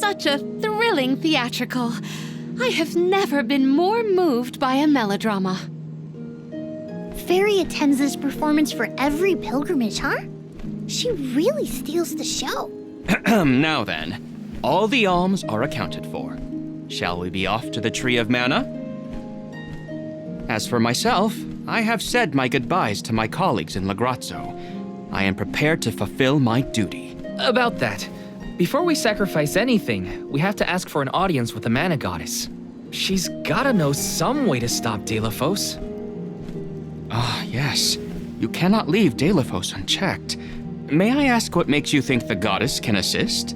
such a thrilling theatrical. I have never been more moved by a melodrama. Fairy attends this performance for every pilgrimage, huh? She really steals the show. Now then, all the alms are accounted for. Shall we be off to the Tree of Mana? As for myself, I have said my goodbyes to my colleagues in Lagrazzo. I am prepared to fulfill my duty. About that, before we sacrifice anything, we have to ask for an audience with the Mana Goddess. She's gotta know some way to stop Xiphos. Ah, yes. You cannot leave Xiphos unchecked. May I ask what makes you think the goddess can assist?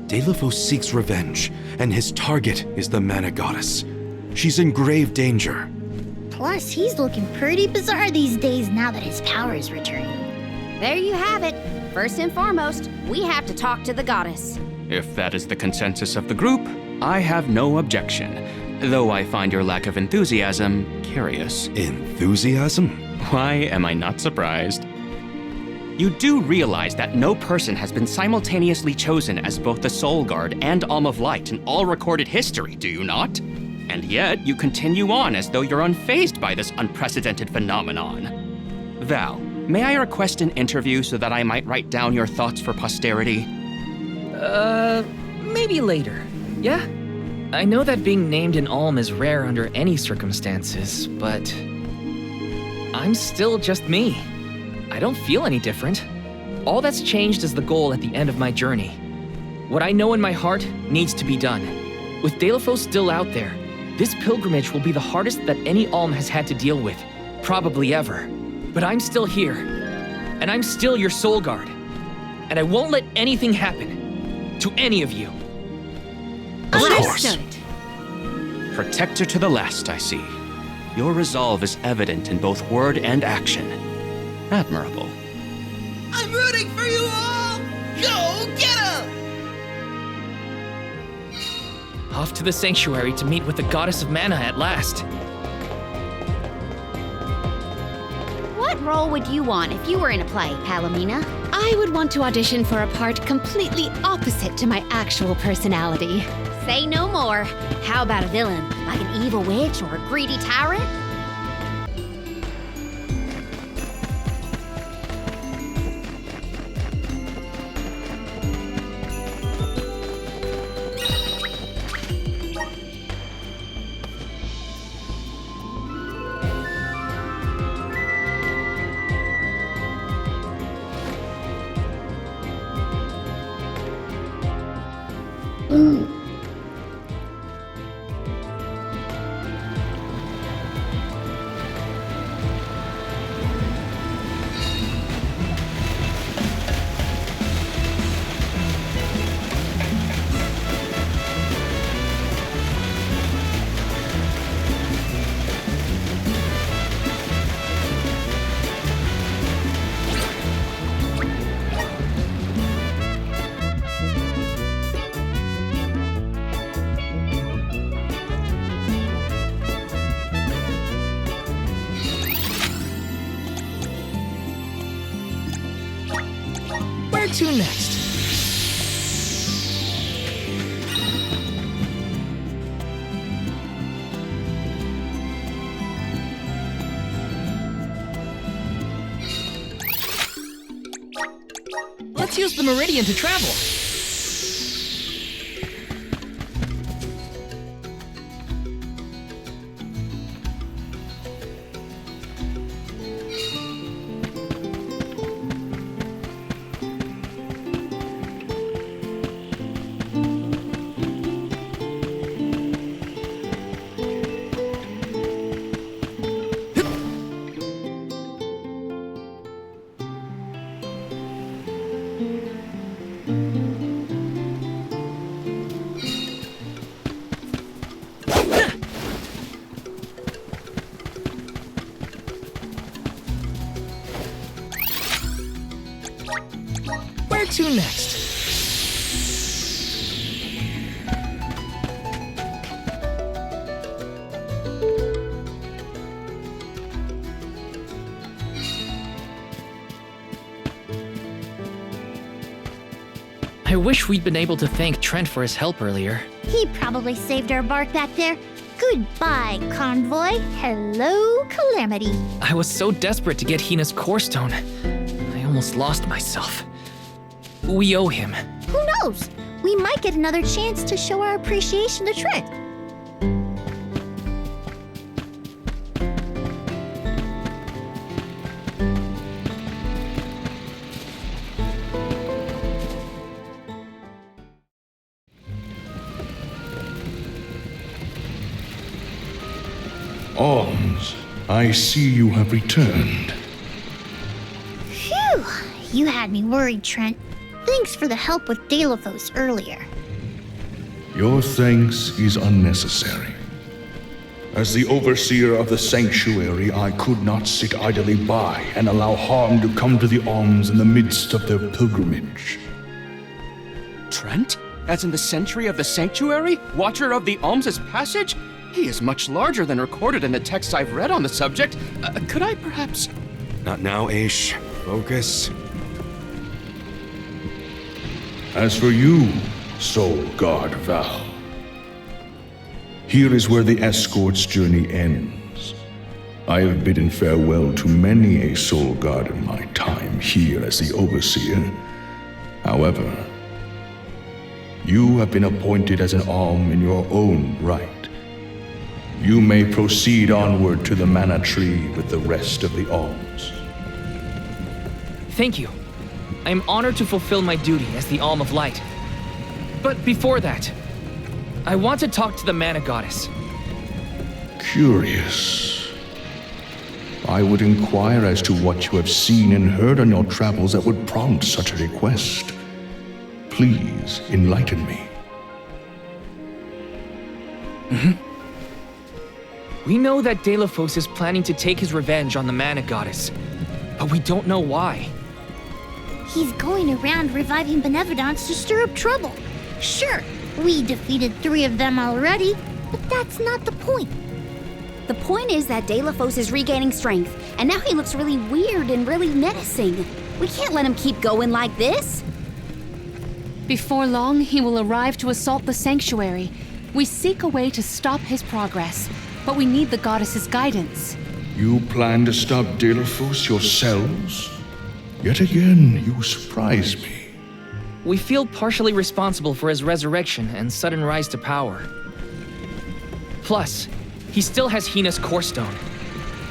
Xiphos seeks revenge, and his target is the Mana Goddess. She's in grave danger. Plus, he's looking pretty bizarre these days now that his power is returning. There you have it. First and foremost, we have to talk to the goddess. If that is the consensus of the group, I have no objection, though I find your lack of enthusiasm curious. Enthusiasm? Why am I not surprised? You do realize that no person has been simultaneously chosen as both the Soul Guard and Alm of Light in all recorded history, do you not? And yet, you continue on as though you're unfazed by this unprecedented phenomenon. Val, may I request an interview so that I might write down your thoughts for posterity? Maybe later, yeah? I know that being named an Alm is rare under any circumstances, but I'm still just me. I don't feel any different. All that's changed is the goal at the end of my journey. What I know in my heart needs to be done. With Xiphos still out there, this pilgrimage will be the hardest that any Alm has had to deal with, probably ever. But I'm still here, and I'm still your Soul Guard. And I won't let anything happen to any of you. Of course. Understood. Protector to the last, I see. Your resolve is evident in both word and action. Admirable. I'm rooting for you all! Go get 'em! Off to the sanctuary to meet with the Goddess of Mana at last. What role would you want if you were in a play, Palomina? I would want to audition for a part completely opposite to my actual personality. Say no more. How about a villain, like an evil witch or a greedy tyrant? Where to next? Let's use the Meridian to travel. Where to next? I wish we'd been able to thank Trent for his help earlier. He probably saved our bark back there. Goodbye, Convoy. Hello, Calamity. I was so desperate to get Hina's core stone. I almost lost myself. We owe him. Who knows? We might get another chance to show our appreciation to Trent. Alms, I see you have returned. Phew! You had me worried, Trent. Thanks for the help with Xiphos earlier. Your thanks is unnecessary. As the overseer of the sanctuary, I could not sit idly by and allow harm to come to the Alms in the midst of their pilgrimage. Trent? As in the sentry of the sanctuary? Watcher of the Alms' passage? He is much larger than recorded in the texts I've read on the subject. Could I perhaps... Not now, Aish. Focus. As for you, Soul Guard Val, here is where the escort's journey ends. I have bidden farewell to many a Soul Guard in my time here as the Overseer. However, you have been appointed as an Alm in your own right. You may proceed onward to the Mana Tree with the rest of the Alms. Thank you. I am honored to fulfill my duty as the Alm of Light. But before that, I want to talk to the Mana Goddess. Curious. I would inquire as to what you have seen and heard on your travels that would prompt such a request. Please enlighten me. We know that Xiphos is planning to take his revenge on the Mana Goddess, but we don't know why. He's going around reviving benevolence to stir up trouble. Sure, we defeated 3 of them already, but that's not the point. The point is that Xiphos is regaining strength, and now he looks really weird and really menacing. We can't let him keep going like this. Before long, he will arrive to assault the sanctuary. We seek a way to stop his progress, but we need the goddess's guidance. You plan to stop Xiphos yourselves? Yet again, you surprise me. We feel partially responsible for his resurrection and sudden rise to power. Plus, he still has Hina's core stone.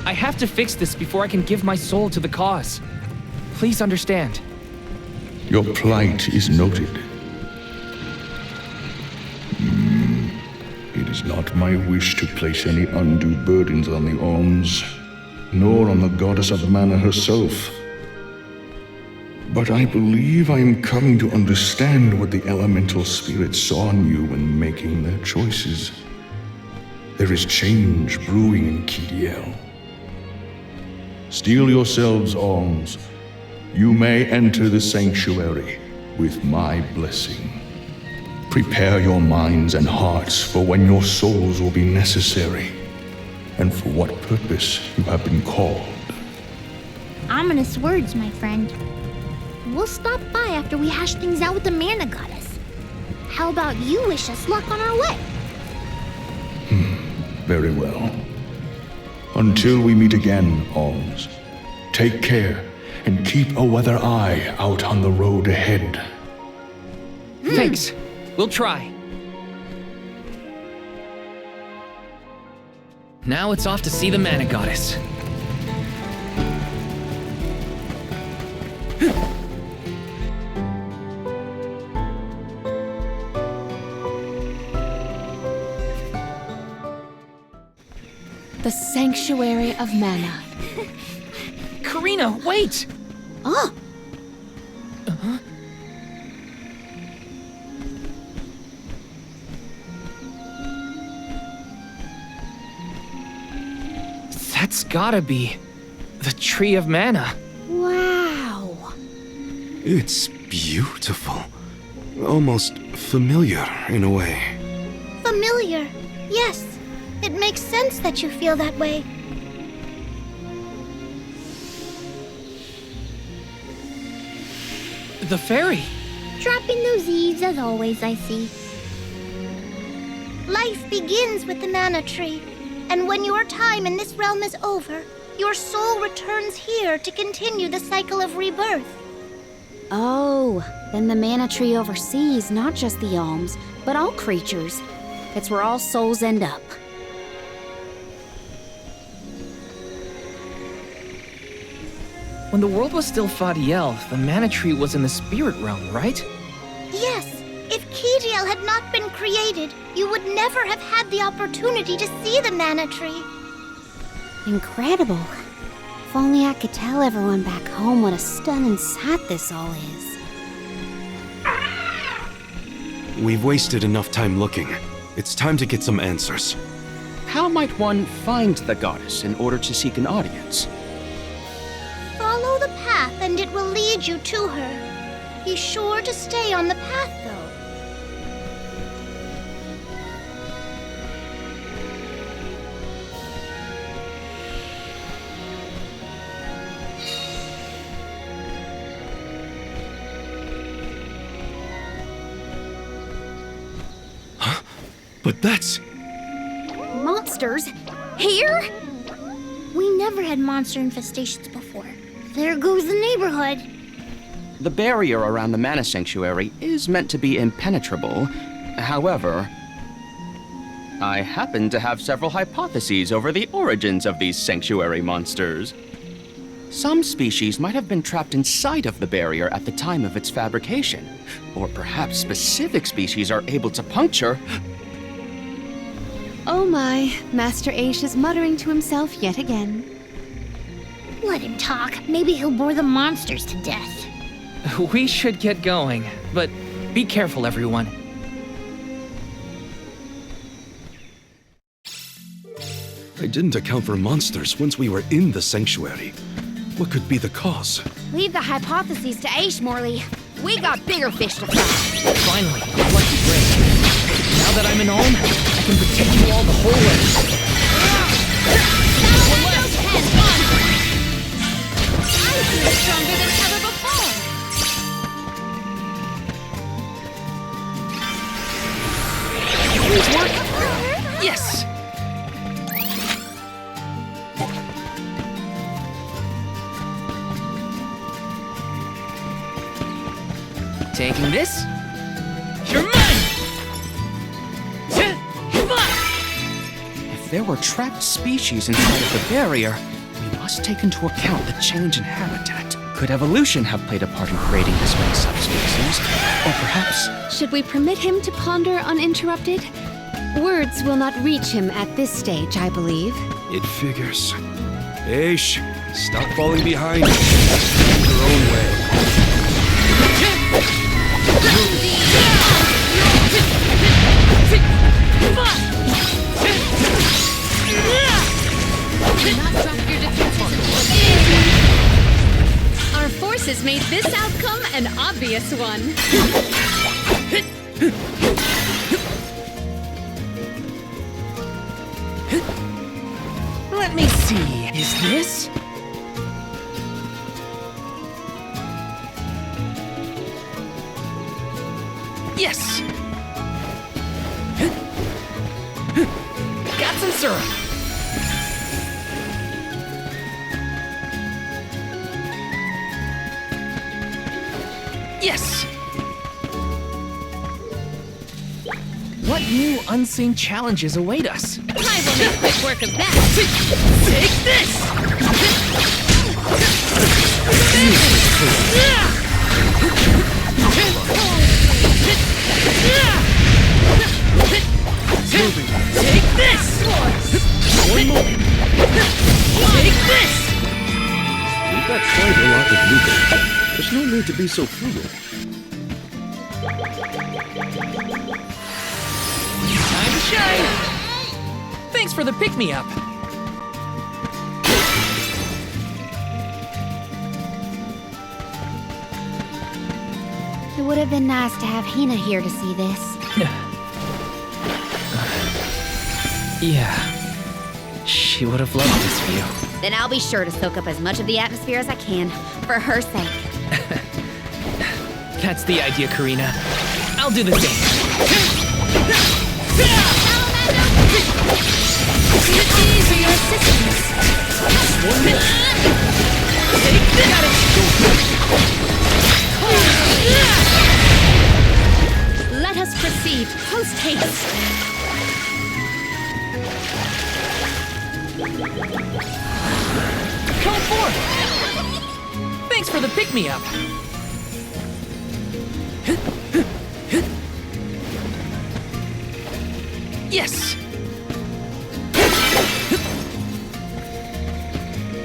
I have to fix this before I can give my soul to the cause. Please understand. Your plight is noted. It is not my wish to place any undue burdens on the Alms, nor on the goddess of mana herself. But I believe I am coming to understand what the elemental spirits saw in you when making their choices. There is change brewing in Kidiel. Steel yourselves, Alms. You may enter the sanctuary with my blessing. Prepare your minds and hearts for when your souls will be necessary, and for what purpose you have been called. Ominous words, my friend. We'll stop by after we hash things out with the Mana Goddess. How about you wish us luck on our way? Very well. Until we meet again, Alms, take care and keep a weather eye out on the road ahead. Thanks. We'll try. Now it's off to see the Mana Goddess. The Sanctuary of Mana. Karina, wait! Oh, That's gotta be the Tree of Mana. wow. It's beautiful. Almost familiar in a way. Familiar. Yes, it makes sense that you feel that way. The fairy. Dropping those eaves as always, I see. Life begins with the mana tree, and when your time in this realm is over, your soul returns here to continue the cycle of rebirth. Oh, then the mana tree oversees not just the alms, but all creatures. It's where all souls end up. When the world was still Fadiel, the mana tree was in the spirit realm, right? Yes, if Kidiel had not been created, you would never have had the opportunity to see the mana tree. Incredible. If only I could tell everyone back home what a stunning sight this all is. We've wasted enough time looking. It's time to get some answers. How might one find the goddess in order to seek an audience? Follow the path and it will lead you to her. Be sure to stay on the path, though. But that's... Monsters? Here? We never had monster infestations before. There goes the neighborhood. The barrier around the mana sanctuary is meant to be impenetrable. However, I happen to have several hypotheses over the origins of these sanctuary monsters. Some species might have been trapped inside of the barrier at the time of its fabrication, or perhaps specific species are able to puncture. Oh my, Master Aish is muttering to himself yet again. Let him talk. Maybe he'll bore the monsters to death. We should get going, but be careful, everyone. I didn't account for monsters once we were in the sanctuary. What could be the cause? Leave the hypotheses to Aish, Morley. We got bigger fish to fry. Finally, a lucky break. Now that I'm in Ulm, I can protect you all the whole way. I feel stronger than ever before. Please work. Yes! Taking this. You're mine! If there were trapped species inside of the barrier, we must take into account the change in habitat. Could evolution have played a part in creating this many subspecies? Or perhaps... Should we permit him to ponder uninterrupted? Words will not reach him at this stage, I believe. It figures. Aish, stop falling behind. Find your own way. Our forces made this outcome an obvious one. Let me see. Is this? Yes! Got some syrup. Yes! What new unseen challenges await us? I will make quick work of that. Take this! Take this! One more. Take this! We've got quite a lot of loot. There's no need to be so frugal. Time to shine! Thanks for the pick-me-up. It would have been nice to have Hina here to see this. Yeah. She would have loved this view. Then I'll be sure to soak up as much of the atmosphere as I can, for her sake. That's the idea, Karina. I'll do the same. For your assistance. Got it! Let us proceed, post haste. Come forth! Thanks for the pick-me-up. Yes!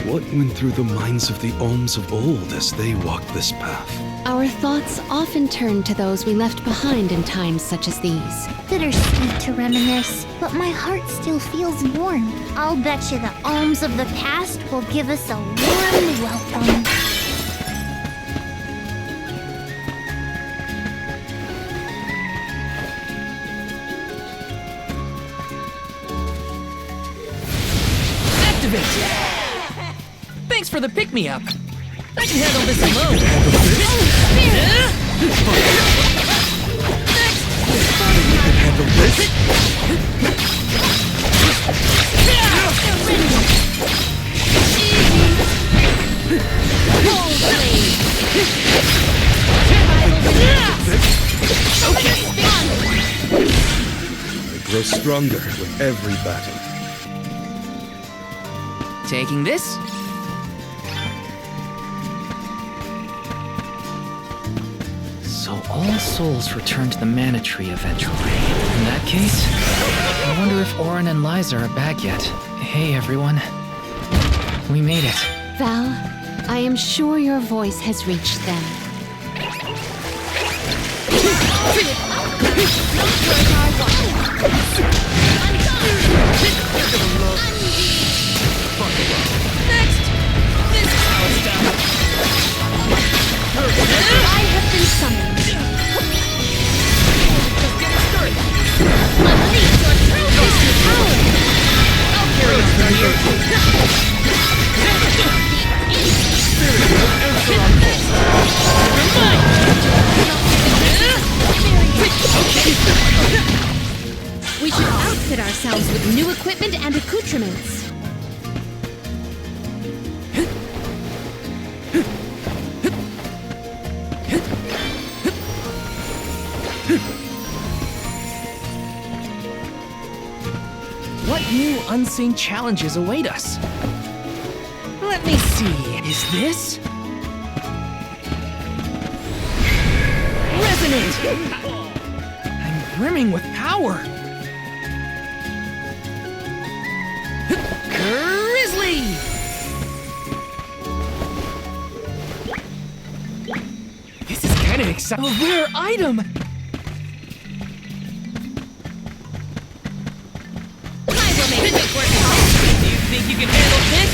What went through the minds of the Olms of old as they walked this path? Our thoughts often turn to those we left behind in times such as these. Bittersweet to reminisce, but my heart still feels warm. I'll bet you the alms of the past will give us a warm welcome. Activate! Thanks for the pick-me-up. I can handle this alone. Handle this? It grows stronger with every battle. Taking this? So all souls return to the mana tree eventually. In that case, I wonder if Orin and Liza are back yet. Hey everyone. We made it. Val, I am sure your voice has reached them. Next! This is how it's done. I have been summoned. Just getting started. Unleash your true power. I'll carry it for you. You're mine! We should outfit ourselves with new equipment and accoutrements. What new unseen challenges await us? Let me see. Is this? Resonate! I'm brimming with power. Grizzly! This is kind of exciting. A rare item! Do you think you can handle this?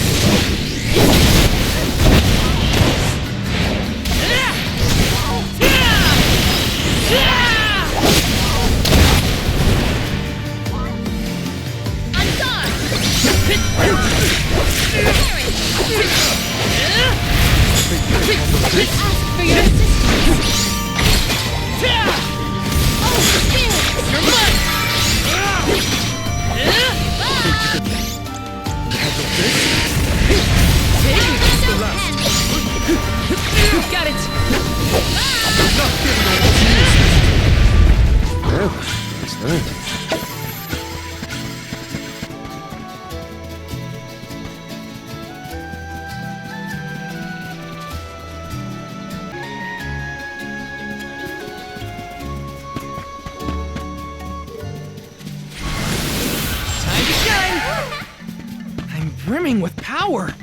I'm gone. Ask for your assistance. Oh, spirit! You're mine! Got it! Well, what's that? Time to shine! I'm brimming with power.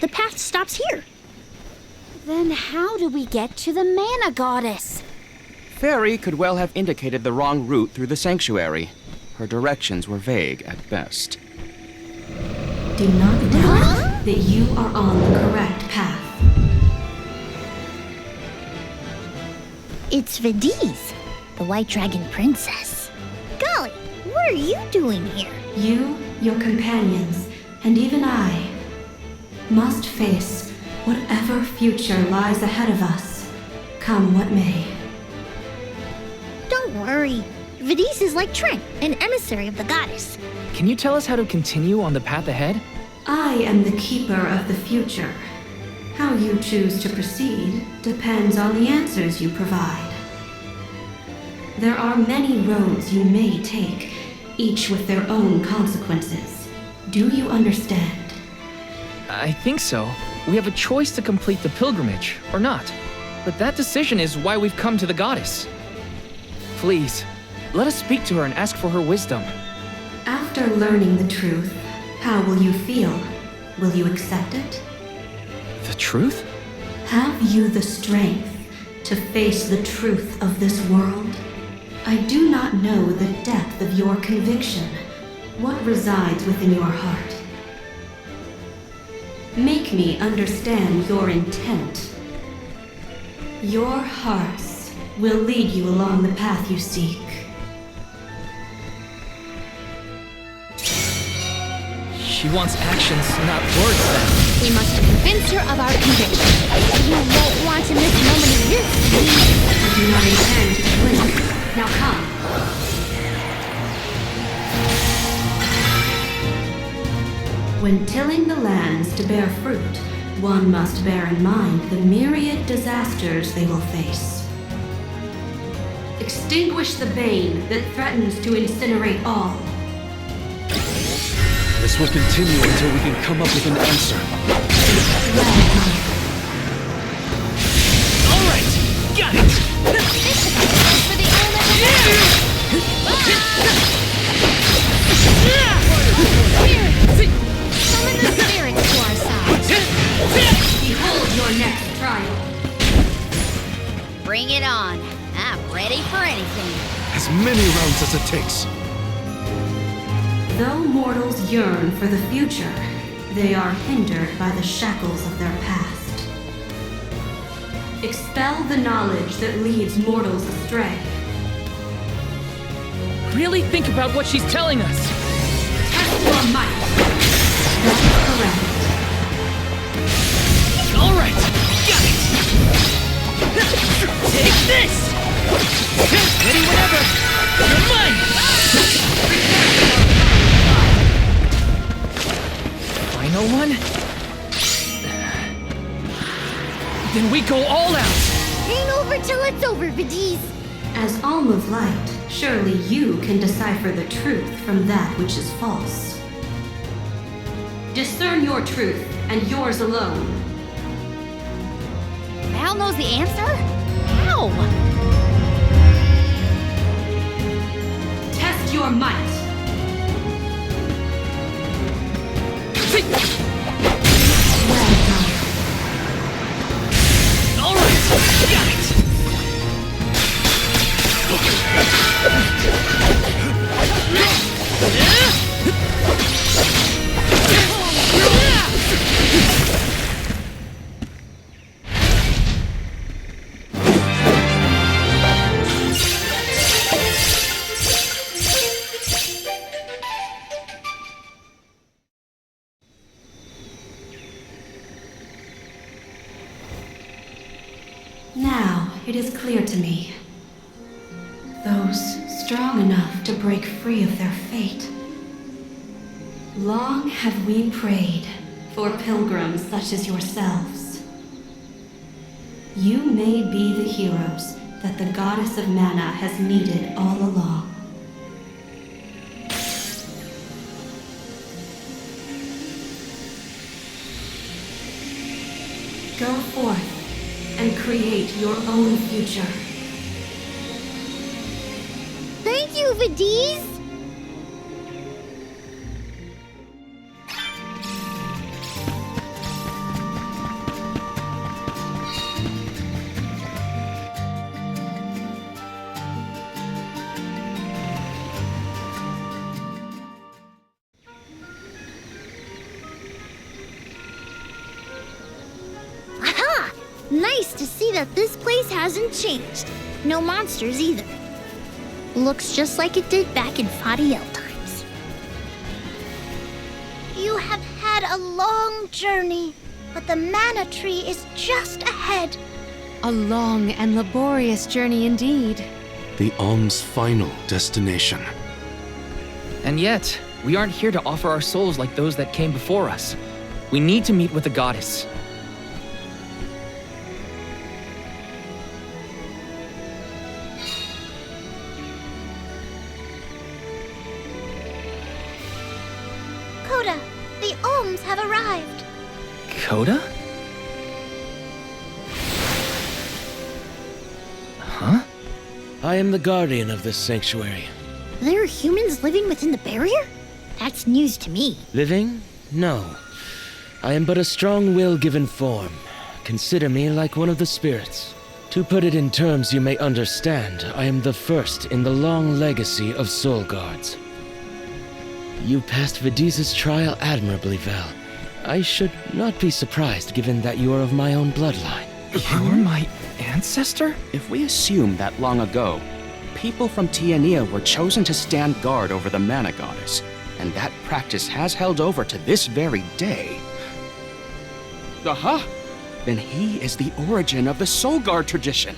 The path stops here. Then how do we get to the Mana Goddess? Fairy could well have indicated the wrong route through the sanctuary. Her directions were vague at best. Do not doubt that you are on the correct path. It's Vidiz, the White Dragon Princess. Golly, what are you doing here? You, your companions, and even I must face whatever future lies ahead of us, come what may. Don't worry. Vidiz is like Trent, an emissary of the goddess. Can you tell us how to continue on the path ahead? I am the keeper of the future. How you choose to proceed depends on the answers you provide. There are many roads you may take, each with their own consequences. Do you understand? I think so. We have a choice to complete the pilgrimage, or not. But that decision is why we've come to the goddess. Please, let us speak to her and ask for her wisdom. After learning the truth, how will you feel? Will you accept it? The truth? Have you the strength to face the truth of this world? I do not know the depth of your conviction, what resides within your heart. Make me understand your intent. Your hearts will lead you along the path you seek. She wants actions, not words, then. We must convince her of our conviction. You won't want to miss a moment of this. I do not intend to blink. Now come. When tilling the lands to bear fruit, one must bear in mind the myriad disasters they will face. Extinguish the bane that threatens to incinerate all. This will continue until we can come up with an answer. All right, got it. For the Summon the spirits to our side. Behold your next trial. Bring it on. I'm ready for anything. As many rounds as it takes. Though mortals yearn for the future, they are hindered by the shackles of their past. Expel the knowledge that leads mortals astray. Really think about what she's telling us. Test your might. That is correct. All right, got it. Take this. Ready whenever. You're mine. Final one? Then we go all out! Ain't over till it's over, Vidiz. As Alm of Light, surely you can decipher the truth from that which is false. Discern your truth, and yours alone. Mal knows the answer? How? Test your might. Well done. All right, got it! Now it is clear to me. Those strong enough to break free of their fate. Long have we prayed for pilgrims such as yourselves. You may be the heroes that the goddess of mana has needed all along. Go forth and create your own future. Thank you, Vidiz. nice to see that this place hasn't changed. No monsters either. Looks just like it did back in Fadiel times. You have had a long journey, but the mana tree is just ahead. A long and laborious journey indeed. The Alm's final destination. And yet, we aren't here to offer our souls like those that came before us. We need to meet with the goddess. Coda, the Alms have arrived. Coda? Huh? I am the guardian of this sanctuary. There are humans living within the barrier? That's news to me. Living? No. I am but a strong will given form. Consider me like one of the spirits. To put it in terms you may understand, I am the first in the long legacy of soul guards. You passed Vidiz's trial admirably, Val. I should not be surprised given that you are of my own bloodline. You're my ancestor? If we assume that long ago, people from Tiania were chosen to stand guard over the mana goddess, and that practice has held over to this very day. Aha! Then he is the origin of the Soul Guard tradition.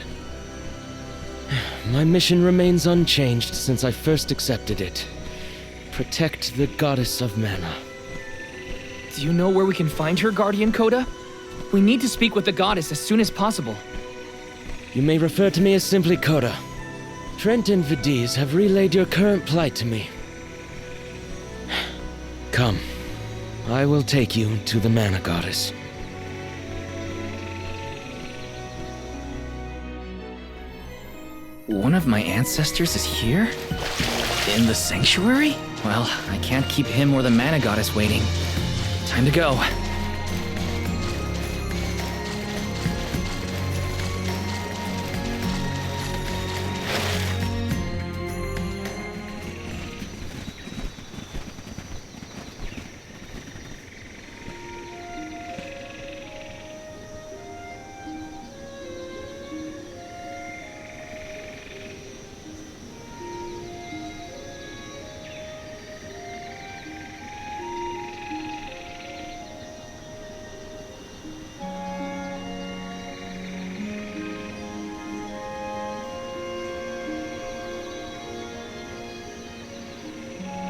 My mission remains unchanged since I first accepted it. Protect the goddess of mana. Do you know where we can find her, Guardian Coda? We need to speak with the goddess as soon as possible. You may refer to me as simply Coda. Trent and Vidiz have relayed your current plight to me. Come. I will take you to the mana goddess. One of my ancestors is here? In the sanctuary? Well, I can't keep him or the mana goddess waiting. Time to go.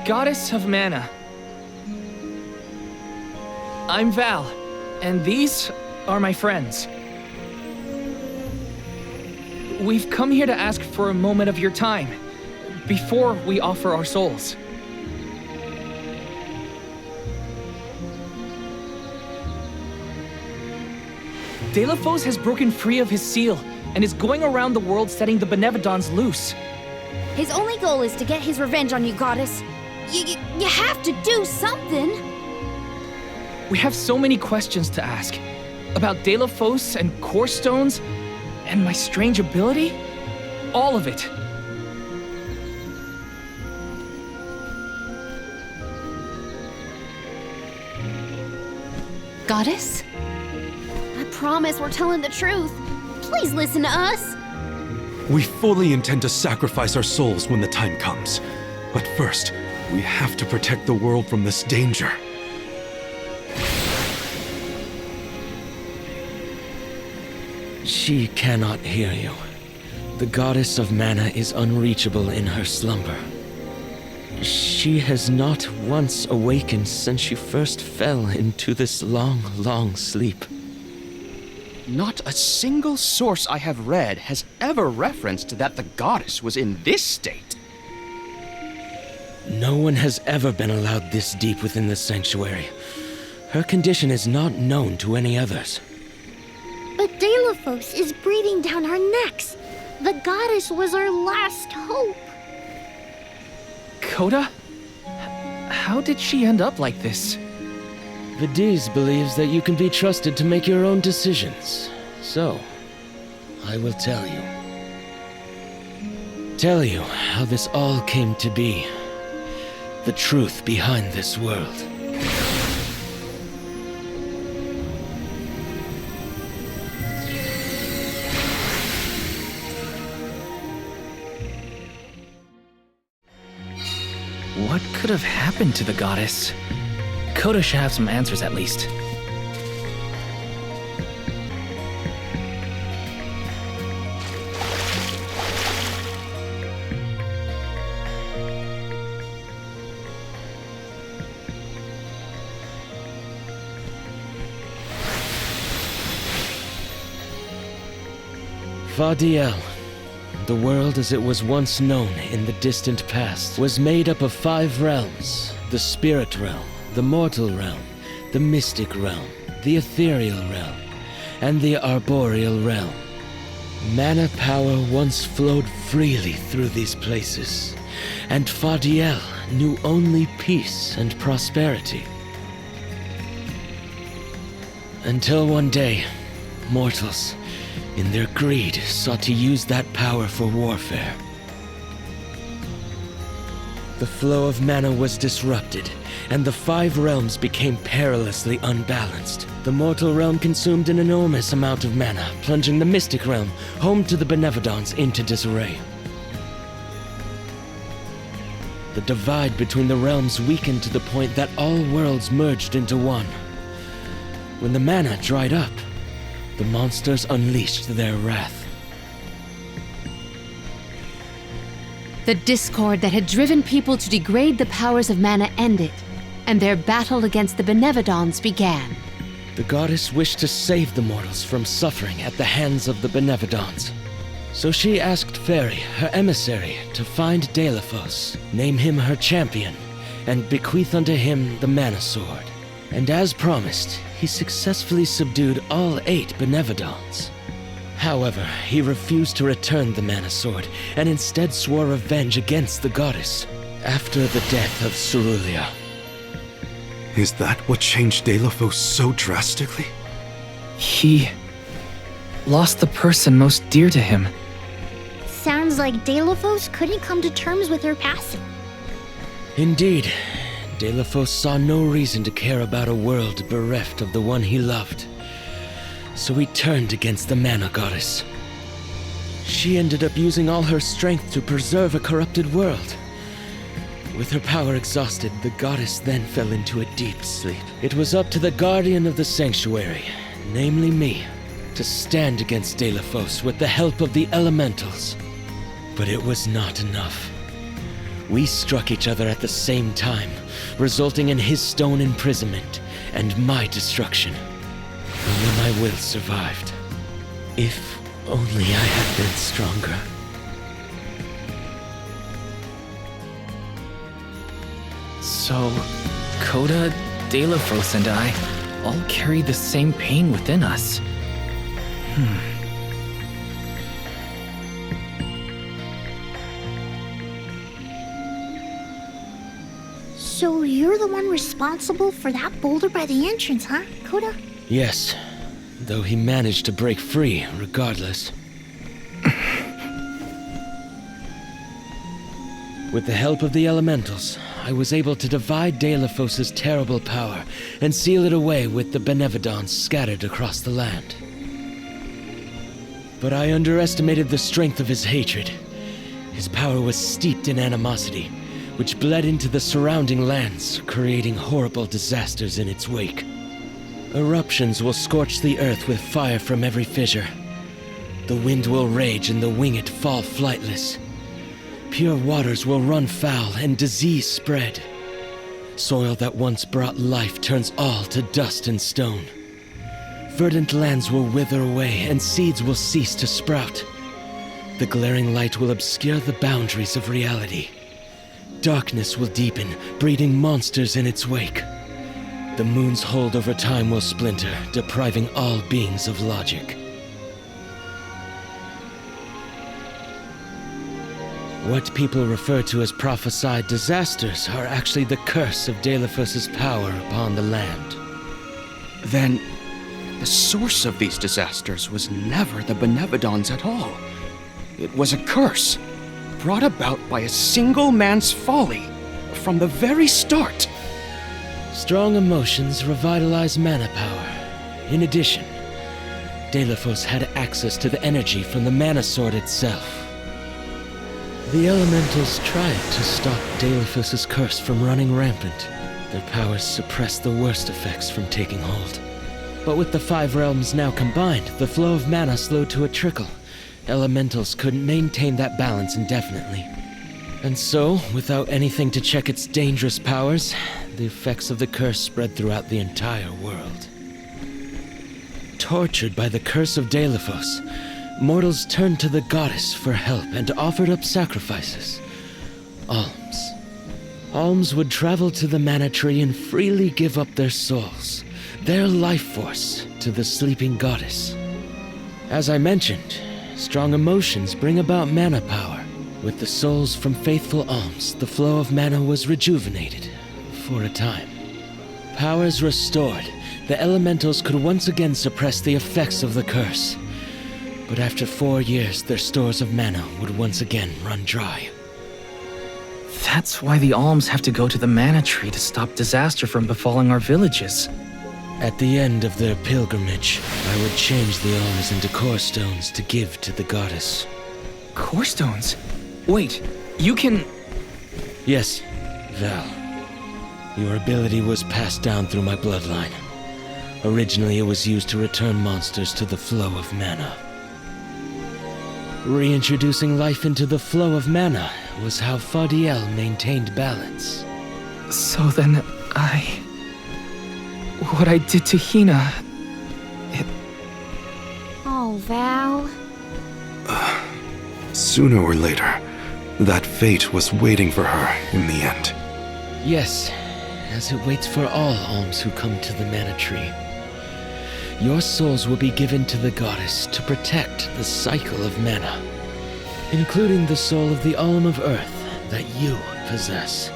Goddess of Mana. I'm Val, and these are my friends. We've come here to ask for a moment of your time, before we offer our souls. Xiphos has broken free of his seal, and is going around the world setting the Benevodons loose. His only goal is to get his revenge on you, goddess. You have to do something. We have so many questions to ask. About Xiphos and core stones, and my strange ability. All of it. Goddess? I promise we're telling the truth. Please listen to us. We fully intend to sacrifice our souls when the time comes. But first, we have to protect the world from this danger. She cannot hear you. The goddess of mana is unreachable in her slumber. She has not once awakened since she first fell into this long, long sleep. Not a single source I have read has ever referenced that the goddess was in this state. No one has ever been allowed this deep within the sanctuary. Her condition is not known to any others. But Xiphos is breathing down our necks. The goddess was our last hope. Coda? How did she end up like this? Vidiz believes that you can be trusted to make your own decisions. So, I will tell you. Tell you how this all came to be. The truth behind this world. What could have happened to the goddess? Coda should have some answers at least. Fadiel, the world as it was once known in the distant past, was made up of 5 realms: the spirit realm, the mortal realm, the mystic realm, the ethereal realm, and the arboreal realm. Mana power once flowed freely through these places, and Fadiel knew only peace and prosperity. Until one day, mortals, in their greed, sought to use that power for warfare. The flow of mana was disrupted, and the 5 realms became perilously unbalanced. The mortal realm consumed an enormous amount of mana, plunging the mystic realm, home to the Benevodons, into disarray. The divide between the realms weakened to the point that all worlds merged into one. When the mana dried up, the monsters unleashed their wrath. The discord that had driven people to degrade the powers of mana ended, and their battle against the Benevodons began. The goddess wished to save the mortals from suffering at the hands of the Benevodons. So she asked Fairy, her emissary, to find Xiphos, name him her champion, and bequeath unto him the mana sword. And as promised, he successfully subdued all 8 Benevodons. However, he refused to return the mana sword, and instead swore revenge against the goddess after the death of Cerulia. Is that what changed Xiphos so drastically? He lost the person most dear to him. Sounds like Xiphos couldn't come to terms with her passing. Indeed, Xiphos saw no reason to care about a world bereft of the one he loved. So he turned against the mana goddess. She ended up using all her strength to preserve a corrupted world. With her power exhausted, the goddess then fell into a deep sleep. It was up to the guardian of the sanctuary, namely me, to stand against Xiphos with the help of the elementals. But it was not enough. We struck each other at the same time, resulting in his stone imprisonment and my destruction. Only my will survived. If only I had been stronger. So, Coda, Xiphos, and I all carry the same pain within us. So you're the one responsible for that boulder by the entrance, huh, Coda? Yes, though he managed to break free regardless. With the help of the elementals, I was able to divide Xiphos' terrible power and seal it away with the Benevodons scattered across the land. But I underestimated the strength of his hatred. His power was steeped in animosity, which bled into the surrounding lands, creating horrible disasters in its wake. Eruptions will scorch the earth with fire from every fissure. The wind will rage and the winged fall flightless. Pure waters will run foul and disease spread. Soil that once brought life turns all to dust and stone. Verdant lands will wither away and seeds will cease to sprout. The glaring light will obscure the boundaries of reality. Darkness will deepen, breeding monsters in its wake. The moon's hold over time will splinter, depriving all beings of logic. What people refer to as prophesied disasters are actually the curse of Xiphos' power upon the land. Then, the source of these disasters was never the Benevodons at all. It was a curse, brought about by a single man's folly, from the very start. Strong emotions revitalize mana power. In addition, Xiphos had access to the energy from the mana sword itself. The elementals tried to stop Deilephos' curse from running rampant. Their powers suppressed the worst effects from taking hold. But with the 5 realms now combined, the flow of mana slowed to a trickle. Elementals couldn't maintain that balance indefinitely. And so, without anything to check its dangerous powers, the effects of the curse spread throughout the entire world. Tortured by the curse of Deilephos, mortals turned to the goddess for help and offered up sacrifices. Alms. Alms would travel to the mana tree and freely give up their souls, their life force, to the sleeping goddess. As I mentioned, strong emotions bring about mana power. With the souls from faithful alms, the flow of mana was rejuvenated, for a time. Powers restored, the elementals could once again suppress the effects of the curse. But after 4 years, their stores of mana would once again run dry. That's why the alms have to go to the mana tree to stop disaster from befalling our villages. At the end of their pilgrimage, I would change the alms into core stones to give to the goddess. Core stones? Wait, you can... Yes, Val. Your ability was passed down through my bloodline. Originally, it was used to return monsters to the flow of mana. Reintroducing life into the flow of mana was how Fadiel maintained balance. So then what I did to Hina... Oh, Val. Sooner or later, that fate was waiting for her in the end. Yes, as it waits for all alms who come to the mana tree. Your souls will be given to the goddess to protect the cycle of mana, including the soul of the Alm of Earth that you possess.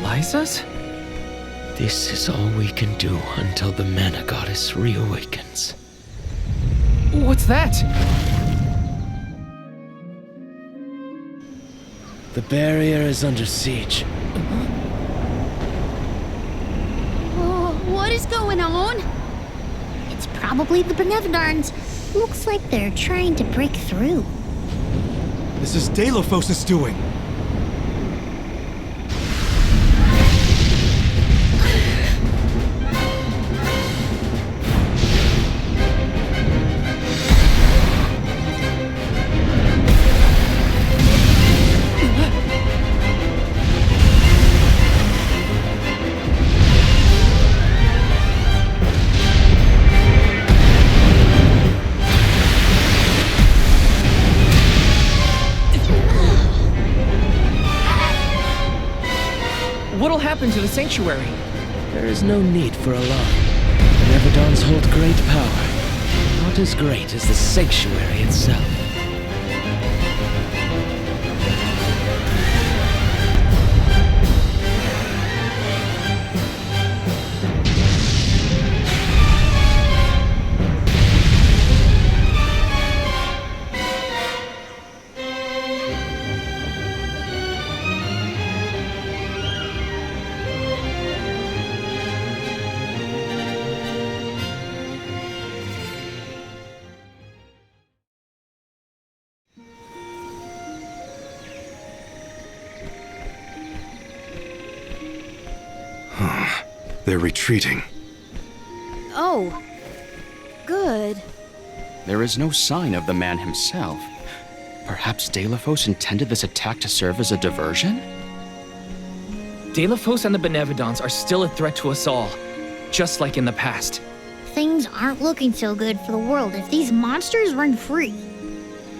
Liza's? This is all we can do until the mana goddess reawakens. What's that? The barrier is under siege. Oh, what is going on? It's probably the Benevodons. Looks like they're trying to break through. This is Deilephos' doing. What'll happen to the sanctuary? There is no need for alarm. Benevodons hold great power, not as great as the sanctuary itself. They're retreating. Oh, good. There is no sign of the man himself. Perhaps Deilephos intended this attack to serve as a diversion? Deilephos and the Benevodons are still a threat to us all, just like in the past. Things aren't looking so good for the world if these monsters run free.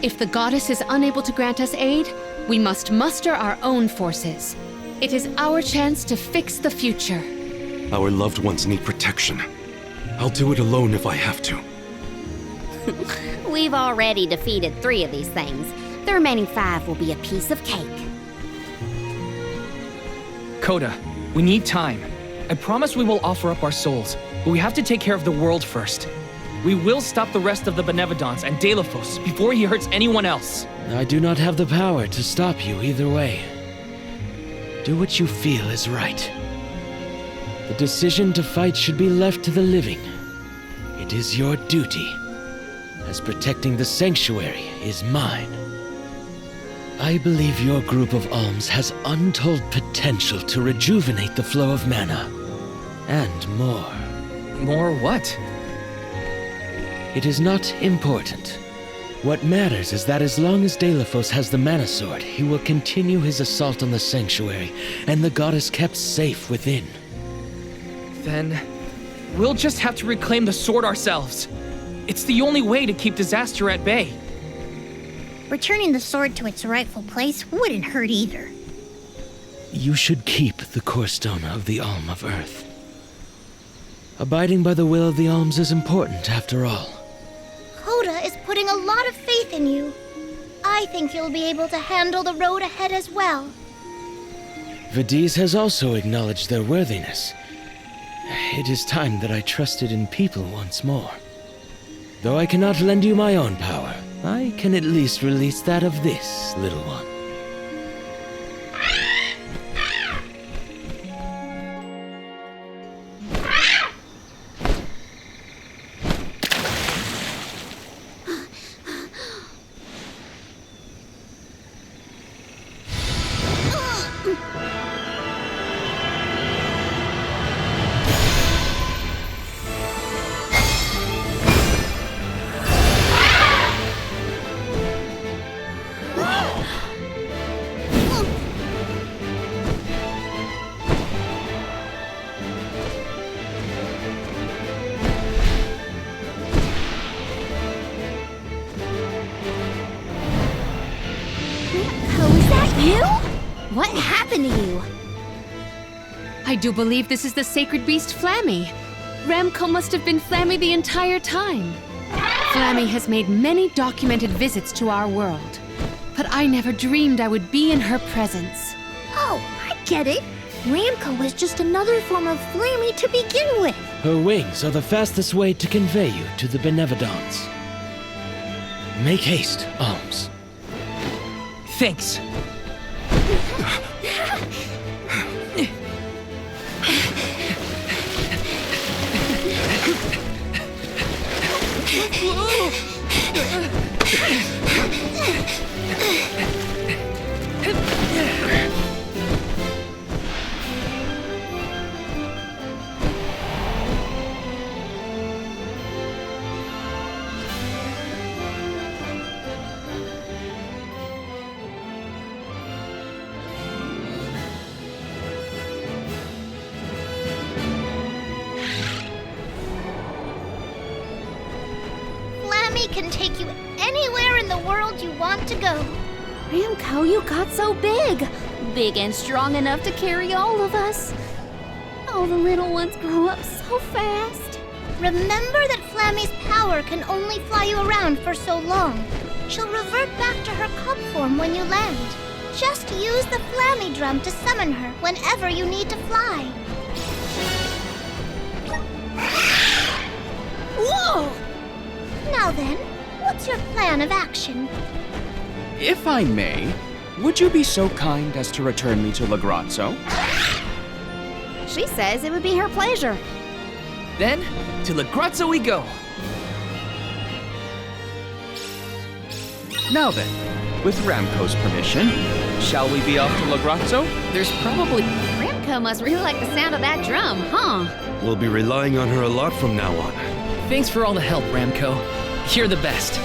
If the goddess is unable to grant us aid, we must muster our own forces. It is our chance to fix the future. Our loved ones need protection. I'll do it alone if I have to. We've already defeated 3 of these things. The remaining 5 will be a piece of cake. Coda, we need time. I promise we will offer up our souls, but we have to take care of the world first. We will stop the rest of the Benevodons and Deilephos before he hurts anyone else. I do not have the power to stop you either way. Do what you feel is right. The decision to fight should be left to the living. It is your duty, as protecting the sanctuary is mine. I believe your group of alms has untold potential to rejuvenate the flow of mana. And more. More what? It is not important. What matters is that as long as Xiphos has the mana sword, he will continue his assault on the sanctuary, and the goddess kept safe within. Then we'll just have to reclaim the sword ourselves. It's the only way to keep disaster at bay. Returning the sword to its rightful place wouldn't hurt either. You should keep the core stone of the Alm of Earth. Abiding by the will of the alms is important, after all. Coda is putting a lot of faith in you. I think you'll be able to handle the road ahead as well. Vidiz has also acknowledged their worthiness. It is time that I trusted in people once more. Though I cannot lend you my own power, I can at least release that of this little one. What happened to you? I do believe this is the sacred beast Flammy. Ramco must have been Flammy the entire time. Flammy has made many documented visits to our world, but I never dreamed I would be in her presence. Oh, I get it. Ramco was just another form of Flammy to begin with. Her wings are the fastest way to convey you to the Benevolence. Make haste, Alms. Thanks. Can take you anywhere in the world you want to go. Ramco, you got so big. Big and strong enough to carry all of us. All the little ones grow up so fast. Remember that Flammy's power can only fly you around for so long. She'll revert back to her cub form when you land. Just use the Flammy drum to summon her whenever you need to fly. Whoa! Now then, what's your plan of action? If I may, would you be so kind as to return me to Lagrazzo? She says it would be her pleasure. Then, to Lagrazzo we go. Now then, with Ramco's permission, shall we be off to Lagrazzo? There's probably... Ramco must really like the sound of that drum, huh? We'll be relying on her a lot from now on. Thanks for all the help, Ramco. You're the best.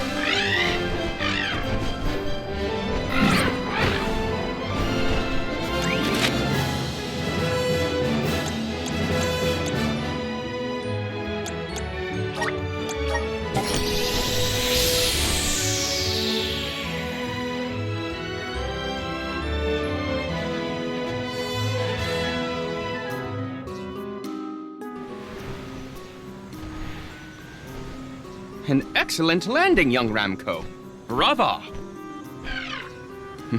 An excellent landing, young Ramco. Brava!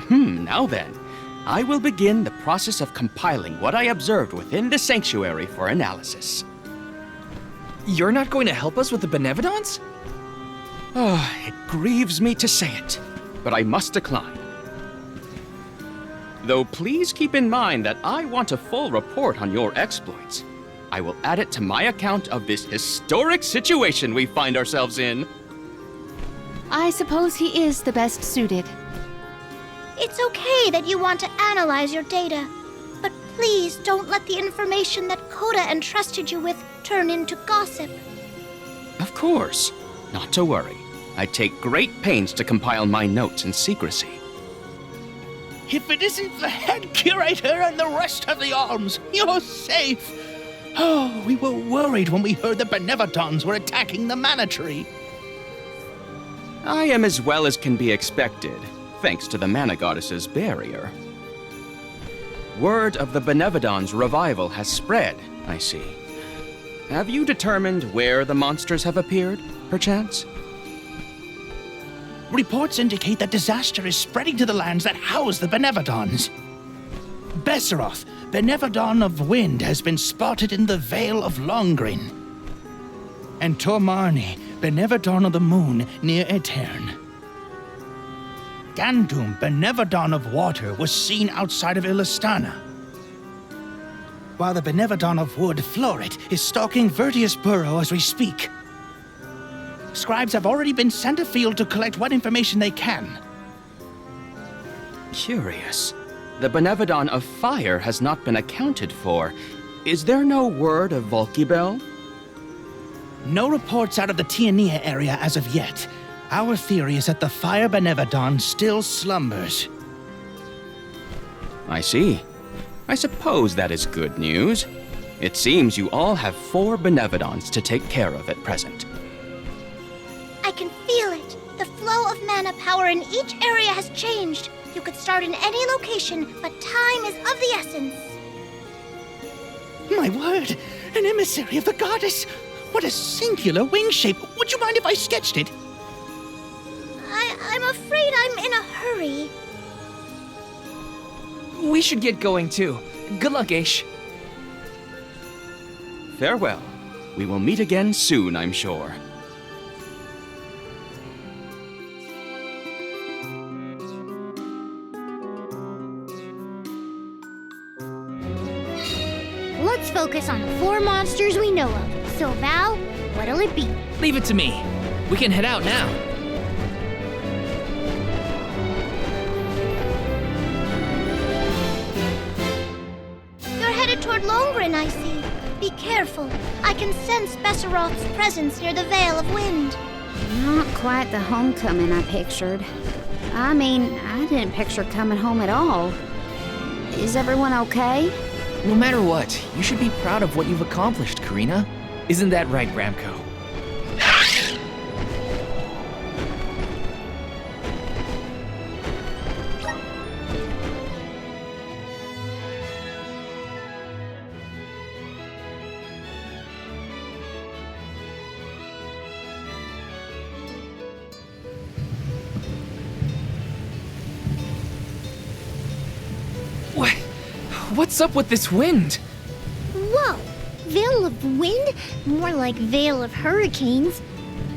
Now then, I will begin the process of compiling what I observed within the sanctuary for analysis. You're not going to help us with the Benevolence? It grieves me to say it, but I must decline. Though please keep in mind that I want a full report on your exploits. I will add it to my account of this historic situation we find ourselves in. I suppose he is the best suited. It's okay that you want to analyze your data, but please don't let the information that Coda entrusted you with turn into gossip. Of course. Not to worry. I take great pains to compile my notes in secrecy. If it isn't the head curator and the rest of the alms, you're safe. Oh, we were worried when we heard the Benevodons were attacking the mana tree. I am as well as can be expected, thanks to the mana goddess's barrier. Word of the Benevodons' revival has spread, I see. Have you determined where the monsters have appeared, perchance? Reports indicate that disaster is spreading to the lands that house the Benevodons. Besseroth, Benevodon of Wind, has been spotted in the Vale of Longrin. And Tormarni, Benevodon of the Moon, near Aetern. Gandum, Benevodon of Water, was seen outside of Illistana. While the Benevodon of Wood, Florit, is stalking Vertius Burrow as we speak. Scribes have already been sent afield to collect what information they can. Curious. The Benevodon of Fire has not been accounted for. Is there no word of Volkibel? No reports out of the Tiania area as of yet. Our theory is that the Fire Benevodon still slumbers. I see. I suppose that is good news. It seems you all have 4 Benevodons to take care of at present. I can feel it. The flow of mana power in each area has changed. You could start in any location, but time is of the essence. My word! An emissary of the goddess! What a singular wing shape! Would you mind if I sketched it? I'm afraid I'm in a hurry. We should get going too. Good luck, Aish. Farewell. We will meet again soon, I'm sure. Let's focus on the 4 monsters we know of. So, Val, what'll it be? Leave it to me. We can head out now. You're headed toward Longrin, I see. Be careful. I can sense Besseroth's presence near the Vale of Wind. Not quite the homecoming I pictured. I mean, I didn't picture coming home at all. Is everyone okay? No matter what, you should be proud of what you've accomplished, Karina. Isn't that right, Ramco? What's up with this wind? Whoa! Veil of Wind? More like Veil of Hurricanes.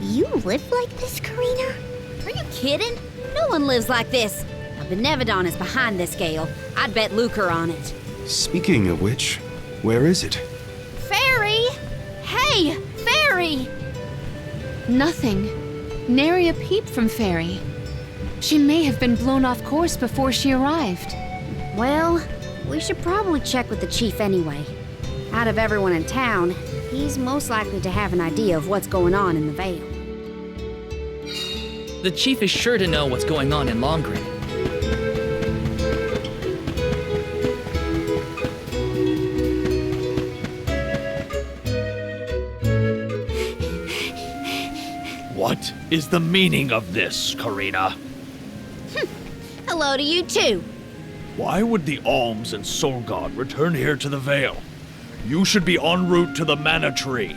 You live like this, Karina? Are you kidding? No one lives like this. A Benevodon is behind this gale. I'd bet lucre on it. Speaking of which, where is it? Fairy! Hey, Fairy! Nothing. Nary a peep from Fairy. She may have been blown off course before she arrived. Well, we should probably check with the chief anyway. Out of everyone in town, he's most likely to have an idea of what's going on in the Vale. The chief is sure to know what's going on in Longrin. What is the meaning of this, Karina? Hello to you too. Why would the Alms and Soul God return here to the Vale? You should be en route to the Mana Tree.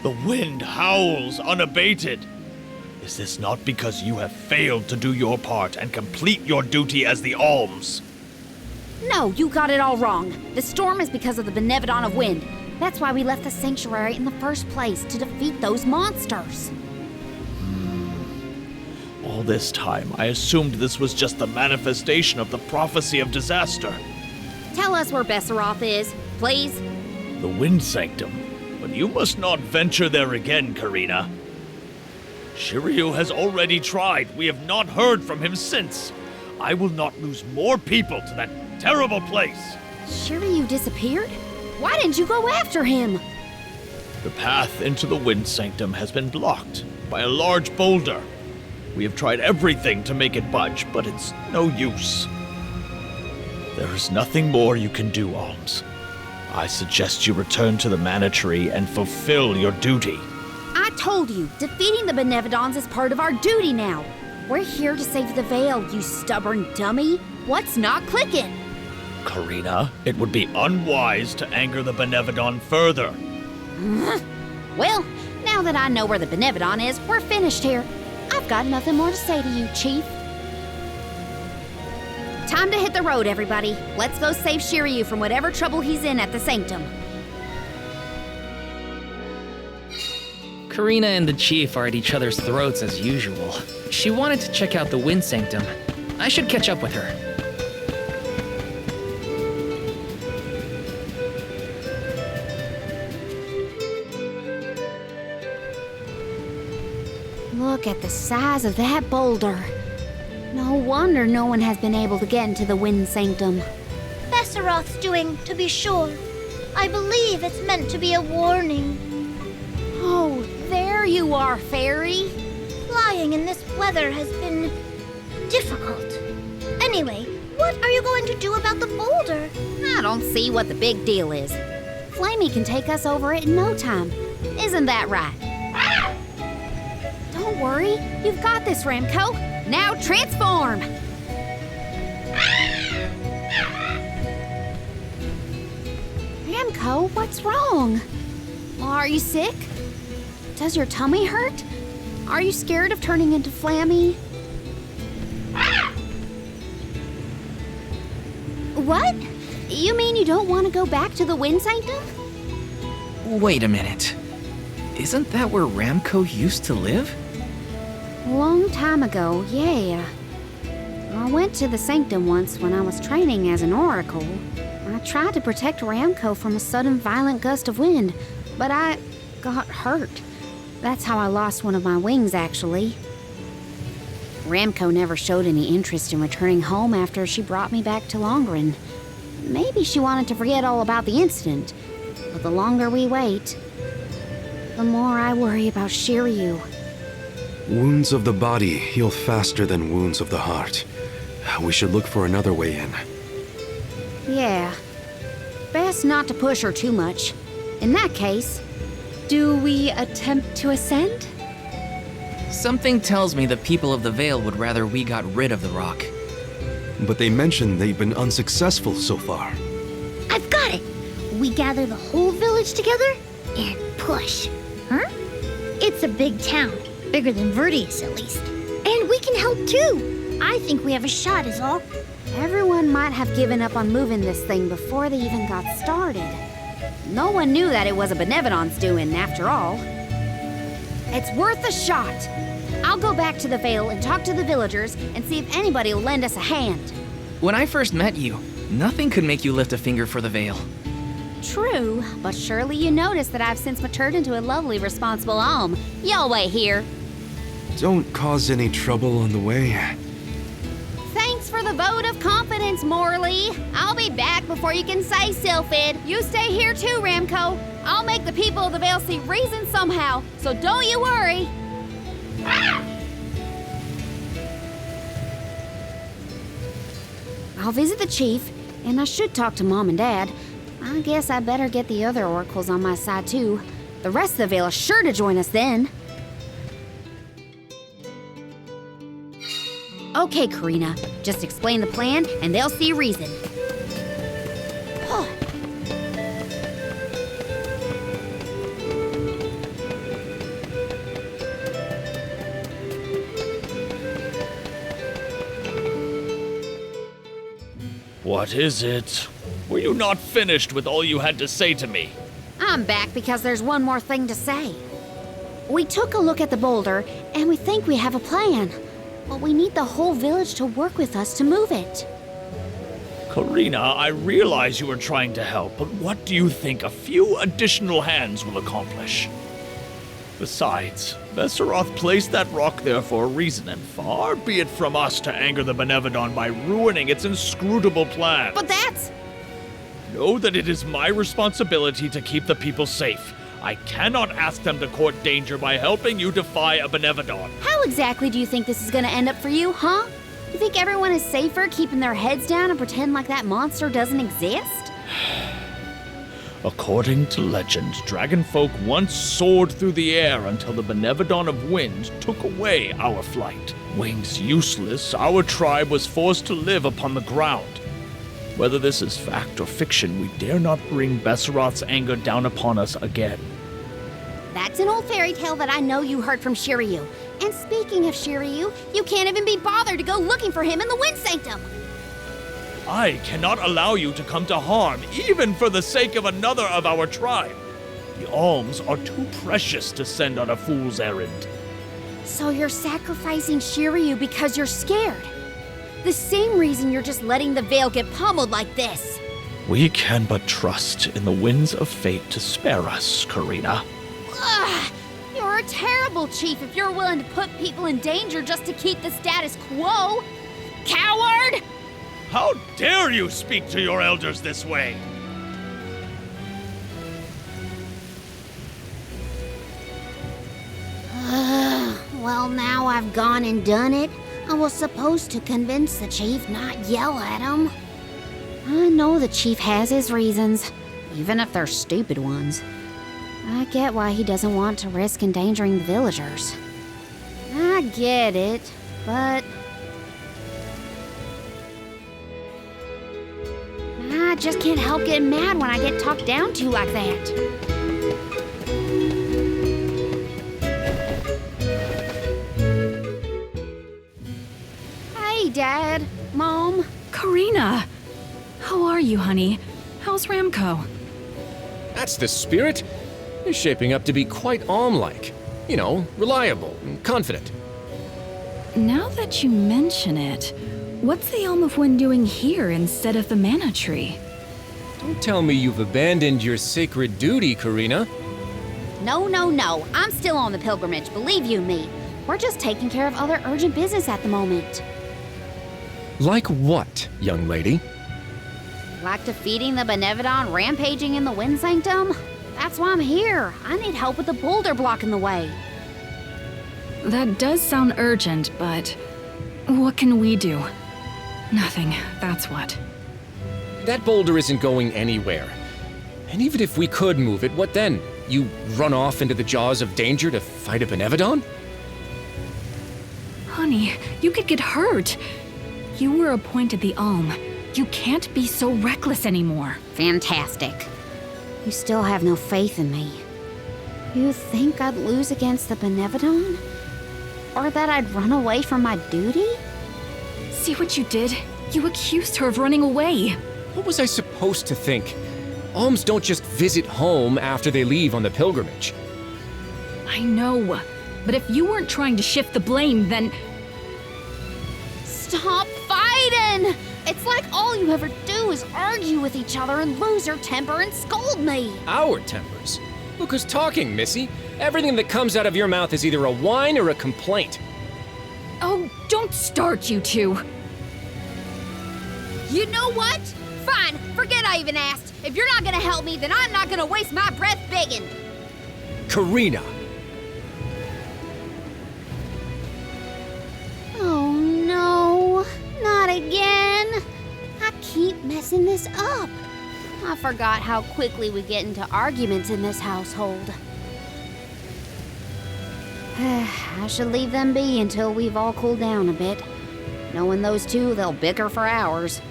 The wind howls unabated. Is this not because you have failed to do your part and complete your duty as the Alms? No, you got it all wrong. The storm is because of the Benevodon of Wind. That's why we left the sanctuary in the first place, to defeat those monsters. All this time, I assumed this was just the manifestation of the prophecy of disaster. Tell us where Besseroth is, please. The Wind Sanctum. But you must not venture there again, Karina. Shiryu has already tried. We have not heard from him since. I will not lose more people to that terrible place. Shiryu disappeared? Why didn't you go after him? The path into the Wind Sanctum has been blocked by a large boulder. We have tried everything to make it budge, but it's no use. There is nothing more you can do, Alms. I suggest you return to the Mana Tree and fulfill your duty. I told you, defeating the Benevodons is part of our duty now. We're here to save the Veil, you stubborn dummy. What's not clicking? Karina, it would be unwise to anger the Benevodon further. Well, now that I know where the Benevodon is, we're finished here. I've got nothing more to say to you, Chief. Time to hit the road, everybody. Let's go save Shiryu from whatever trouble he's in at the Sanctum. Karina and the Chief are at each other's throats as usual. She wanted to check out the Wind Sanctum. I should catch up with her. Look at the size of that boulder. No wonder no one has been able to get into the Wind Sanctum. Besseroth's doing, to be sure. I believe it's meant to be a warning. Oh, there you are, Fairy. Flying in this weather has been difficult. Anyway, what are you going to do about the boulder? I don't see what the big deal is. Flamey can take us over it in no time. Isn't that right? Don't worry, you've got this, Ramco. Now transform! Ramco, what's wrong? Are you sick? Does your tummy hurt? Are you scared of turning into Flammy? What? You mean you don't want to go back to the Wind Sanctum? Wait a minute. Isn't that where Ramco used to live? Long time ago, yeah. I went to the Sanctum once when I was training as an oracle. I tried to protect Ramco from a sudden violent gust of wind, but I got hurt. That's how I lost one of my wings, actually. Ramco never showed any interest in returning home after she brought me back to Longren. Maybe she wanted to forget all about the incident, but the longer we wait, the more I worry about Shiryu. Wounds of the body heal faster than wounds of the heart. We should look for another way in. Yeah. Best not to push her too much. In that case, do we attempt to ascend? Something tells me the people of the Vale would rather we got rid of the rock. But they mentioned they've been unsuccessful so far. I've got it! We gather the whole village together and push. Huh? It's a big town. Bigger than Verdius, at least. And we can help too. I think we have a shot is all. Everyone might have given up on moving this thing before they even got started. No one knew that it was a Benevodon's doing, after all. It's worth a shot. I'll go back to the Vale and talk to the villagers and see if anybody will lend us a hand. When I first met you, nothing could make you lift a finger for the Vale. True, but surely you noticed that I've since matured into a lovely, responsible alm. Y'all wait here. Don't cause any trouble on the way. Thanks for the vote of confidence, Morley. I'll be back before you can say Sylphid. You stay here too, Ramco. I'll make the people of the Vale see reason somehow, so don't you worry. I'll visit the chief, and I should talk to Mom and Dad. I guess I better get the other oracles on my side too. The rest of the Vale is sure to join us then. Okay, Karina. Just explain the plan, and they'll see reason. What is it? Were you not finished with all you had to say to me? I'm back because there's one more thing to say. We took a look at the boulder, and we think we have a plan. But we need the whole village to work with us to move it. Karina, I realize you are trying to help, but what do you think a few additional hands will accomplish? Besides, Besseroth placed that rock there for a reason, and far be it from us to anger the Benevodon by ruining its inscrutable plan. But that's... Know that it is my responsibility to keep the people safe. I cannot ask them to court danger by helping you defy a Benevodon. How exactly do you think this is gonna end up for you, huh? You think everyone is safer keeping their heads down and pretend like that monster doesn't exist? According to legend, dragonfolk once soared through the air until the Benevodon of Wind took away our flight. Wings useless, our tribe was forced to live upon the ground. Whether this is fact or fiction, we dare not bring Besseroth's anger down upon us again. That's an old fairy tale that I know you heard from Shiryu. And speaking of Shiryu, you can't even be bothered to go looking for him in the Wind Sanctum. I cannot allow you to come to harm, even for the sake of another of our tribe. The alms are too precious to send on a fool's errand. So you're sacrificing Shiryu because you're scared. The same reason you're just letting the Veil get pummeled like this. We can but trust in the winds of fate to spare us, Karina. Ugh, you're a terrible chief if you're willing to put people in danger just to keep the status quo. Coward! How dare you speak to your elders this way? Well, now I've gone and done it. I was supposed to convince the chief, not yell at him. I know the chief has his reasons, even if they're stupid ones. I get why he doesn't want to risk endangering the villagers. I get it, but... I just can't help getting mad when I get talked down to like that. Hey, Dad, Mom. Karina! How are you, honey? How's Ramco? That's the spirit. You're shaping up to be quite Alm-like. You know, reliable and confident. Now that you mention it, what's the Elm of Wind doing here instead of the Mana Tree? Don't tell me you've abandoned your sacred duty, Karina. No. I'm still on the pilgrimage, believe you me. We're just taking care of other urgent business at the moment. Like what, young lady? Like defeating the Benevodon rampaging in the Wind Sanctum? That's why I'm here. I need help with the boulder blocking the way. That does sound urgent, but what can we do? Nothing, that's what. That boulder isn't going anywhere. And even if we could move it, what then? You run off into the jaws of danger to fight a Benevodon? Honey, you could get hurt. You were appointed the Alm. You can't be so reckless anymore. Fantastic. You still have no faith in me. You think I'd lose against the Benevodon? Or that I'd run away from my duty? See what you did? You accused her of running away. What was I supposed to think? Alms don't just visit home after they leave on the pilgrimage. I know, but if you weren't trying to shift the blame, then... Stop fighting! It's like all you ever do is argue with each other and lose your temper and scold me. Our tempers? Look who's talking, Missy. Everything that comes out of your mouth is either a whine or a complaint. Oh, don't start, you two. You know what? Fine, forget I even asked. If you're not gonna help me, then I'm not gonna waste my breath begging. Karina! Oh no, not again. I keep messing this up. I forgot how quickly we get into arguments in this household. I should leave them be until we've all cooled down a bit. Knowing those two, they'll bicker for hours.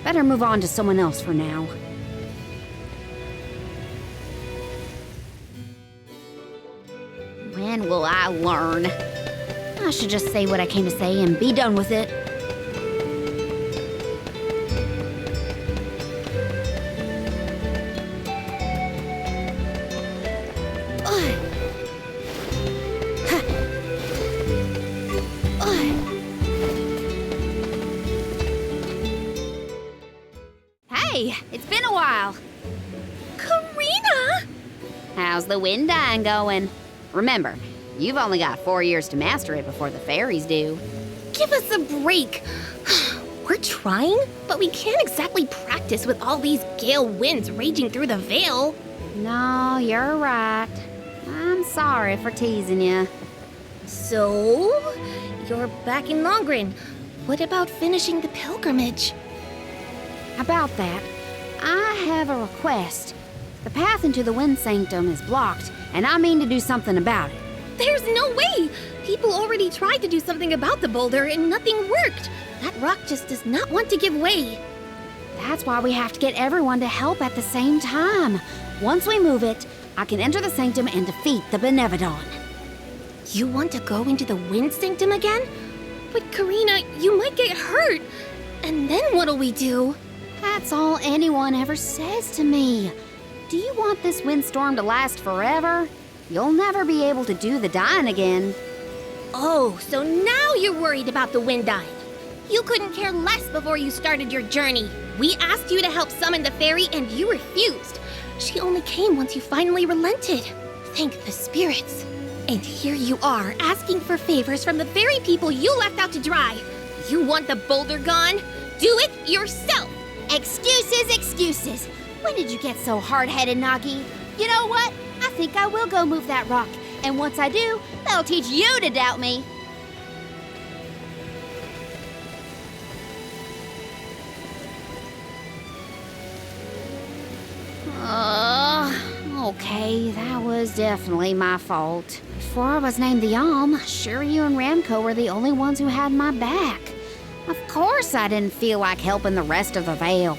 Better move on to someone else for now. When will I learn? I should just say what I came to say and be done with it. Hey, it's been a while. Karina! How's the wind dying going? Remember, you've only got 4 years to master it before the fairies do. Give us a break. We're trying, but we can't exactly practice with all these gale winds raging through the Vale. No, you're right. I'm sorry for teasing you. So, you're back in Longren. What about finishing the pilgrimage? About that, I have a request. The path into the Wind Sanctum is blocked, and I mean to do something about it. There's no way! People already tried to do something about the boulder and nothing worked. That rock just does not want to give way. That's why we have to get everyone to help at the same time. Once we move it, I can enter the sanctum and defeat the Benevodon. You want to go into the Wind Sanctum again? But Karina, you might get hurt. And then what'll we do? That's all anyone ever says to me. Do you want this windstorm to last forever? You'll never be able to do the dying again. Oh, so now you're worried about the wind dying. You couldn't care less before you started your journey. We asked you to help summon the fairy and you refused. She only came once you finally relented. Thank the spirits. And here you are, asking for favors from the very people you left out to dry. You want the boulder gone? Do it yourself! Excuses, excuses. When did you get so hard-headed, Nagi? You know what? I think I will go move that rock. And once I do, that'll teach you to doubt me. Okay, that was definitely my fault. Before I was named the Alm, sure you and Ramco were the only ones who had my back. Of course I didn't feel like helping the rest of the Vale.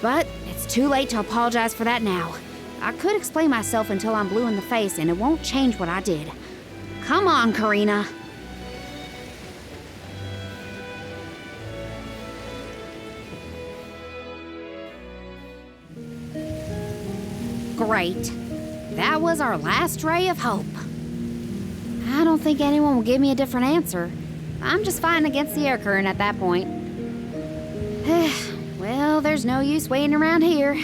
But it's too late to apologize for that now. I could explain myself until I'm blue in the face, and it won't change what I did. Come on, Karina. Great. That was our last ray of hope. I don't think anyone will give me a different answer. I'm just fighting against the air current at that point. Well, there's no use waiting around here.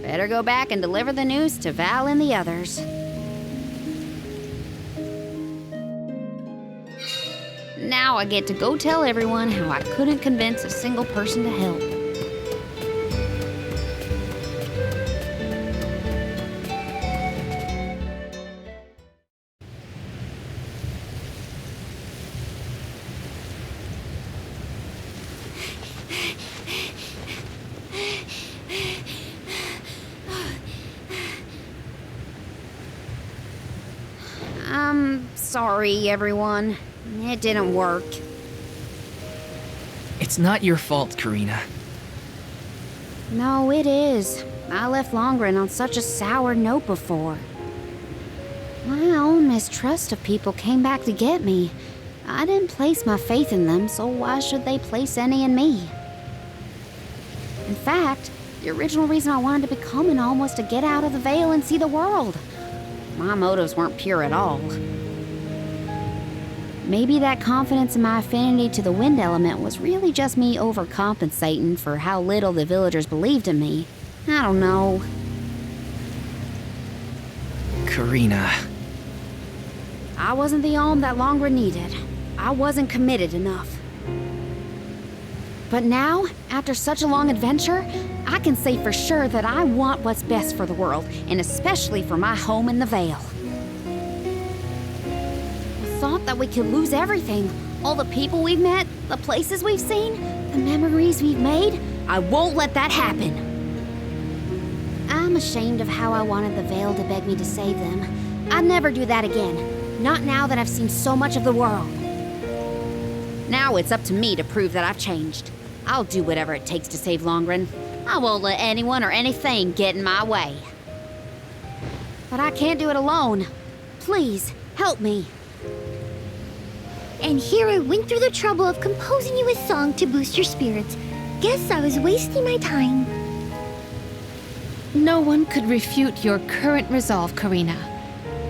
Better go back and deliver the news to Val and the others. Now I get to go tell everyone how I couldn't convince a single person to help. I'm sorry, everyone. It didn't work. It's not your fault, Karina. No, it is. I left Longren on such a sour note before. My own mistrust of people came back to get me. I didn't place my faith in them, so why should they place any in me? In fact, the original reason I wanted to become an Alm was to get out of the Vale and see the world. My motives weren't pure at all. Maybe that confidence in my affinity to the wind element was really just me overcompensating for how little the villagers believed in me. I don't know. Karina. I wasn't the Alm that Longren needed. I wasn't committed enough. But now, after such a long adventure, I can say for sure that I want what's best for the world, and especially for my home in the Vale. The thought that we could lose everything, all the people we've met, the places we've seen, the memories we've made, I won't let that happen. I'm ashamed of how I wanted the Vale to beg me to save them. I'd never do that again, not now that I've seen so much of the world. Now it's up to me to prove that I've changed. I'll do whatever it takes to save Longren. I won't let anyone or anything get in my way. But I can't do it alone. Please, help me. And here I went through the trouble of composing you a song to boost your spirits. Guess I was wasting my time. No one could refute your current resolve, Karina.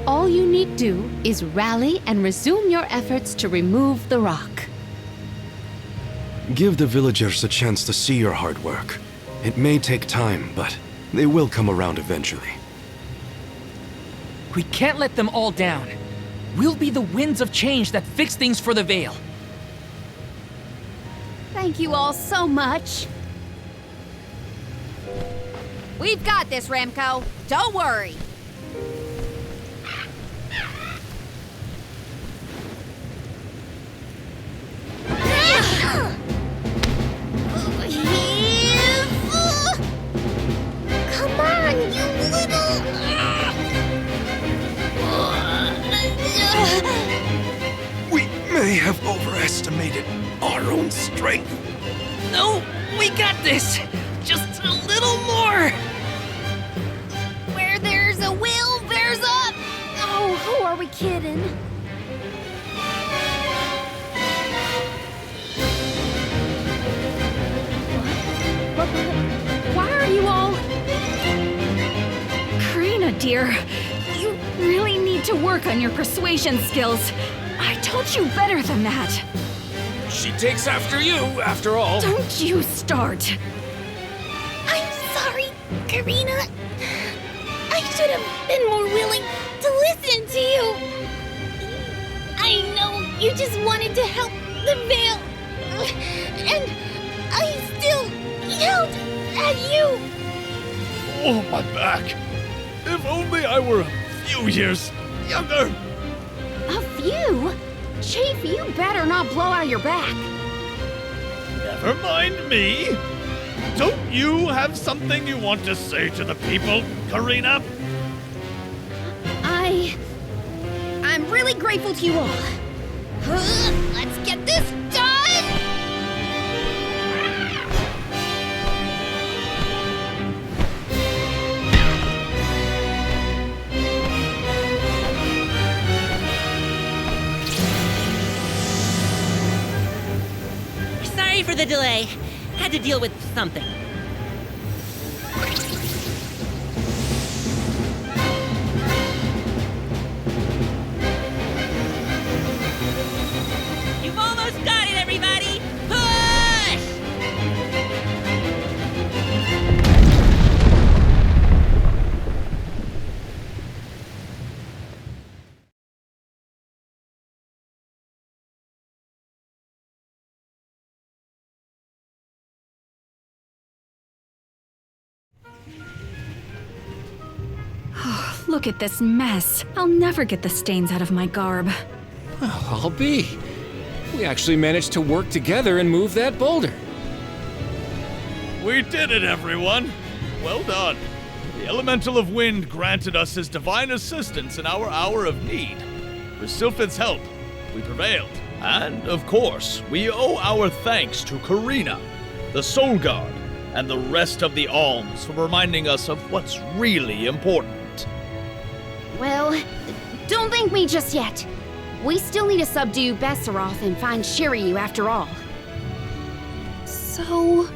All you need do is rally and resume your efforts to remove the rock. Give the villagers a chance to see your hard work. It may take time, but they will come around eventually. We can't let them all down. We'll be the winds of change that fix things for the Vale. Thank you all so much. We've got this, Remco. Don't worry. Come on, you little... We may have overestimated our own strength. No, we got this! Just a little more! Where there's a will, there's a... Oh, who are we kidding? Why are you all... Karina, dear, you really need to work on your persuasion skills. I told you better than that. She takes after you, after all. Don't you start. I'm sorry, Karina. I should have been more willing to listen to you. I know you just wanted to help the Vale. And I still yelled at you. Oh, my back. If only I were a few years younger. A few? Chief, you better not blow out your back. Never mind me. Don't you have something you want to say to the people, Karina? I'm really grateful to you all. Let's get this done! Sorry for the delay. Had to deal with something. You've almost got it, everybody! Push! Look at this mess. I'll never get the stains out of my garb. Well, I'll be. We actually managed to work together and move that boulder. We did it, everyone. Well done. The Elemental of Wind granted us his divine assistance in our hour of need. With Sylphid's help, we prevailed. And, of course, we owe our thanks to Karina, the Soul Guard, and the rest of the Alms for reminding us of what's really important. Well, don't thank me just yet. We still need to subdue Besseroth and find Shiryu after all. So,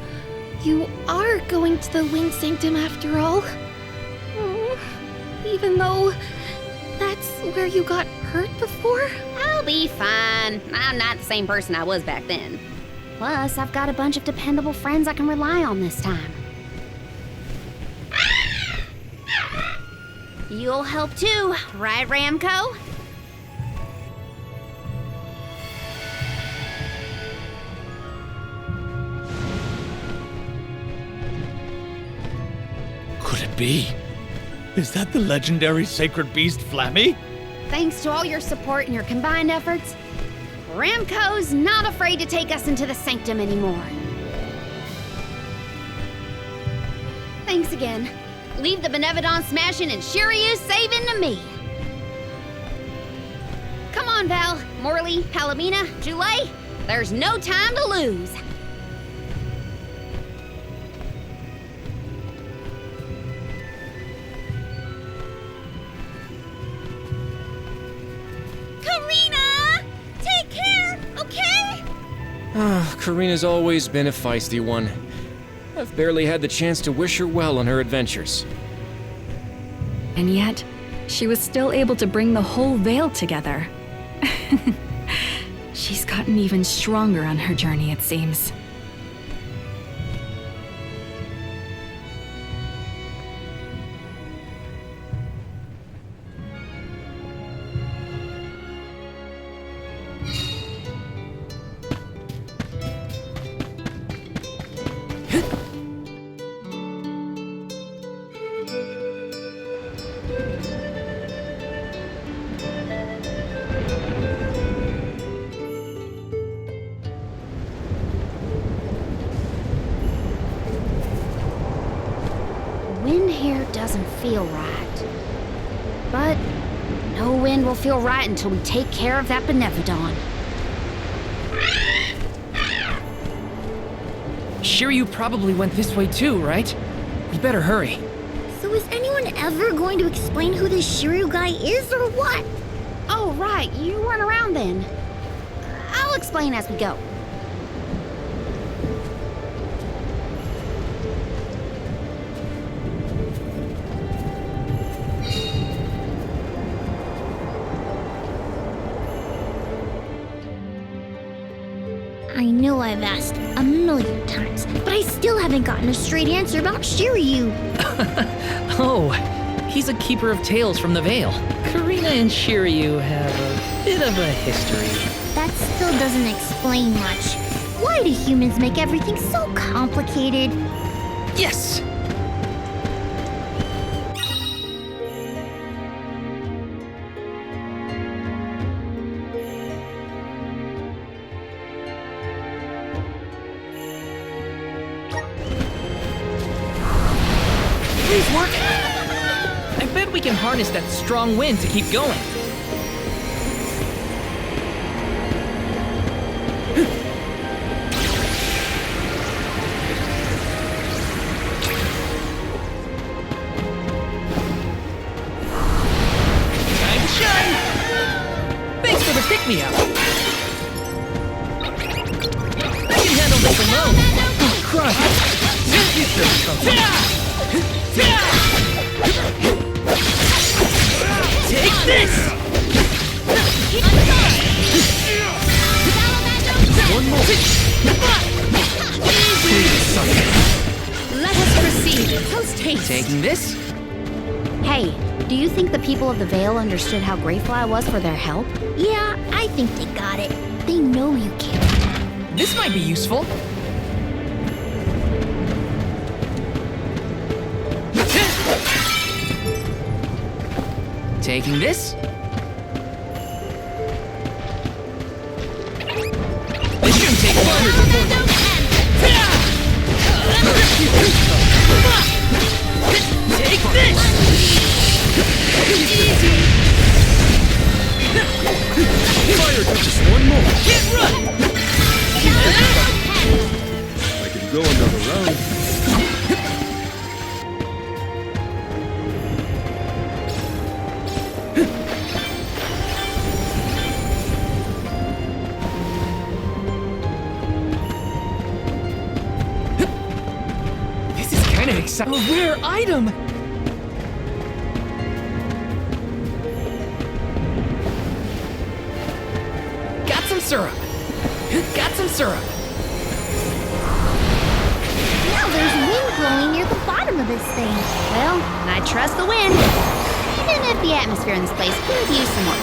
you are going to the Wind Sanctum after all? Oh, even though that's where you got hurt before? I'll be fine. I'm not the same person I was back then. Plus, I've got a bunch of dependable friends I can rely on this time. You'll help too, right, Ramco? Could it be? Is that the legendary sacred beast Flammy? Thanks to all your support and your combined efforts, Ramco's not afraid to take us into the Sanctum anymore. Thanks again. Leave the Benevodon smashing and Shiryu saving to me. Come on, Val, Morley, Palomina, Jule. There's no time to lose. Karina! Take care, okay? Karina's always been a feisty one. I've barely had the chance to wish her well on her adventures. And yet, she was still able to bring the whole Vale together. She's gotten even stronger on her journey, it seems. wind here doesn't feel right. But no wind will feel right until we take care of that Benevodon. Shiryu probably went this way too, right? We better hurry. So is anyone ever going to explain who this Shiryu guy is or what? Oh, right, you weren't around then. I'll explain as we go. I know I've asked a million times, but I still haven't gotten a straight answer about Shiryu. Oh, he's a keeper of tales from the Vale. Karina and Shiryu have a bit of a history. That still doesn't explain much. Why do humans make everything so complicated? Yes! Please work! I bet we can harness that strong wind to keep going. Time to shine! Thanks for the pick-me-up. I can handle this alone. Oh, Christ! Take this! One more. Let us proceed. Post haste. Taking this? Hey, do you think the people of the Vale understood how grateful I was for their help? Yeah, I think they got it. They know you care. This might be useful. Taking this? This shouldn't take long. Take this! Easy! Fire touches one more. Get run! I can go another round. This is kind of exciting. A rare item! Got some syrup. Got some syrup. Now there's wind blowing near the bottom of this thing. Well, I trust the wind. Even if the atmosphere in this place could use some more.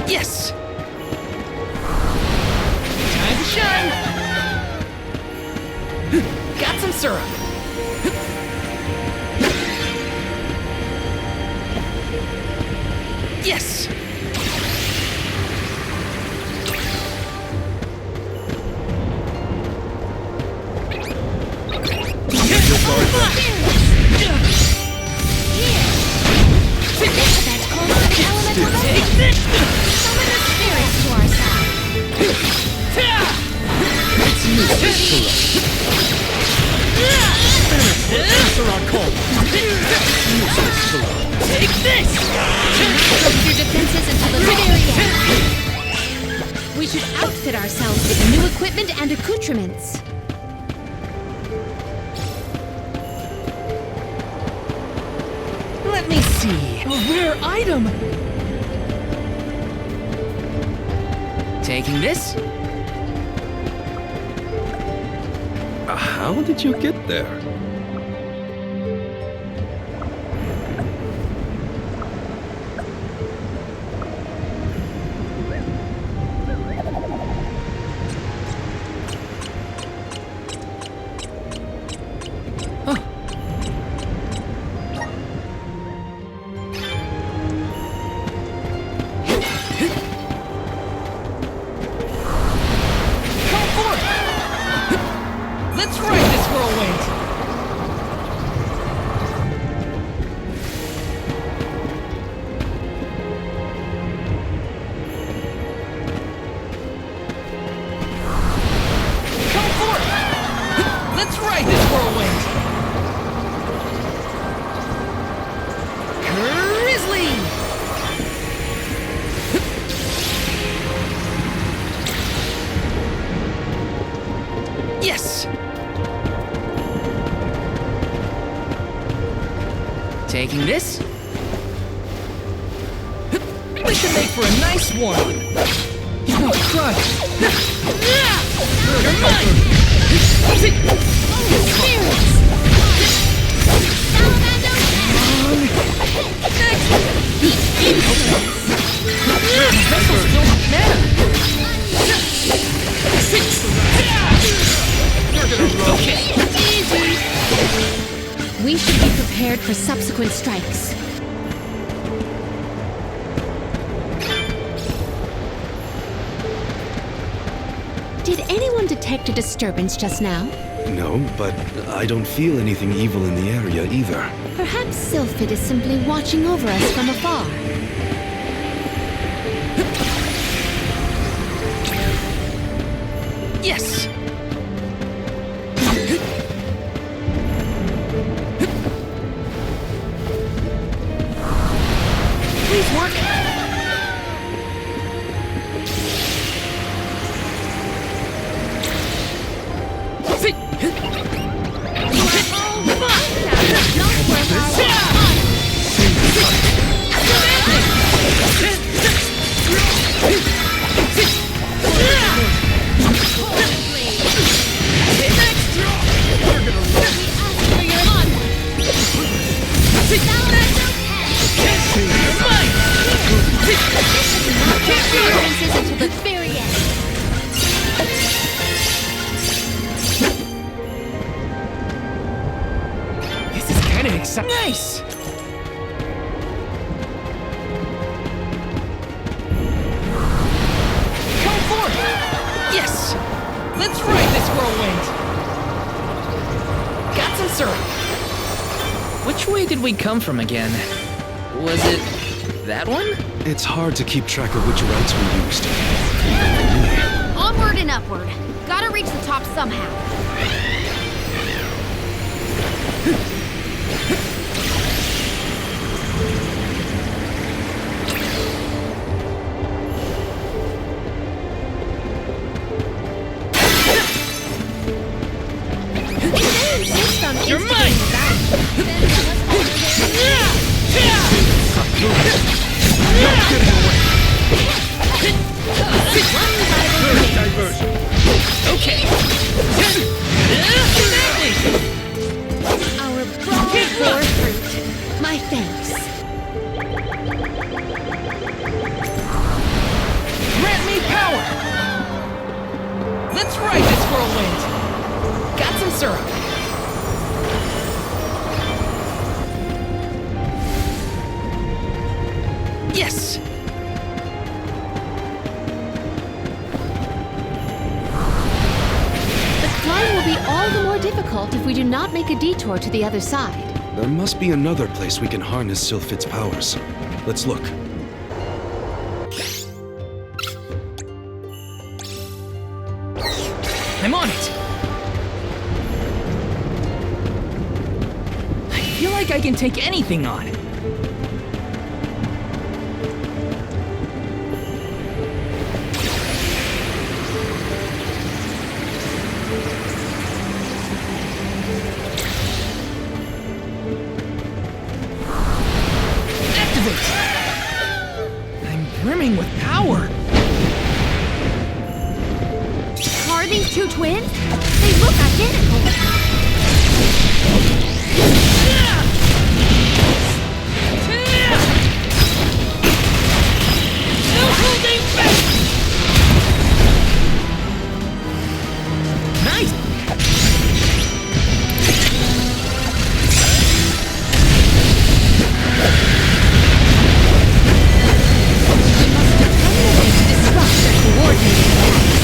Yes! Time to shine! Got some syrup. Yes! Take this! Focus your defenses until the very end. We should outfit ourselves with new equipment and accoutrements. Let me see. A rare item! Taking this? How did you get there? Let's ride this whirlwind! Come forth! Let's ride this whirlwind! Grizzly! Yes! Taking this. This should make for a nice one. Oh, crush! You're mine! We should be prepared for subsequent strikes. Did anyone detect a disturbance just now? No, but I don't feel anything evil in the area either. Perhaps Sylphid is simply watching over us from afar. Yes! Please work! Until the very end. This is kind of exciting. Nice! Come forth! Yes! Let's ride this whirlwind! Got some syrup. Which way did we come from again? Was it that one? It's hard to keep track of which routes we used. Onward and upward. Gotta reach the top somehow. You're mine! Okay. Our broad bore fruit. My thanks. Grant me power! Let's ride this whirlwind! Got some syrup. Yes! The climb will be all the more difficult if we do not make a detour to the other side. There must be another place we can harness Sylphid's powers. Let's look. I'm on it! I feel like I can take anything on. I'm brimming with power. Are these two twins? They look identical. No holding back! Nice! Disrupt their coordinated attacks.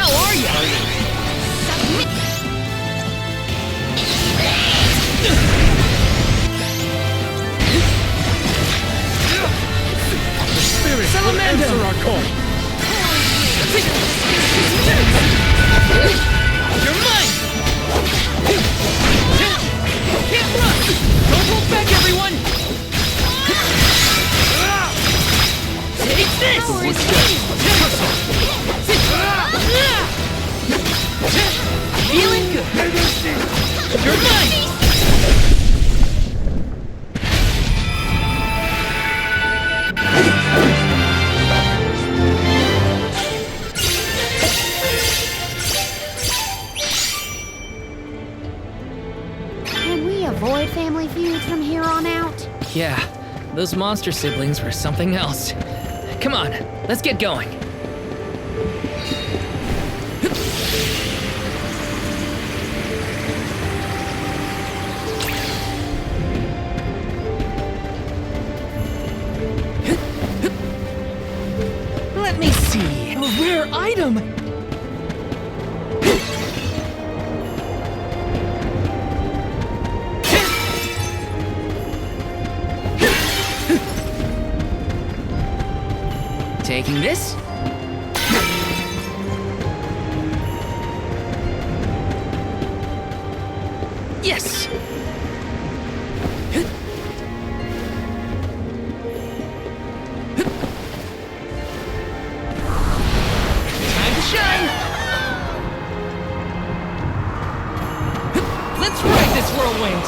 How are you? The spirit will answer our call. You're mine! Can't run! Don't hold back, everyone! Take this! Feeling good! You're mine! Can we avoid family feuds from here on out? Yeah, those monster siblings were something else. Come on, let's get going. Let me see. A rare item! Taking this? Yes! Time to shine! Let's ride this whirlwind!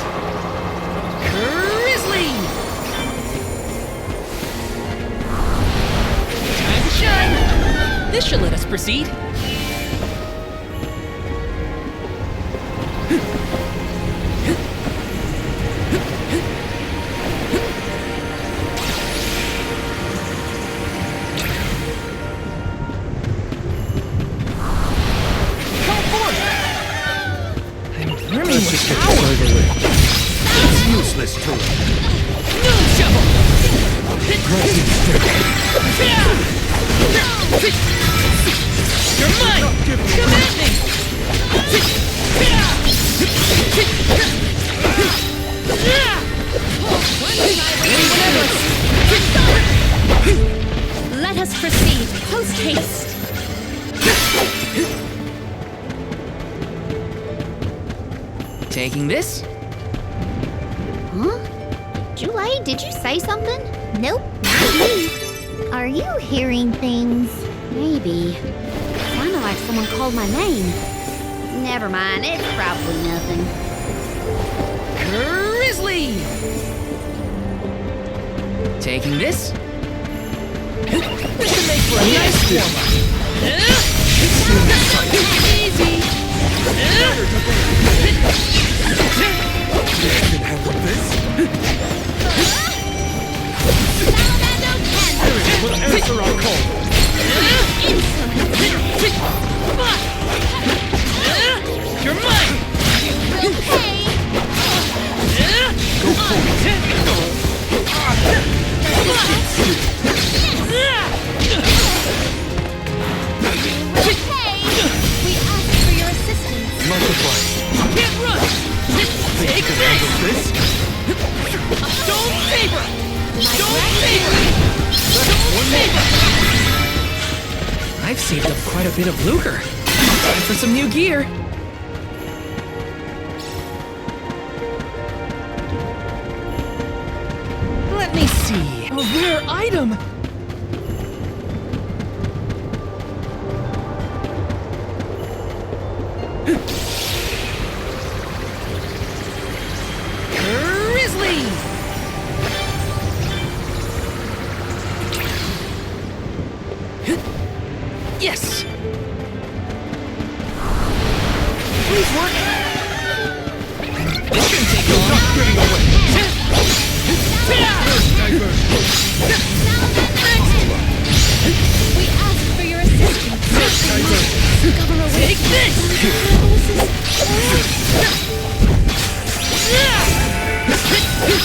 Grizzly! Time to shine! This should let us proceed. Let's just get this over with. It's useless to it. Moon shovel! Broken stick. You're mine! Come at me! Let us proceed, post haste. Taking this? Huh? July, did you say something? Nope, not me. Are you hearing things? Maybe. Sounded like someone called my name. Never mind, it's probably nothing. Grizzly! Taking this? This should make for a nice warm-up. Easy! You can handle this. Spirit will answer our call. You're mine! You will pay! Go forward. We ask for your assistance. Multiply. Can't run! Take Can this! handle this. Don't favor! Don't favor! Don't favor! I've saved up quite a bit of lucre. Time for some new gear. Let me see. A rare item! Grizzly! Yes! Please work! This shouldn't take long. Not getting away. We ask for your assistance. Take this!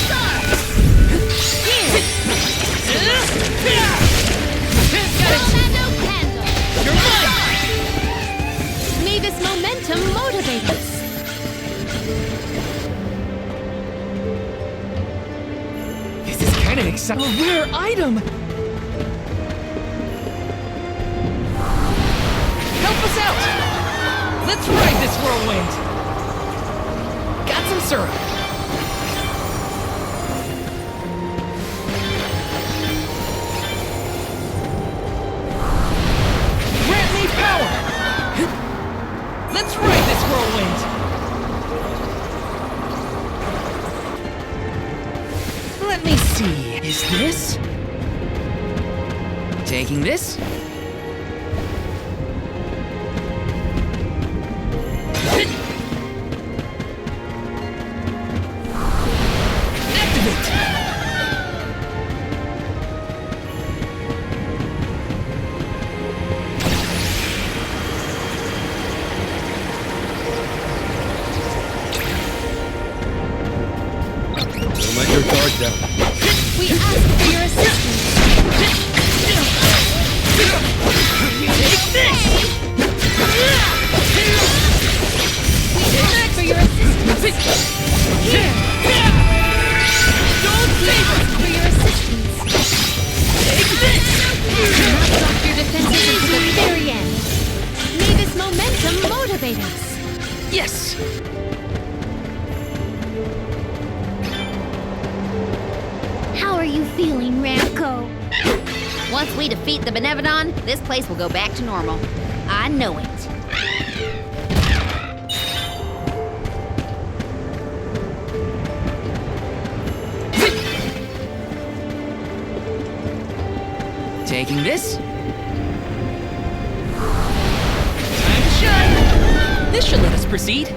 Stop! kinda exciting. A rare item! Help us out! Let's ride this whirlwind! Got some syrup. Grant me power! Let's ride this whirlwind! Let me see. Is this? Taking this? Activate! Don't let your guard down. We ask for your assistance. Take this! We ask for your assistance. Don't save us! For your assistance. Take this! Not drop your defenses until the very end. May this momentum motivate us. Yes! How are you feeling, Ramco? Once we defeat the Benevodon, this place will go back to normal. I know it. Taking this? Time to shine! This should let us proceed.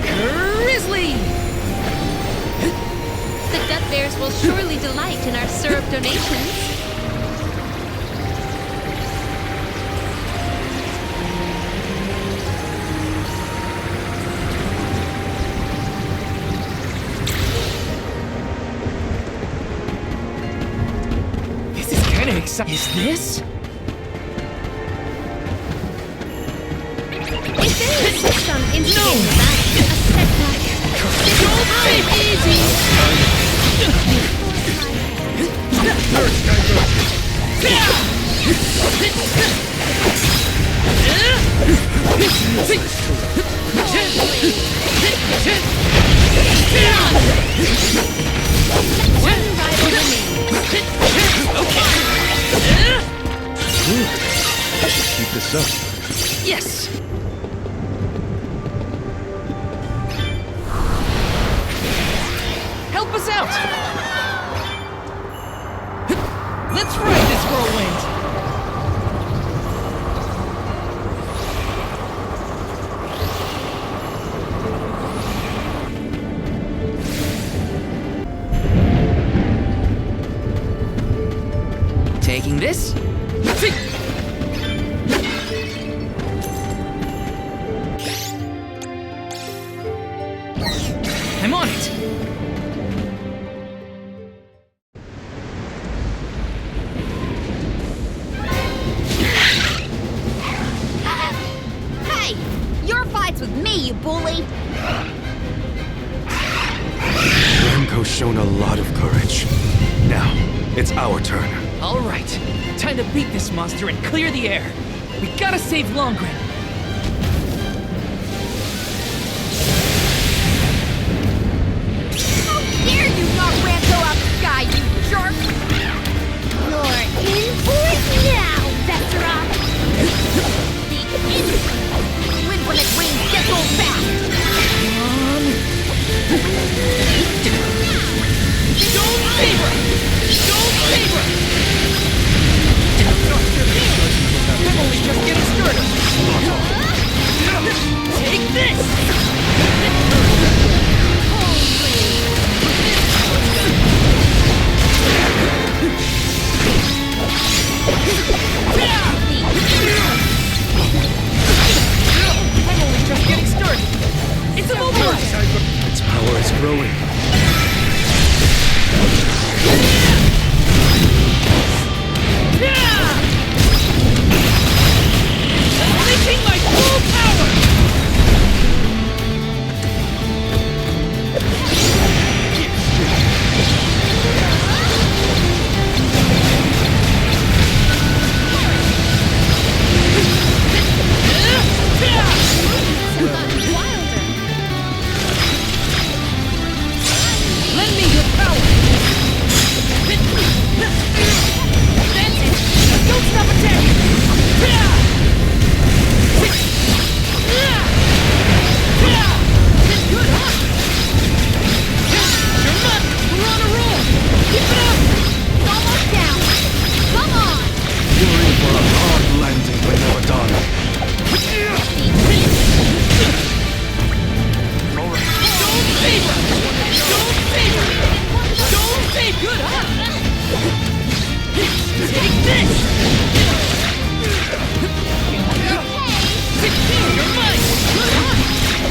Grizzly! The Duck Bears will surely delight in our syrup donations. This is kinda exciting. Is this? If they insist on instigating a battle, a setback, Don't be easy! one rival remains. Keep this up. Yes! Help us out! Let's ride this whirlwind! Taking this? I'm on it! Hey! Your fight's with me, you bully! Ramco's shown a lot of courage. Now, it's our turn. All right, time to beat this monster and clear the air. We gotta save Longren. How dare you knock Ramco out the sky, you jerk! You're in for it now, Vesera! The instant wind when it rains gets old fast! Don't favor! Don't favor! I'm only just getting started. Take this! I'm only just getting started. It's immobilized! Its power is growing. Unleashing my full power!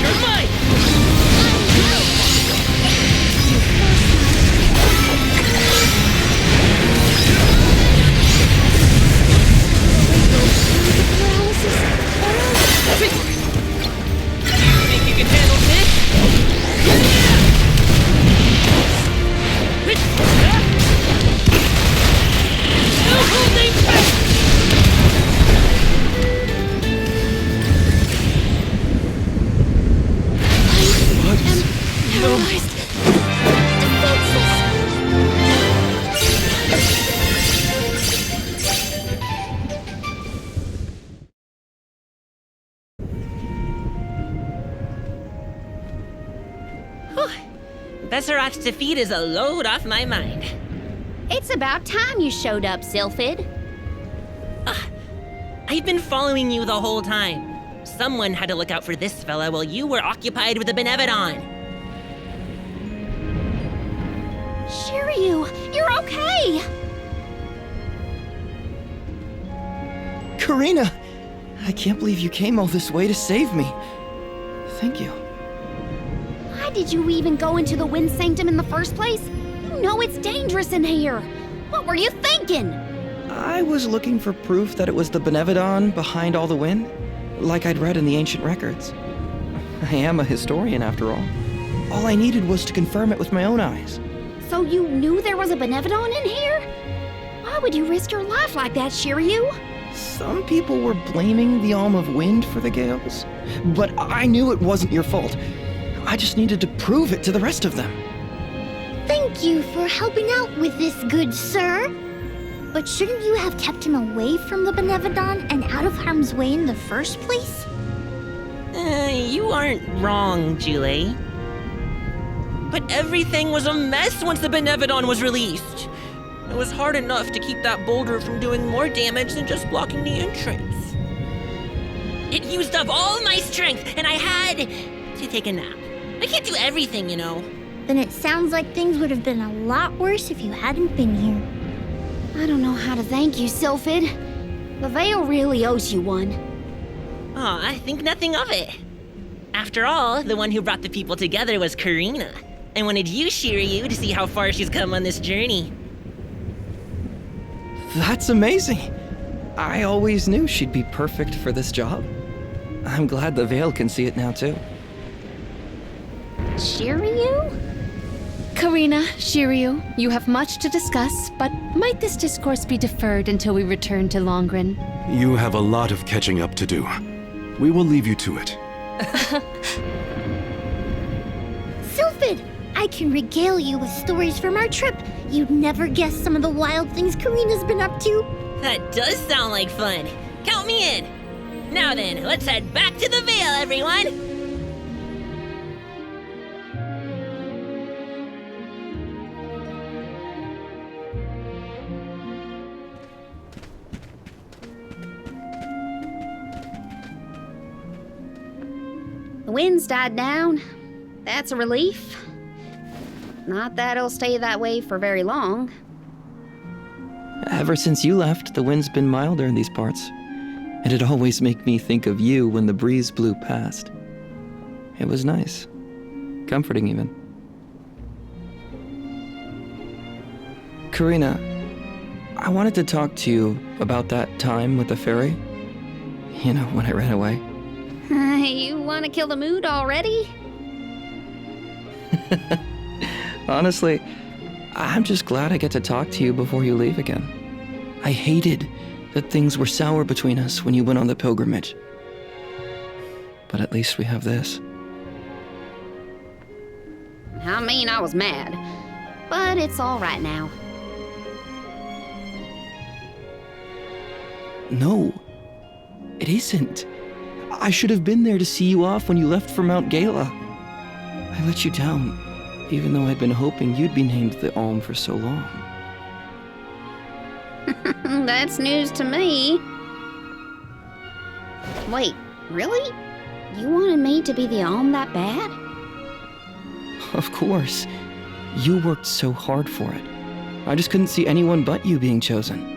You're mine! Think you can handle this? No holding back! Paralyzed. Besseroth's defeat is a load off my mind. It's about time you showed up, Sylphid. I've been following you the whole time. Someone had to look out for this fella while you were occupied with the Benevodon. Shiryu, you're okay! Karina! I can't believe you came all this way to save me. Thank you. Why did you even go into the Wind Sanctum in the first place? You know it's dangerous in here. What were you thinking? I was looking for proof that it was the Benevodon behind all the wind, like I'd read in the ancient records. I am a historian, after all. All I needed was to confirm it with my own eyes. So you knew there was a Benevodon in here? Why would you risk your life like that, Shiryu? Some people were blaming the Alm of Wind for the gales, but I knew it wasn't your fault. I just needed to prove it to the rest of them. Thank you for helping out with this, good sir. But shouldn't you have kept him away from the Benevodon and out of harm's way in the first place? You aren't wrong, Jule. But everything was a mess once the Benevodon was released. It was hard enough to keep that boulder from doing more damage than just blocking the entrance. It used up all my strength, and I had to take a nap. I can't do everything, you know. Then it sounds like things would have been a lot worse if you hadn't been here. I don't know how to thank you, Sylphid. The Veil really owes you one. Aw, I think nothing of it. After all, the one who brought the people together was Karina. I wanted you, Shiryu, to see how far she's come on this journey. That's amazing. I always knew she'd be perfect for this job. I'm glad the Veil can see it now, too. Shiryu? Karina, Shiryu, you have much to discuss, but might this discourse be deferred until we return to Longren? You have a lot of catching up to do. We will leave you to it. Sylphid, I can regale you with stories from our trip. You'd never guess some of the wild things Karina's been up to. That does sound like fun. Count me in. Now then, let's head back to the Veil, everyone. The wind's died down. That's a relief. Not that it'll stay that way for very long. Ever since you left, the wind's been milder in these parts. It'd always make me think of you when the breeze blew past. It was nice. Comforting, even. Karina, I wanted to talk to you about that time with the fairy. You know, when I ran away. You want to kill the mood already? Honestly, I'm just glad I get to talk to you before you leave again. I hated that things were sour between us when you went on the pilgrimage. But at least we have this. I mean, I was mad. But it's all right now. No, it isn't. I should have been there to see you off when you left for Mount Gala. I let you down, even though I'd been hoping you'd be named the Alm for so long. That's news to me. Wait, really? You wanted me to be the Alm that bad? Of course. You worked so hard for it. I just couldn't see anyone but you being chosen.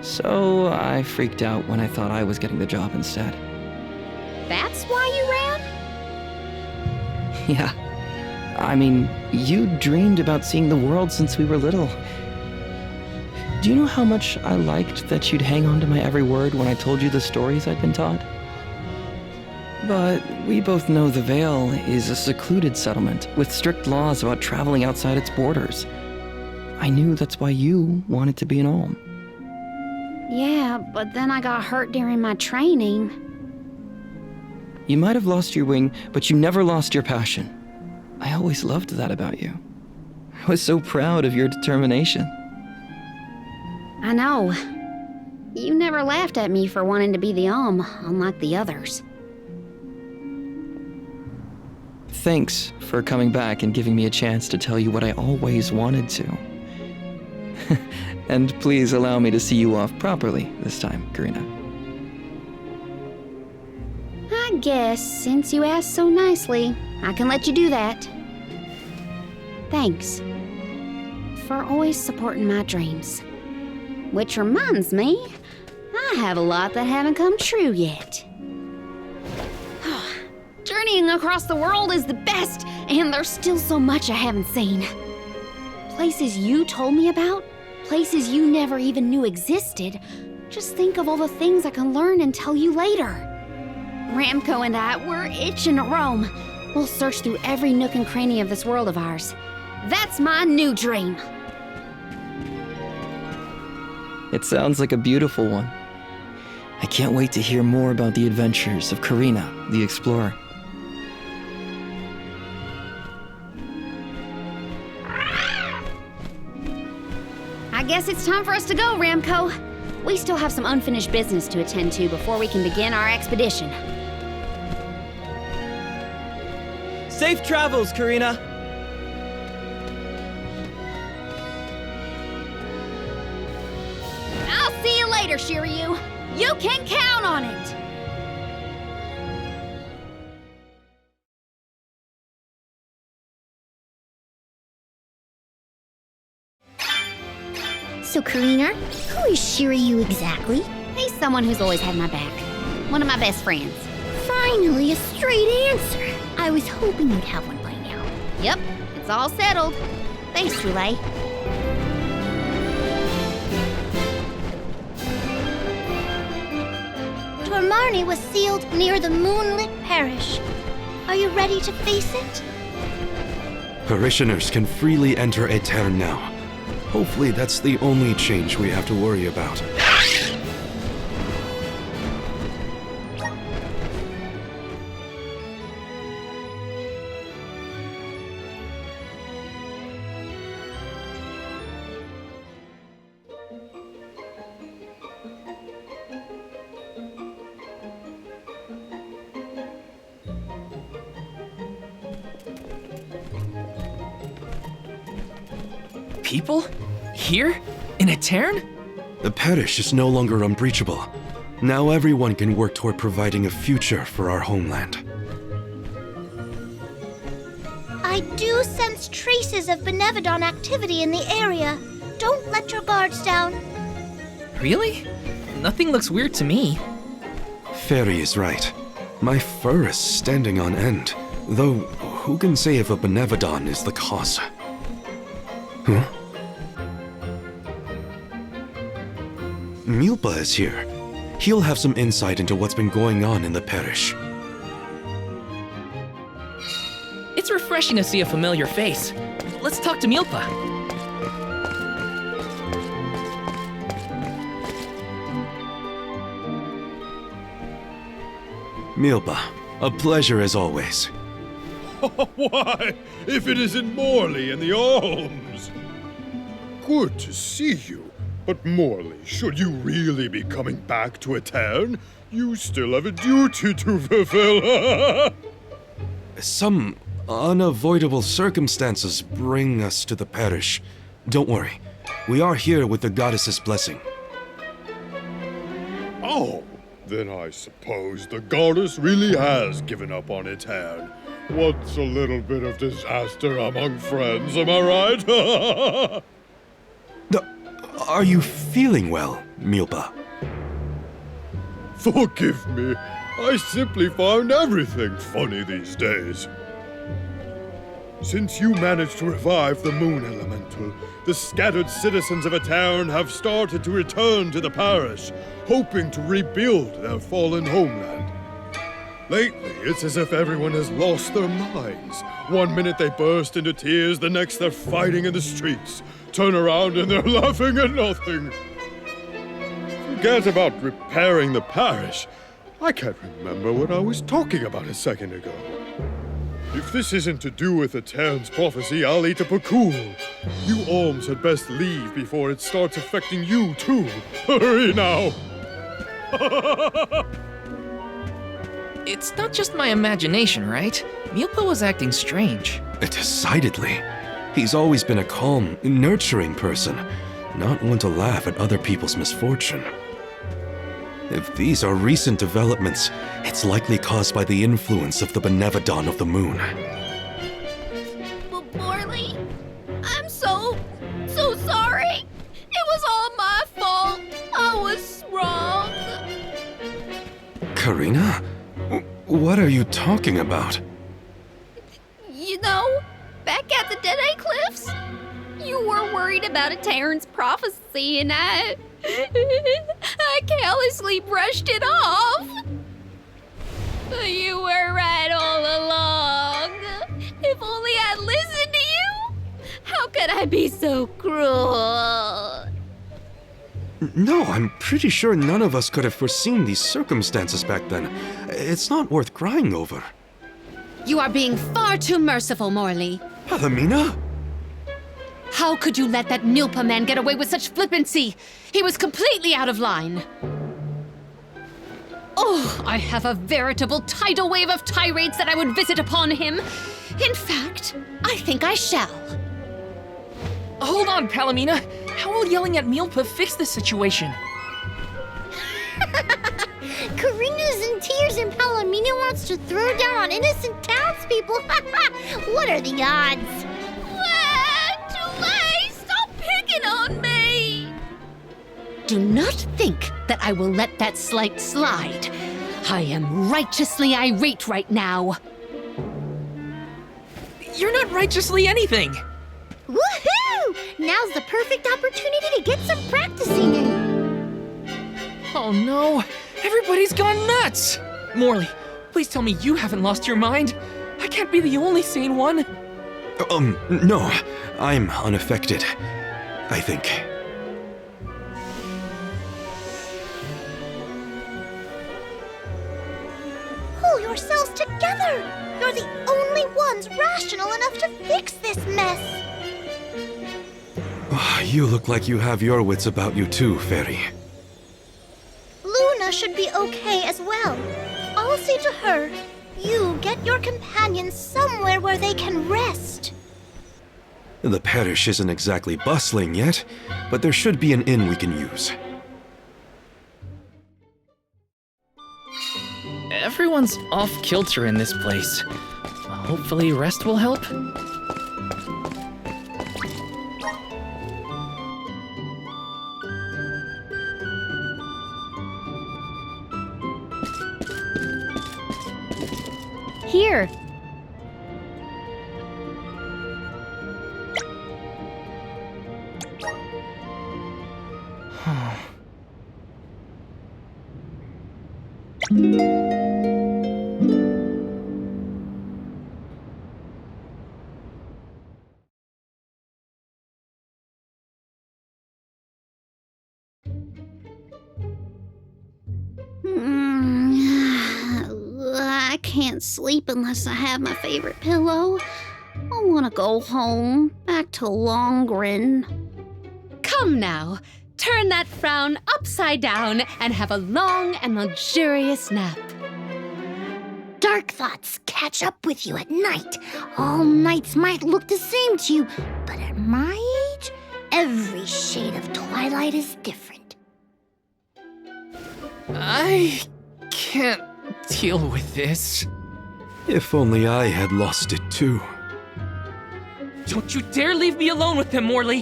So I freaked out when I thought I was getting the job instead. That's why you ran? Yeah. I mean, you dreamed about seeing the world since we were little. Do you know how much I liked that you'd hang on to my every word when I told you the stories I'd been taught? But we both know the Vale is a secluded settlement with strict laws about traveling outside its borders. I knew that's why you wanted to be an Alm. Yeah, but then I got hurt during my training. You might have lost your wing, but you never lost your passion. I always loved that about you. I was so proud of your determination. I know. You never laughed at me for wanting to be the Alm, unlike the others. Thanks for coming back and giving me a chance to tell you what I always wanted to. And please allow me to see you off properly this time, Karina. I guess, since you asked so nicely, I can let you do that. Thanks for always supporting my dreams. Which reminds me, I have a lot that haven't come true yet. Journeying across the world is the best, and there's still so much I haven't seen. Places you told me about, places you never even knew existed. Just think of all the things I can learn and tell you later. Ramco and I, we're itching to roam. We'll search through every nook and cranny of this world of ours. That's my new dream. It sounds like a beautiful one. I can't wait to hear more about the adventures of Karina, the explorer. I guess it's time for us to go, Ramco. We still have some unfinished business to attend to before we can begin our expedition. Safe travels, Karina! I'll see you later, Shiryu. You can count on it! So, Karina, who is Shiryu exactly? He's someone who's always had my back. One of my best friends. Finally, a straight answer. I was hoping you'd have one by now. Yep, it's all settled. Thanks, Chule. Tormarni was sealed near the moonlit parish. Are you ready to face it? Parishioners can freely enter Aetern now. Hopefully that's the only change we have to worry about. People? Here? In Aetern? The parish is no longer unbreachable. Now everyone can work toward providing a future for our homeland. I do sense traces of Benevodon activity in the area. Don't let your guards down. Really? Nothing looks weird to me. Fairy is right. My fur is standing on end. Though, who can say if a Benevodon is the cause? Huh? Milpa is here. He'll have some insight into what's been going on in the parish. It's refreshing to see a familiar face. Let's talk to Milpa. Milpa, a pleasure as always. Why, if it isn't Morley and the Alms! Good to see you. But Morley, should you really be coming back to Aetern, you still have a duty to fulfill. Some unavoidable circumstances bring us to the parish. Don't worry. We are here with the goddess's blessing. Oh, then I suppose the goddess really has given up on Aetern. What's a little bit of disaster among friends, am I right? Are you feeling well, Milpa? Forgive me. I simply find everything funny these days. Since you managed to revive the moon elemental, the scattered citizens of Aetern have started to return to the parish, hoping to rebuild their fallen homeland. Lately, it's as if everyone has lost their minds. One minute they burst into tears, the next they're fighting in the streets. Turn around and they're laughing at nothing. Forget about repairing the parish. I can't remember what I was talking about a second ago. If this isn't to do with Aetern's prophecy, I'll eat a pakul. You alms had best leave before it starts affecting you too. Hurry now! It's not just my imagination, right? Milpa was acting strange. Decidedly. He's always been a calm, nurturing person, not one to laugh at other people's misfortune. If these are recent developments, it's likely caused by the influence of the Benevodon of the Moon. Morley, I'm so sorry. It was all my fault. I was wrong. Karina? What are you talking about? You know, back at the Dead-Eye Cliffs, you were worried about Aetern's prophecy and I carelessly brushed it off. You were right all along. If only I'd listened to you. How could I be so cruel? No, I'm pretty sure none of us could have foreseen these circumstances back then. It's not worth crying over. You are being far too merciful, Morley. Palomina? How could you let that Nilpa man get away with such flippancy? He was completely out of line. Oh, I have a veritable tidal wave of tirades that I would visit upon him. In fact, I think I shall. Hold on, Palomina. How will yelling at Milpa fix the situation? Karina's in tears and Palomina wants to throw down on innocent townspeople. What are the odds? Stop picking on me! Do not think that I will let that slight slide. I am righteously irate right now. You're not righteously anything. Woohoo! Now's the perfect opportunity to get some practicing in. Oh no, everybody's gone nuts! Morley, please tell me you haven't lost your mind. I can't be the only sane one. No, I'm unaffected, I think. Pull yourselves together! You're the only ones rational enough to fix this mess! You look like you have your wits about you too, Fairy. Luna should be okay as well. I'll see to her. You get your companions somewhere where they can rest. The parish isn't exactly bustling yet, but there should be an inn we can use. Everyone's off kilter in this place. Hopefully rest will help. Here. I can't sleep unless I have my favorite pillow. I want to go home, back to Longrin. Come now, turn that frown upside down and have a long and luxurious nap. Dark thoughts catch up with you at night. All nights might look the same to you, but at my age, every shade of twilight is different. I can't deal with this. If only I had lost it too. Don't you dare leave me alone with them, Morley!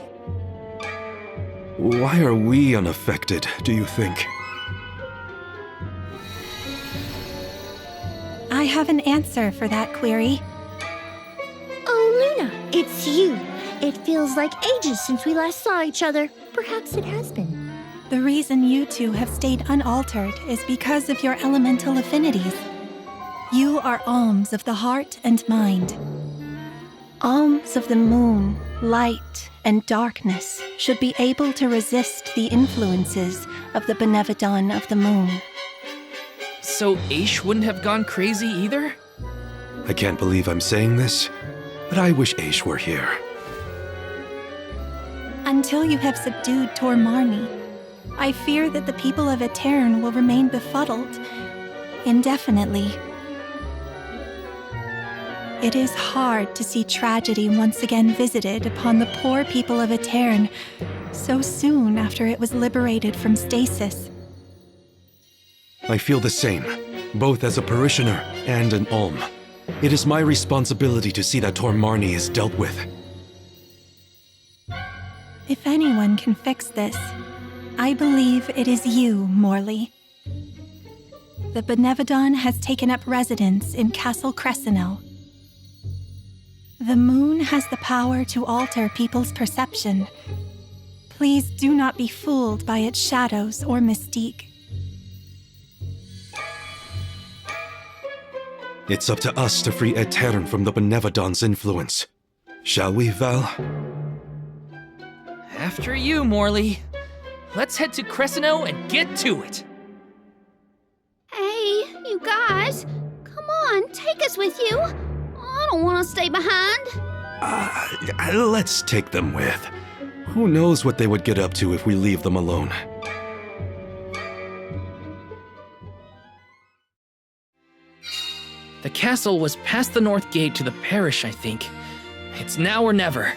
Why are we unaffected, do you think? I have an answer for that query. Oh, It's you. It feels like ages since we last saw each other. Perhaps it has been. The reason you two have stayed unaltered is because of your elemental affinities. You are alms of the heart and mind. Alms of the moon, light, and darkness should be able to resist the influences of the Benevodon of the moon. So Aish wouldn't have gone crazy either? I can't believe I'm saying this, but I wish Aish were here. Until you have subdued Tormarni, I fear that the people of Etern will remain befuddled indefinitely. It is hard to see tragedy once again visited upon the poor people of Etern so soon after it was liberated from stasis. I feel the same, both as a parishioner and an alm. It is my responsibility to see that Tormarni is dealt with. If anyone can fix this, I believe it is you, Morley. The Benevodon has taken up residence in Castle Crescenel. The moon has the power to alter people's perception. Please do not be fooled by its shadows or mystique. It's up to us to free Etern from the Benevodon's influence. Shall we, Val? After you, Morley. Let's head to Cresceno and get to it. Hey, you guys. Come on, take us with you. I don't want to stay behind. Let's take them with. Who knows what they would get up to if we leave them alone. The castle was past the north gate to the parish, I think. It's now or never.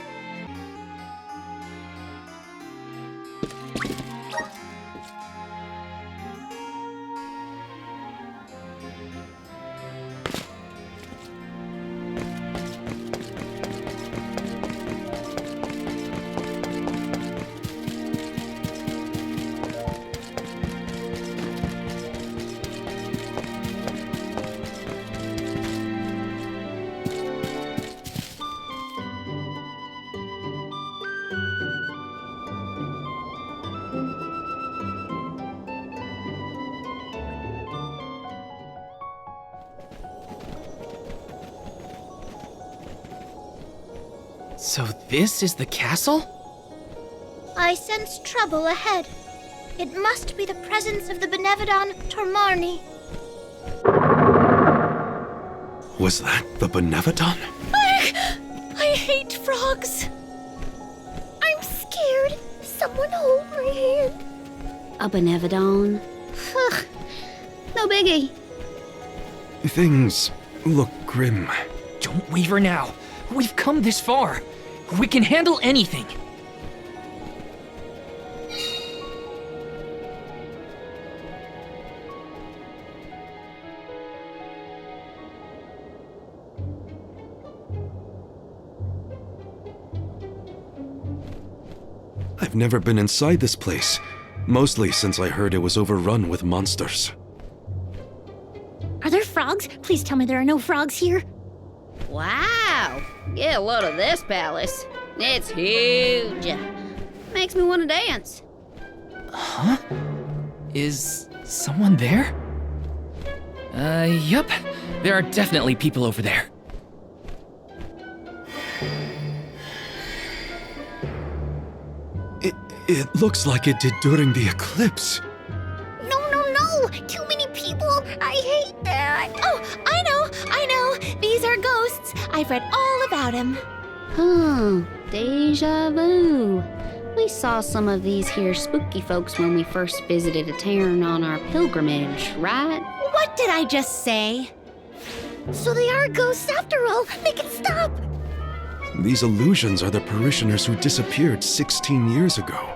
So this is the castle? I sense trouble ahead. It must be the presence of the Benevodon Tormarni. Was that the Benevodon? I hate frogs. I'm scared. Someone hold my hand. A Benevodon? Ugh, no biggie. Things look grim. Don't waver now. We've come this far. We can handle anything. I've never been inside this place, mostly since I heard it was overrun with monsters. Are there frogs? Please tell me there are no frogs here. Wow! Get a load of this palace. It's huge. Makes me want to dance. Huh? Is someone there? Yup. There are definitely people over there. It looks like it did during the eclipse. No! Too many people. I hate that. Oh, I know. These are ghosts. I've read all about them. Deja vu. We saw some of these here spooky folks when we first visited Etern on our pilgrimage, right? What did I just say? So they are ghosts after all. Make it stop. These illusions are the parishioners who disappeared 16 years ago.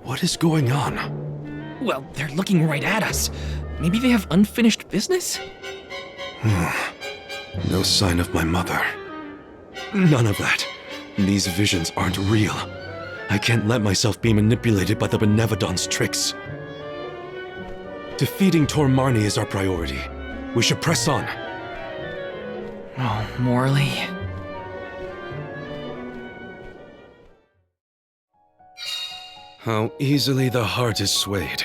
What is going on? Well, they're looking right at us. Maybe they have unfinished business? No sign of my mother. None of that. These visions aren't real. I can't let myself be manipulated by the Benevodon's tricks. Defeating Tormarni is our priority. We should press on. Oh, Morley. How easily the heart is swayed.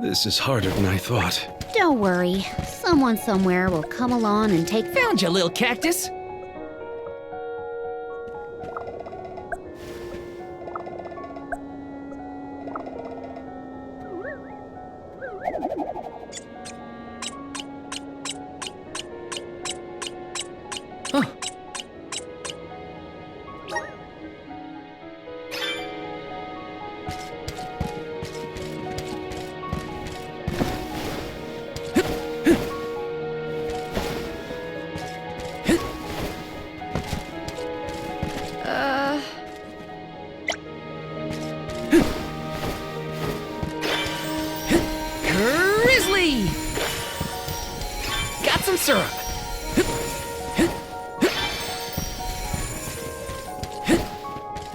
This is harder than I thought. Don't worry. Someone somewhere will come along and take... Found you, little cactus! Grizzly! Got some syrup.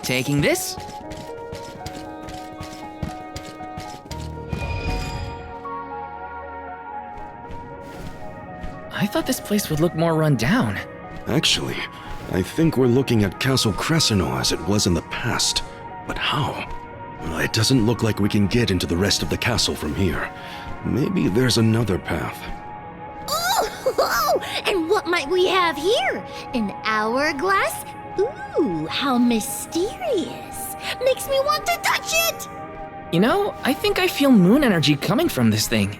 Taking this. I thought this place would look more run down. Actually, I think we're looking at Castle Crescino as it was in the past. But how? Well, it doesn't look like we can get into the rest of the castle from here. Maybe there's another path. Oh, and what might we have here? An hourglass? Ooh, how mysterious. Makes me want to touch it! You know, I think I feel moon energy coming from this thing.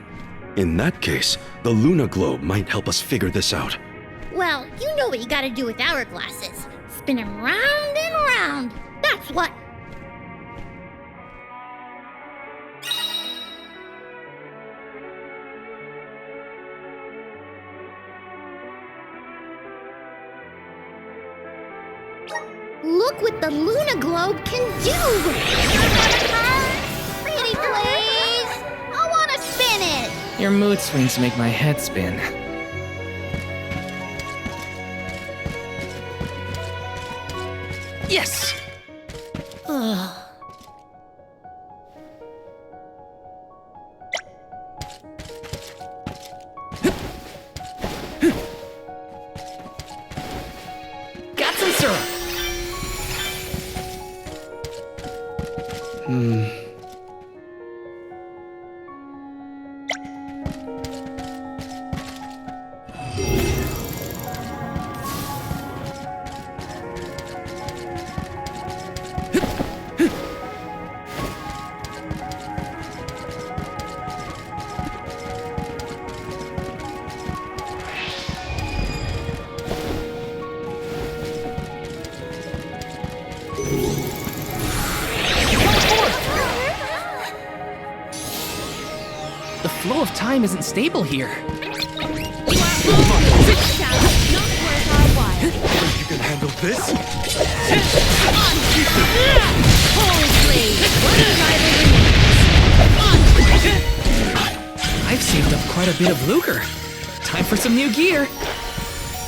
In that case, the Luna Globe might help us figure this out. Well, you know what you gotta do with hourglasses. Spin them round and round. That's what. Look what the Luna Globe can do! Pretty please! I wanna spin it! Your mood swings make my head spin. Yes! Ugh. Got some syrup! The flow of time isn't stable here. You can handle this? I've saved up quite a bit of lucre. Time for some new gear.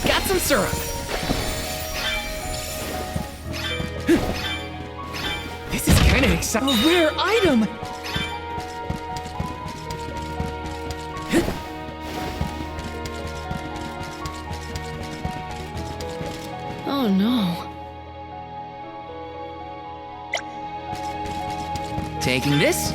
Got some syrup. This is kind of exciting. A rare item! Oh no. Taking this.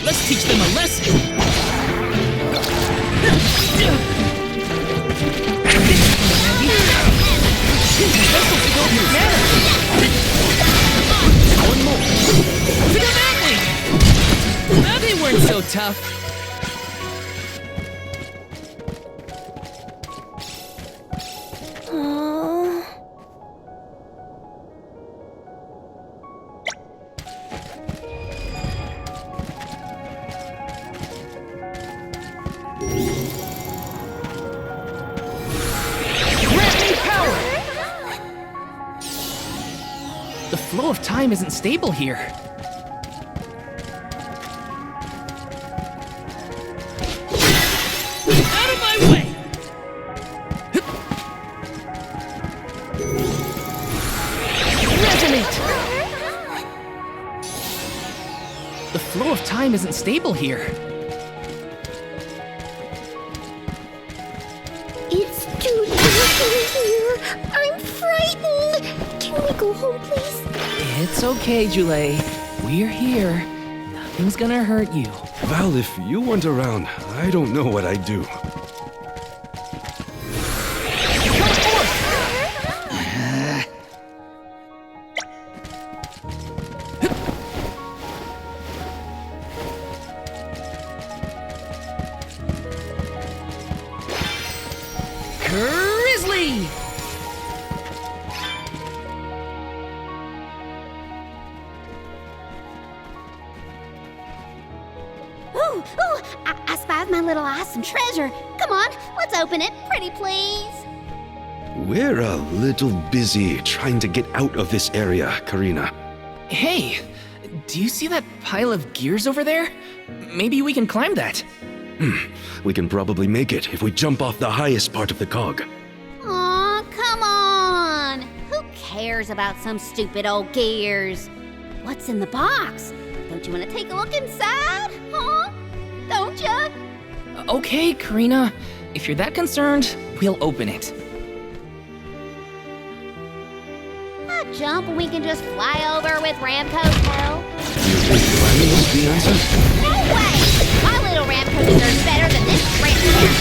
Let's teach them a lesson. One more. Look at that way. Now they weren't so tough. The flow of time isn't stable here. flow of time isn't stable here. It's too dark in here. I'm frightened. Can we go home, please? It's okay, Jule. We're here. Nothing's gonna hurt you. Val, if you weren't around, I don't know what I'd do. Grizzly! Ooh, I spied my little awesome treasure. Come on, let's open it, pretty please. We're a little busy trying to get out of this area, Karina. Hey, do you see that pile of gears over there? Maybe we can climb that. We can probably make it if we jump off the highest part of the cog. Aw, come on. Who cares about some stupid old gears? What's in the box? Don't you want to take a look inside? Huh? Don't ya? Okay, Karina. If you're that concerned, we'll open it. A jump and we can just fly over with Ramco's help? You think climbing is the answer? No way! My little Ramco deserves better than this rant here.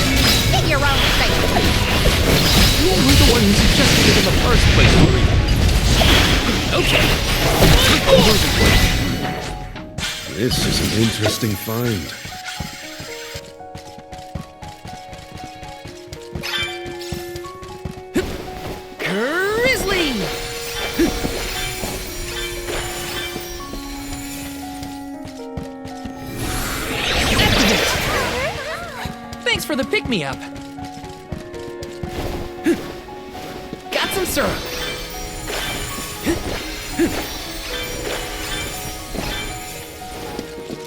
Get your own space. You were the one who suggested it in the first place, Marie. Okay. This is an interesting find. Grizzly! Activate! Thanks for the pick-me-up. Got some syrup.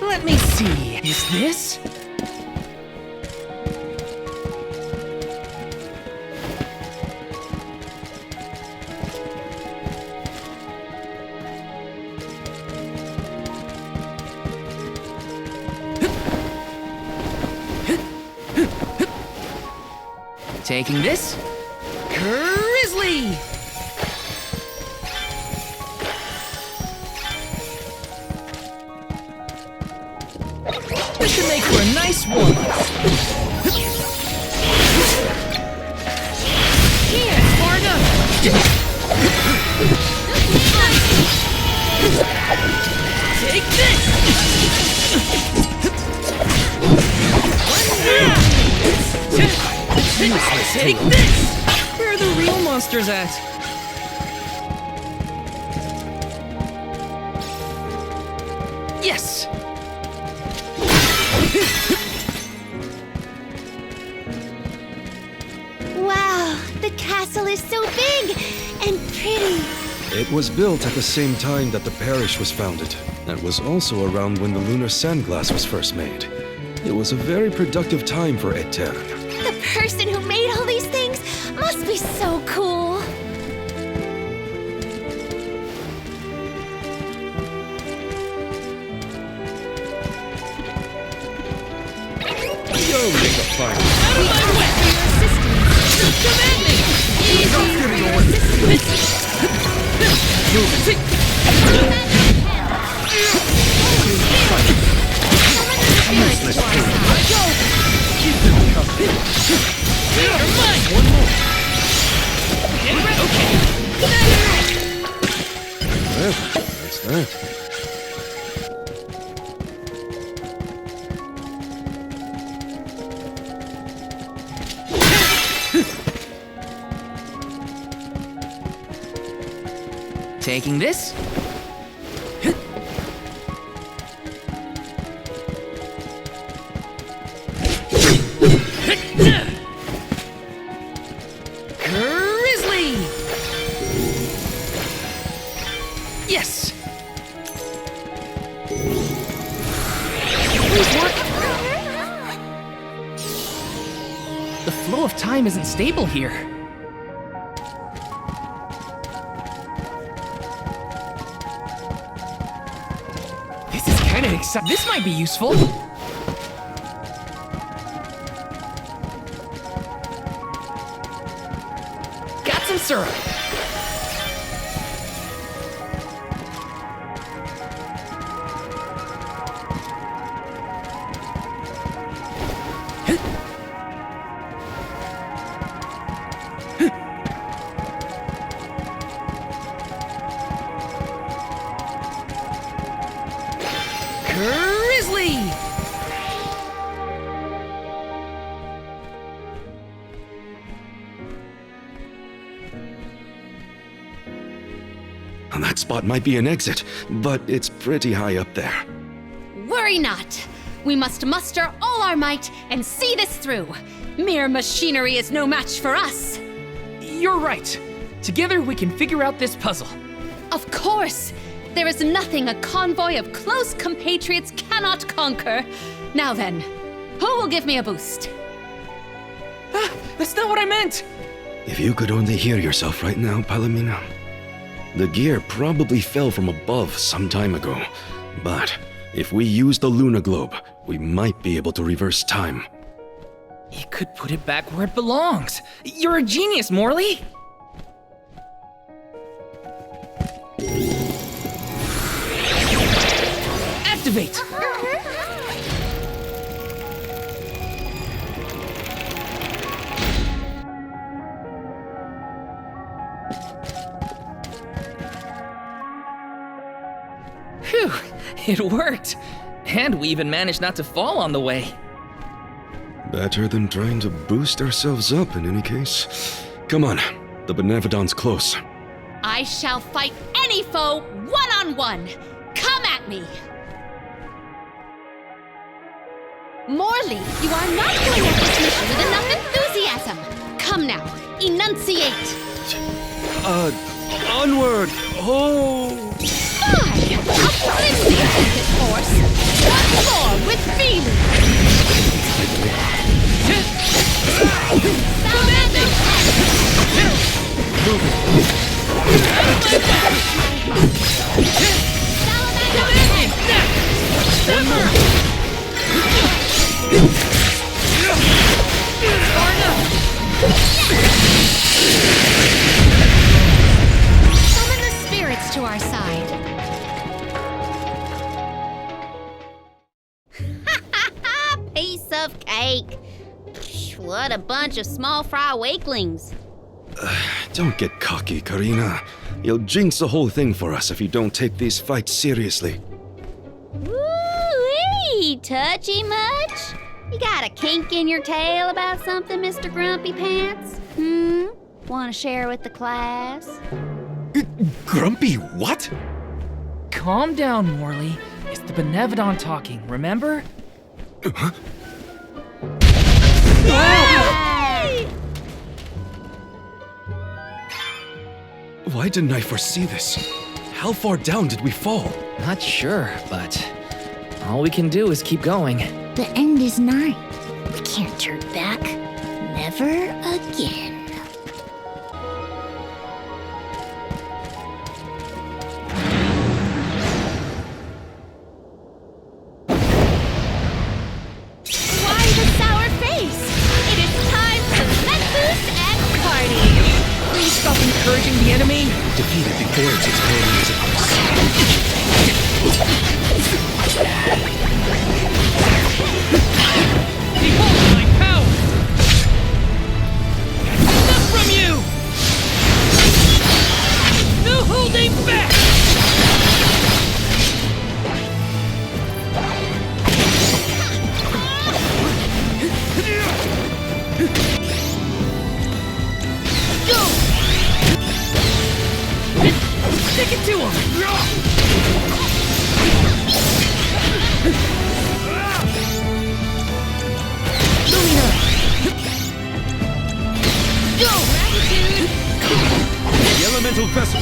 Let me see. Is this? Taking this. Grizzly! This should make for a nice warm-up. Yeah, Sparta! Take this! Take this! Where are the real monsters at? Yes! Wow, the castle is so big and pretty. It was built at the same time that the parish was founded. That was also around when the lunar sandglass was first made. It was a very productive time for Etern. The person who made all these things must be so cool. Yo, make a fire. Out of my way! Command me! Easy! Useless Go! Keep them coming. You're mine! One more. Okay. Well, that's that. Taking this. Grizzly! Yes! Please work. The flow of time isn't stable here. This is kinda excited. This might be useful. Got some syrup. Grizzly! That spot might be an exit, but it's pretty high up there. Worry not. We must muster all our might and see this through. Mere machinery is no match for us. You're right. Together we can figure out this puzzle. Of course. There is nothing a convoy of close compatriots cannot conquer. Now then, who will give me a boost? Ah, that's not what I meant! If you could only hear yourself right now, Palomino. The gear probably fell from above some time ago, but if we use the Luna Globe, we might be able to reverse time. You could put it back where it belongs. You're a genius, Morley! Activate! Phew, it worked. And we even managed not to fall on the way. Better than trying to boost ourselves up in any case. Come on, the Benevodon's close. I shall fight any foe one-on-one. Come at me! Morley, you are not going at this mission with enough enthusiasm. Come now, enunciate. Onward! Oh! Fine! A flimsy ticket force! Once more with feeling! Salamander Summon the spirits to our side. Piece of cake. Psh, what a bunch of small fry wakelings. Don't get cocky, Karina. You'll jinx the whole thing for us if you don't take these fights seriously. Woo-wee! Touchy much? You got a kink in your tail about something, Mr. Grumpy Pants? Want to share with the class? Grumpy what? Calm down, Morley. It's the Benevodon talking, remember? Huh? Why didn't I foresee this? How far down did we fall? Not sure, but all we can do is keep going. The end is nigh. We can't turn back. Never again. Why the sour face? It is time for let loose and party. Please stop encouraging the enemy. Defeat it before it's exploding as it was. Behold my power! Enough from you! No holding back! Go! Stick it to him! Lumina! Go! Gratitude! The elemental vessel!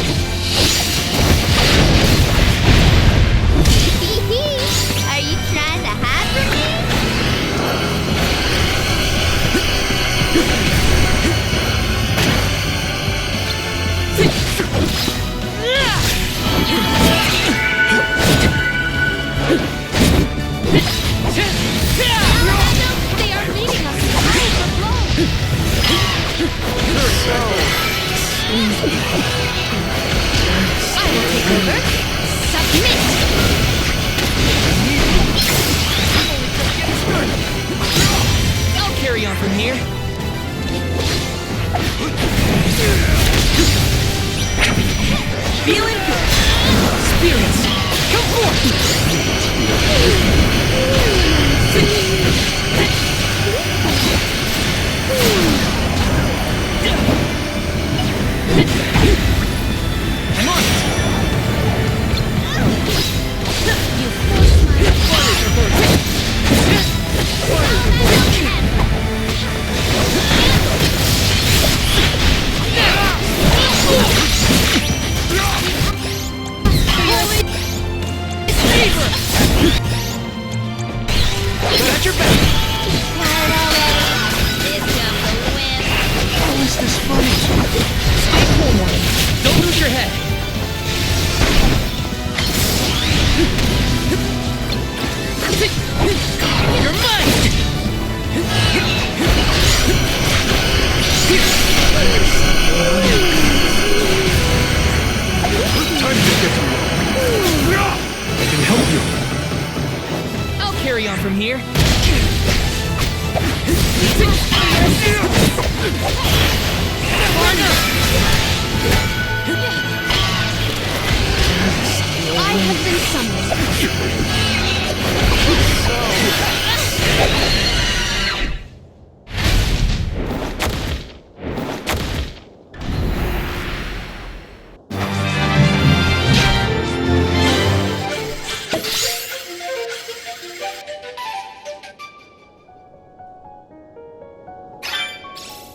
Are you trying to hide from me? Got your back! How is this funny? Stay cool, Morty. Don't lose your head. You're mine! Time to get to work. I can help you. I'll carry on from here. I have been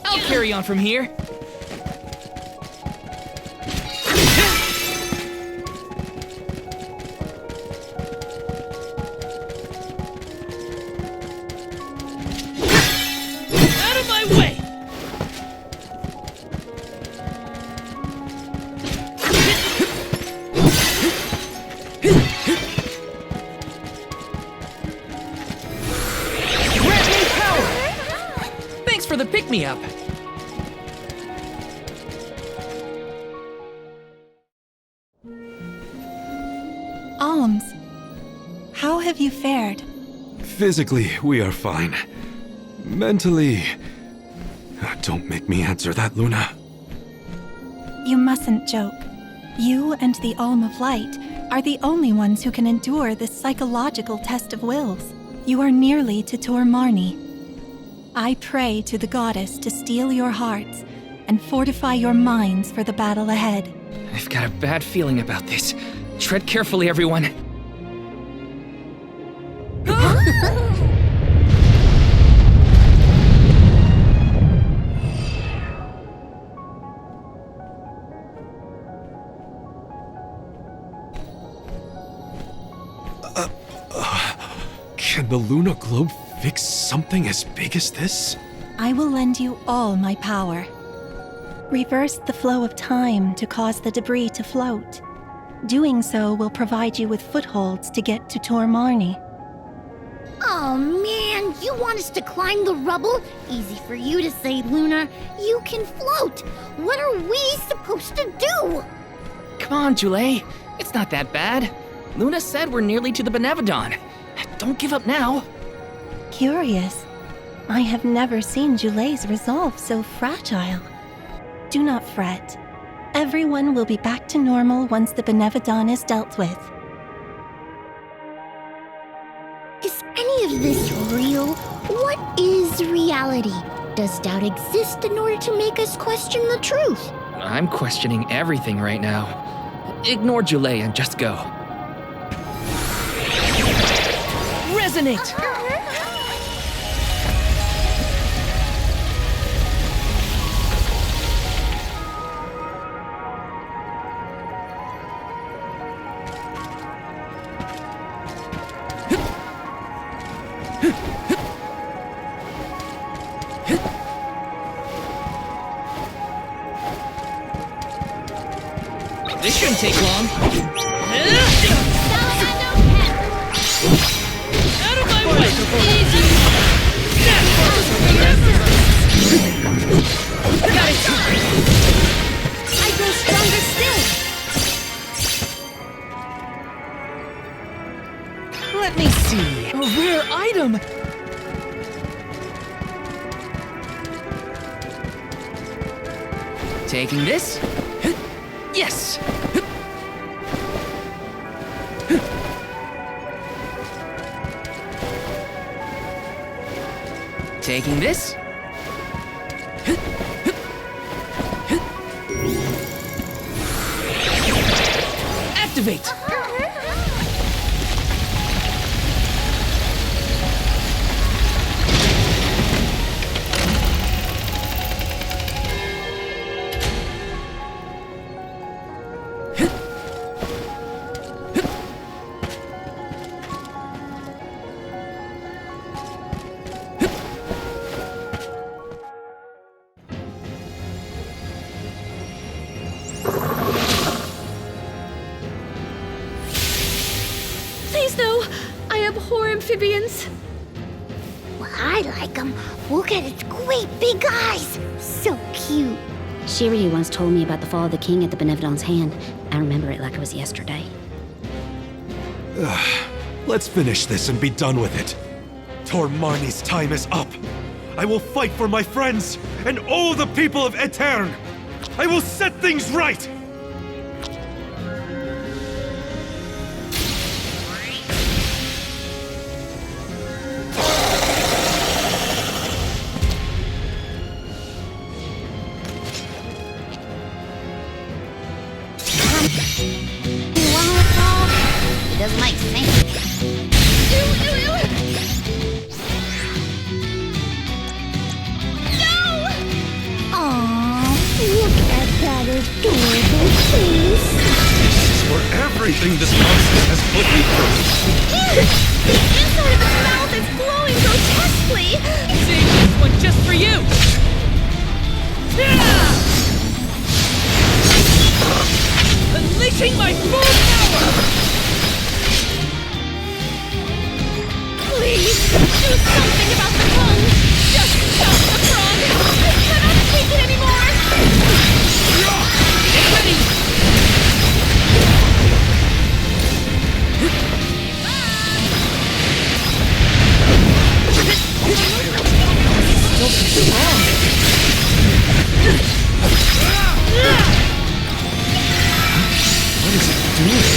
I'll carry on from here. Out of my way! Grant me power! Thanks for the pick-me-up. Alms, how have you fared? Physically, we are fine. Mentally... Don't make me answer that, Luna. You mustn't joke. You and the Alm of Light are the only ones who can endure this psychological test of wills. You are nearly to Tor Marni. I pray to the goddess to steel your hearts and fortify your minds for the battle ahead. I've got a bad feeling about this. Tread carefully, everyone. Can the Luna Globe fix something as big as this? I will lend you all my power. Reverse the flow of time to cause the debris to float. Doing so will provide you with footholds to get to Tor Marni. Oh man, you want us to climb the rubble? Easy for you to say, Luna. You can float. What are we supposed to do? Come on, Jule. It's not that bad. Luna said we're nearly to the Benevodon. Don't give up now. Curious. I have never seen Jule's resolve so fragile. Do not fret. Everyone will be back to normal once the Benevodon is dealt with. Is any of this real? What is reality? Does doubt exist in order to make us question the truth? I'm questioning everything right now. Ignore Jule and just go. Resonate! This shouldn't take long. Out of my way! Easy! Got it! I grow stronger still! Let me see. A rare item! Taking this. Yes! Taking this. Activate! Please, no! I abhor amphibians. Well, I like them. Look at its great big eyes. So cute. Shiryu once told me about the fall of the king at the Benevodon's hand. I remember it like it was yesterday. Let's finish this and be done with it. Tormarni's time is up. I will fight for my friends and all the people of Aetern. I will set things right! It doesn't make sense. Look at that adorable face. This is for everything this monster has put me through. The inside of its mouth is glowing grotesquely! Save this one just for you! Unleashing my full power! Please, do something about the tongue! Just stop the frog! I cannot take it anymore! Get ready! Still too long. What is it doing?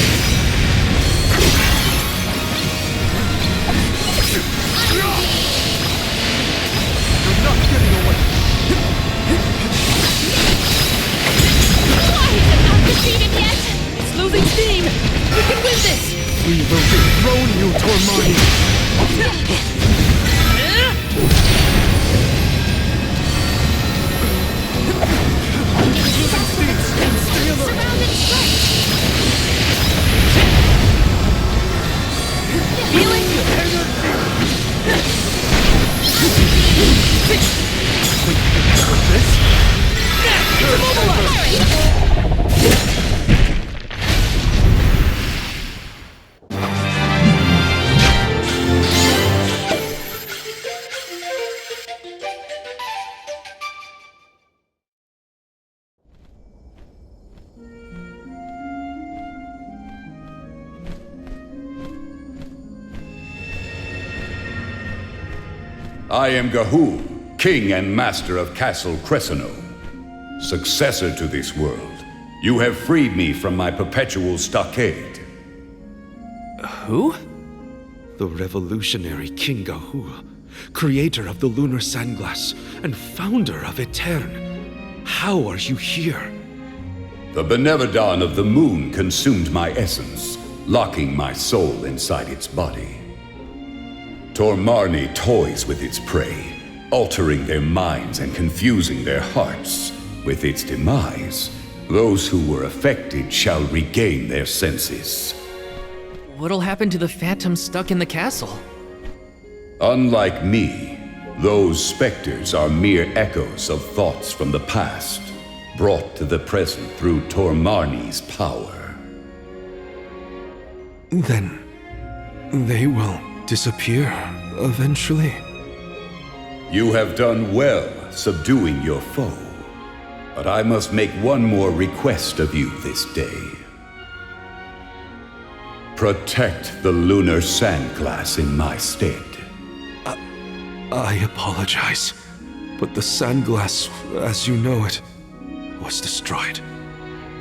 You're not getting away. Why is it not defeated yet? It's losing steam! We can win this! We will dethrone you, Tormarni. Feeling I am Gahul, king and master of Castle Cresceno, successor to this world. You have freed me from my perpetual stockade. Who? The revolutionary King Gahul, creator of the lunar sandglass and founder of Aetern. How are you here? The Benevodon of the moon consumed my essence, locking my soul inside its body. Tormarni toys with its prey, altering their minds and confusing their hearts. With its demise, those who were affected shall regain their senses. what'll happen to the phantoms stuck in the castle? Unlike me, those specters are mere echoes of thoughts from the past, brought to the present through Tormarni's power. Then they will disappear eventually. You have done well subduing your foe, but I must make one more request of you this day. Protect the lunar sandglass in my stead. I apologize, but the sandglass, as you know it, was destroyed.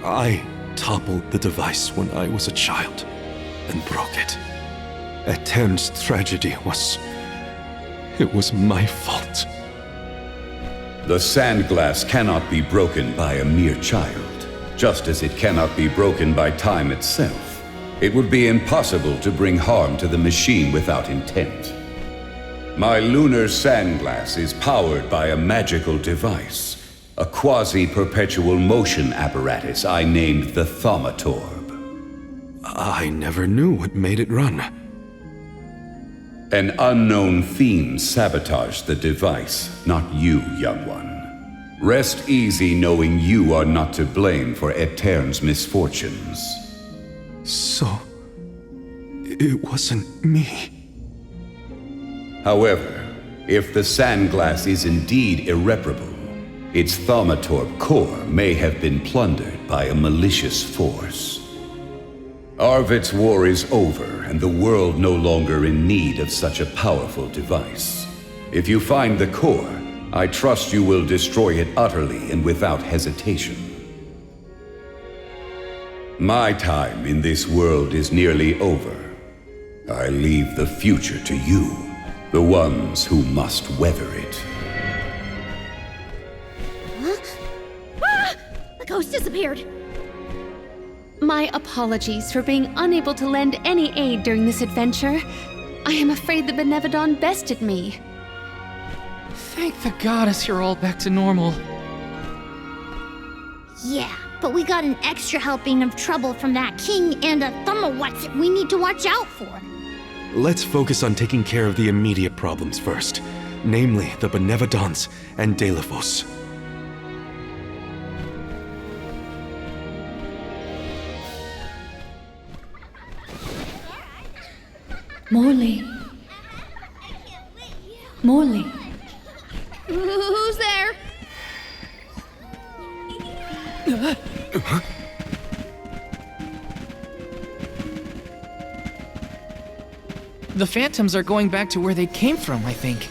I toppled the device when I was a child and broke it. Aetern's tragedy was It was my fault. The sand glass cannot be broken by a mere child, just as it cannot be broken by time itself. It would be impossible to bring harm to the machine without intent. My lunar sand glass is powered by a magical device, a quasi-perpetual motion apparatus I named the Thaumatorb. I never knew what made it run. An unknown fiend sabotaged the device, not you, young one. Rest easy knowing you are not to blame for Etern's misfortunes. So, it wasn't me. However, if the sandglass is indeed irreparable, its Thaumatorb core may have been plundered by a malicious force. Arvid's war is over, and the world no longer in need of such a powerful device. If you find the core, I trust you will destroy it utterly and without hesitation. My time in this world is nearly over. I leave the future to you, the ones who must weather it. Huh? Ah! The ghost disappeared. My apologies for being unable to lend any aid during this adventure. I am afraid the Benevodon bested me. Thank the goddess you're all back to normal. Yeah, but we got an extra helping of trouble from that king and a Thumma-what's we need to watch out for. Let's focus on taking care of the immediate problems first, namely the Benevodons and Xiphos. Morley. Morley. Who's there? The phantoms are going back to where they came from, I think.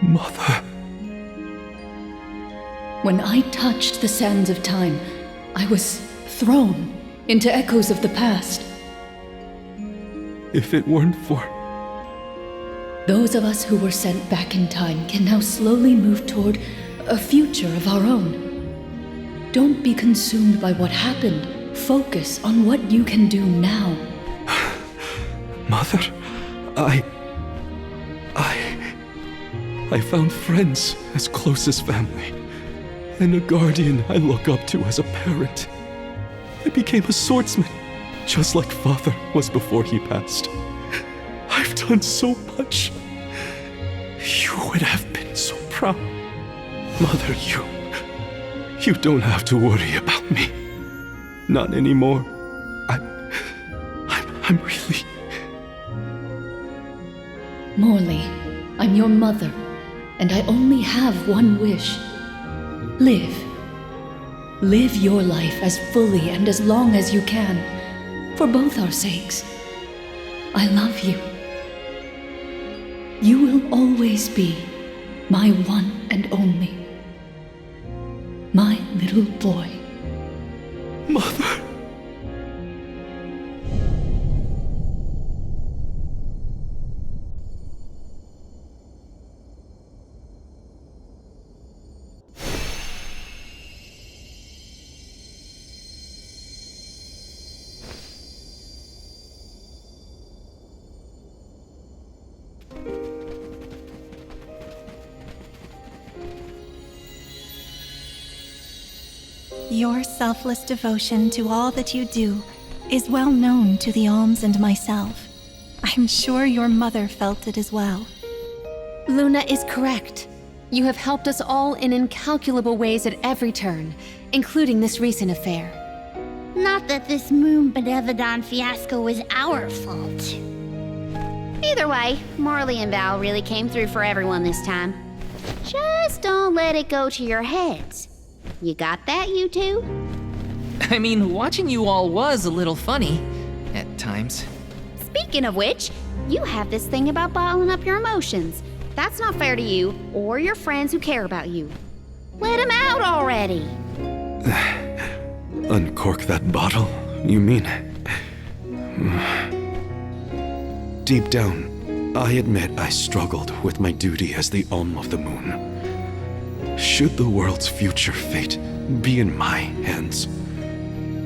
Mother. When I touched the sands of time, I was thrown into echoes of the past. If it weren't for... Those of us who were sent back in time can now slowly move toward a future of our own. Don't be consumed by what happened. Focus on what you can do now. Mother, I found friends as close as family, and a guardian I look up to as a parent. I became a swordsman, just like Father was before he passed. I've done so much. You would have been so proud. Mother, you don't have to worry about me. Not anymore. I'm really... Morley, I'm your mother, and I only have one wish. Live. Live your life as fully and as long as you can, for both our sakes. I love you. You will always be my one and only. My little boy. Mother. Your selfless devotion to all that you do is well known to the Alms and myself. I'm sure your mother felt it as well. Luna is correct. You have helped us all in incalculable ways at every turn, including this recent affair. Not that this Moon Benevodon fiasco was our fault. Either way, Marley and Val really came through for everyone this time. Just don't let it go to your heads. You got that, you two? I mean, watching you all was a little funny at times. Speaking of which, you have this thing about bottling up your emotions. That's not fair to you or your friends who care about you. Let them out already. Uncork that bottle, you mean? Deep down, I admit I struggled with my duty as the Alm of the Moon. Should the world's future fate be in my hands,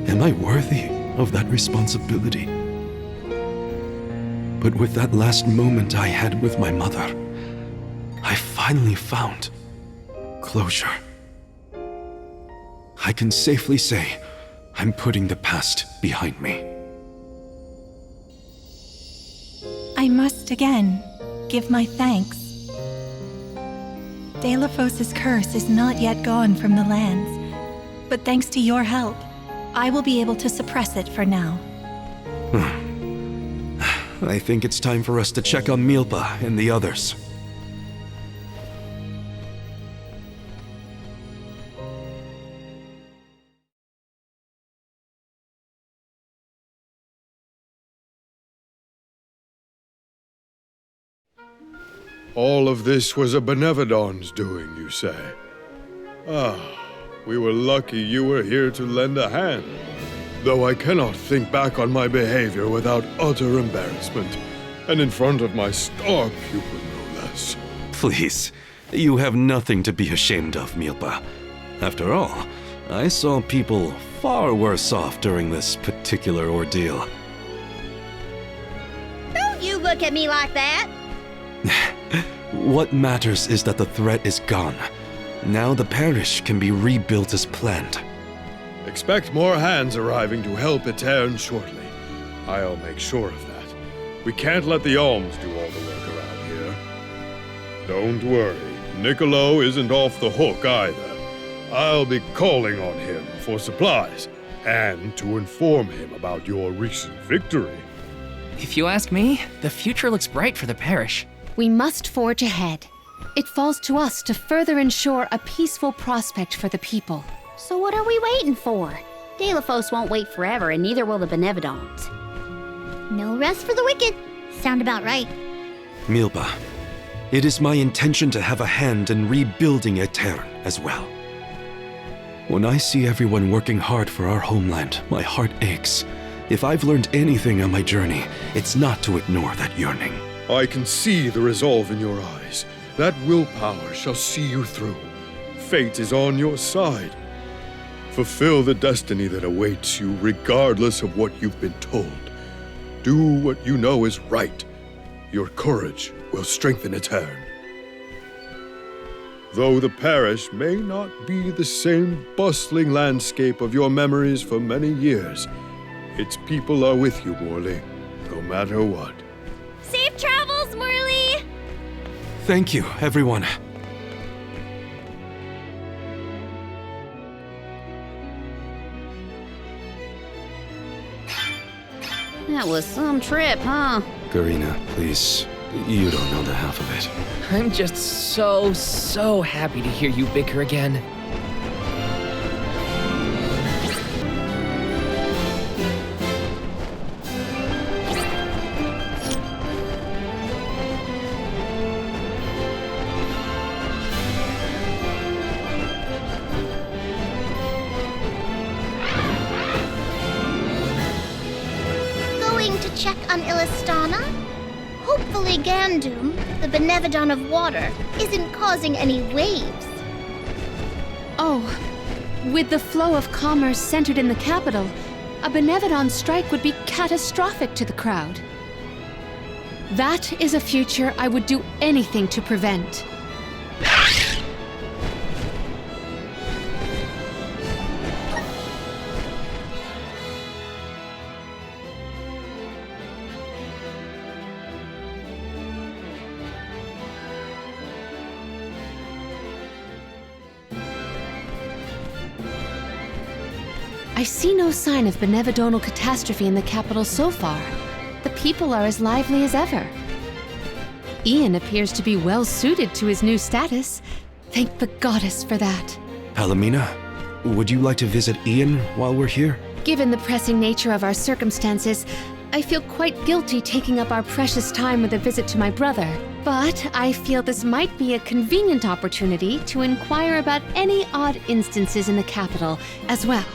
am I worthy of that responsibility? But with that last moment I had with my mother, I finally found closure. I can safely say I'm putting the past behind me. I must again give my thanks. Xiphos' curse is not yet gone from the lands, but thanks to your help, I will be able to suppress it for now. I think it's time for us to check on Milpa and the others. All of this was a Benevodon's doing, you say? Ah, we were lucky you were here to lend a hand. Though I cannot think back on my behavior without utter embarrassment, and in front of my star pupil, no less. Please, you have nothing to be ashamed of, Milpa. After all, I saw people far worse off during this particular ordeal. Don't you look at me like that! What matters is that the threat is gone. Now the parish can be rebuilt as planned. Expect more hands arriving to help Etern shortly. I'll make sure of that. We can't let the alms do all the work around here. Don't worry, Niccolo isn't off the hook either. I'll be calling on him for supplies, and to inform him about your recent victory. If you ask me, the future looks bright for the parish. We must forge ahead. It falls to us to further ensure a peaceful prospect for the people. So what are we waiting for? Xiphos won't wait forever, and neither will the Benevodons. No rest for the wicked. Sound about right. Milpa, it is my intention to have a hand in rebuilding Etern as well. When I see everyone working hard for our homeland, my heart aches. If I've learned anything on my journey, it's not to ignore that yearning. I can see the resolve in your eyes. That willpower shall see you through. Fate is on your side. Fulfill the destiny that awaits you regardless of what you've been told. Do what you know is right. Your courage will strengthen Etern. Though the parish may not be the same bustling landscape of your memories for many years, its people are with you, Morley, no matter what. Safe travels, Morley! Thank you, everyone. That was some trip, huh? Karina, please. You don't know the half of it. I'm just so happy to hear you bicker again. Check on Illistana? Hopefully Gandum, the Benevodon of water, isn't causing any waves. Oh, with the flow of commerce centered in the capital, a Benevodon strike would be catastrophic to the crowd. That is a future I would do anything to prevent. I see no sign of benevodonal catastrophe in the capital so far. The people are as lively as ever. Ian appears to be well suited to his new status. Thank the goddess for that. Palomina, would you like to visit Ian while we're here? Given the pressing nature of our circumstances, I feel quite guilty taking up our precious time with a visit to my brother. But I feel this might be a convenient opportunity to inquire about any odd instances in the capital as well.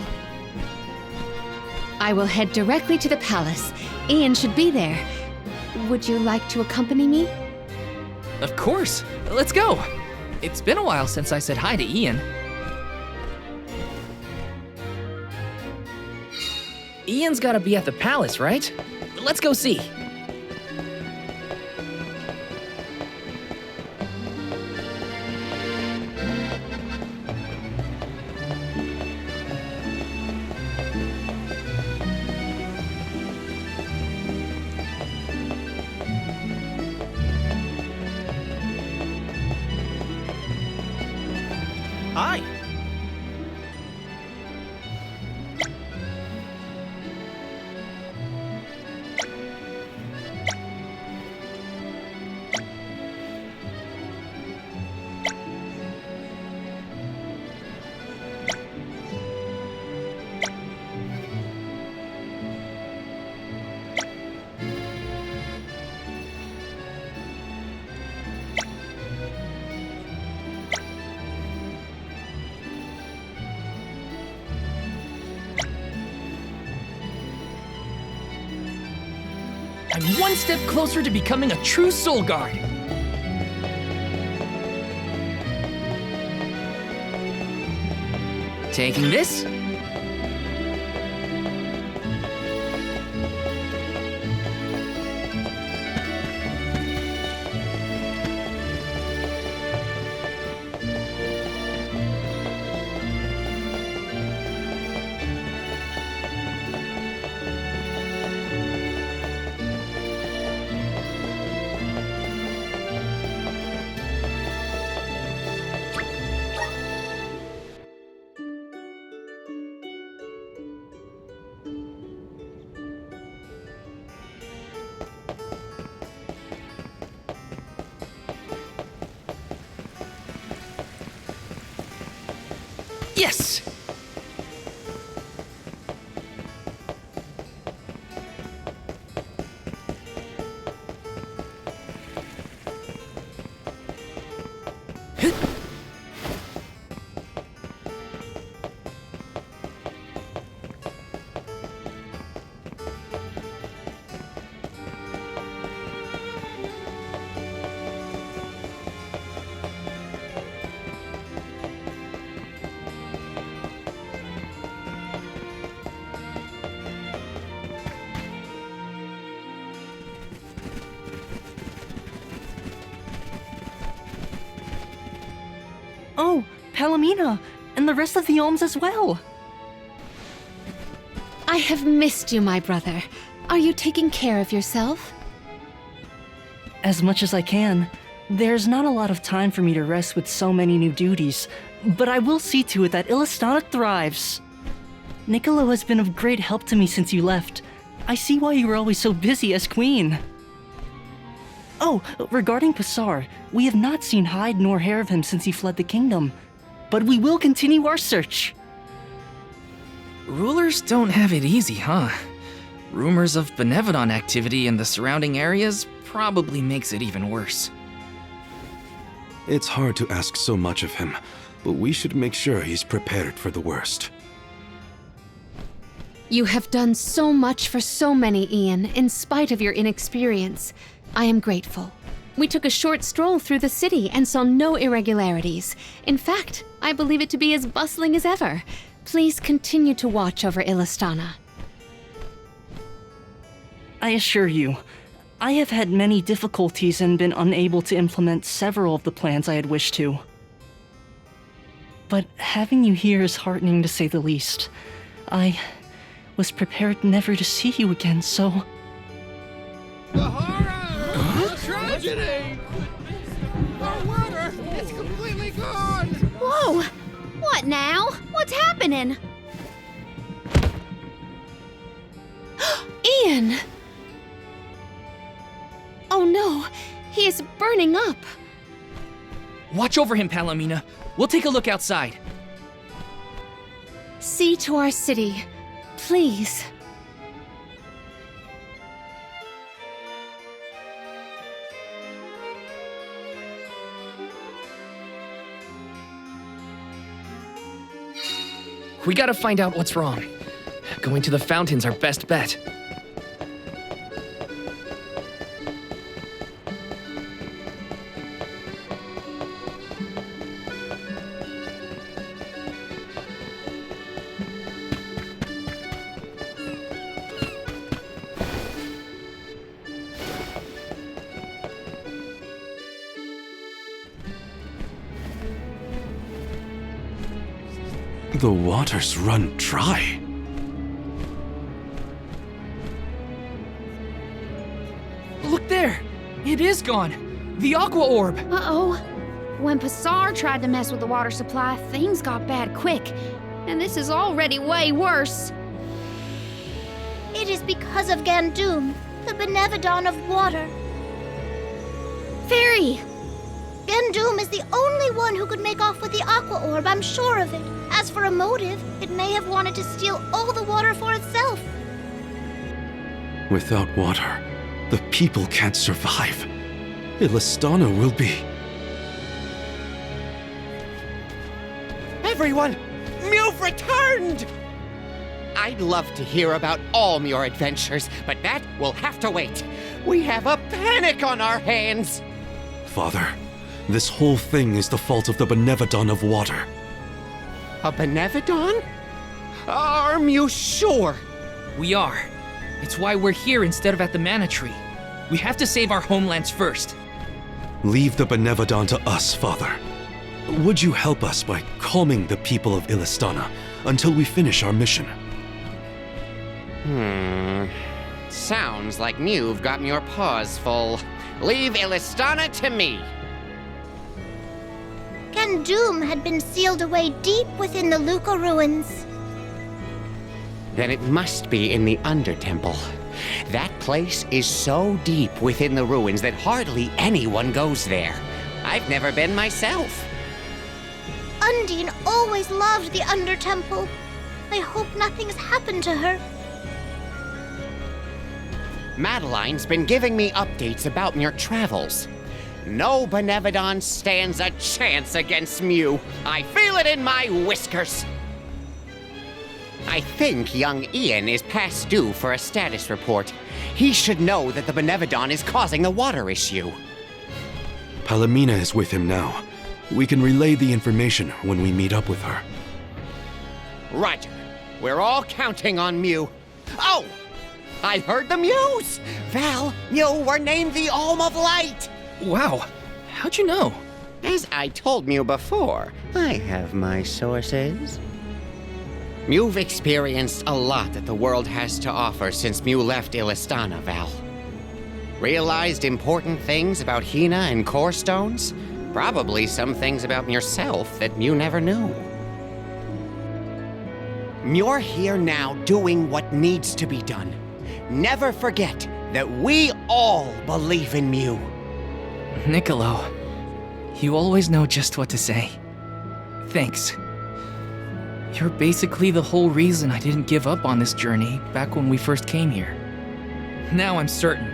I will head directly to the palace. Ian should be there. Would you like to accompany me? Of course. Let's go. It's been a while since I said hi to Ian. Ian's gotta be at the palace, right? Let's go see. Hi. I'm one step closer to becoming a true Soul Guard. Taking this. Yes! Oh, Palomina, and the rest of the Alms as well. I have missed you, my brother. Are you taking care of yourself? As much as I can. There's not a lot of time for me to rest with so many new duties, but I will see to it that Illistana thrives. Niccolo has been of great help to me since you left. I see why you were always so busy as queen. Oh, regarding Passar, we have not seen hide nor hair of him since he fled the kingdom, but we will continue our search. Rulers don't have it easy, huh? Rumors of Benevodon activity in the surrounding areas probably makes it even worse. It's hard to ask so much of him, but we should make sure he's prepared for the worst. You have done so much for so many, Ian, in spite of your inexperience. I am grateful. We took a short stroll through the city and saw no irregularities. In fact, I believe it to be as bustling as ever. Please continue to watch over Illistana. I assure you, I have had many difficulties and been unable to implement several of the plans I had wished to. But having you here is heartening to say the least. I was prepared never to see you again, so... The tragedy! Our water, it's completely gone! Whoa! What now? What's happening? Ian! Oh no, he is burning up. Watch over him, Palomina. We'll take a look outside. See to our city, please. We gotta find out what's wrong. Going to the fountain's our best bet. The waters run dry. Look there! It is gone! The aqua orb! Uh-oh. When Passar tried to mess with the water supply, things got bad quick. And this is already way worse. It is because of Gandum, the Benevodon of water. Fairy! Gandum is the only one who could make off with the aqua orb, I'm sure of it. As for a motive, it may have wanted to steal all the water for itself. Without water, the people can't survive. Illistana will be... Everyone! Mew've returned! I'd love to hear about all your adventures, but that will have to wait. We have a panic on our hands! Father, this whole thing is the fault of the Benevodon of water. A Benevodon? Are you sure? We are. It's why we're here instead of at the Mana Tree. We have to save our homelands first. Leave the Benevodon to us, Father. Would you help us by calming the people of Illistana until we finish our mission? Sounds like you've got your paws full. Leave Illistana to me. Gandum had been sealed away deep within the Luca ruins. Then it must be in the Undertemple. That place is so deep within the ruins that hardly anyone goes there. I've never been myself. Undine always loved the Undertemple. I hope nothing's happened to her. Madeline's been giving me updates about your travels. No Benevodon stands a chance against Mew. I feel it in my whiskers. I think young Ian is past due for a status report. He should know that the Benevodon is causing the water issue. Palomina is with him now. We can relay the information when we meet up with her. Roger. We're all counting on Mew. Oh! I heard the Mews! Val, you were named the Alm of Light! Wow. How'd you know? As I told Mew before, I have my sources. Mew've experienced a lot that the world has to offer since Mew left Illistana, Val. Realized important things about Hina and Core Stones? Probably some things about yourself that Mew never knew. You're here now doing what needs to be done. Never forget that we all believe in Mew. Niccolo, you always know just what to say. Thanks. You're basically the whole reason I didn't give up on this journey back when we first came here. Now I'm certain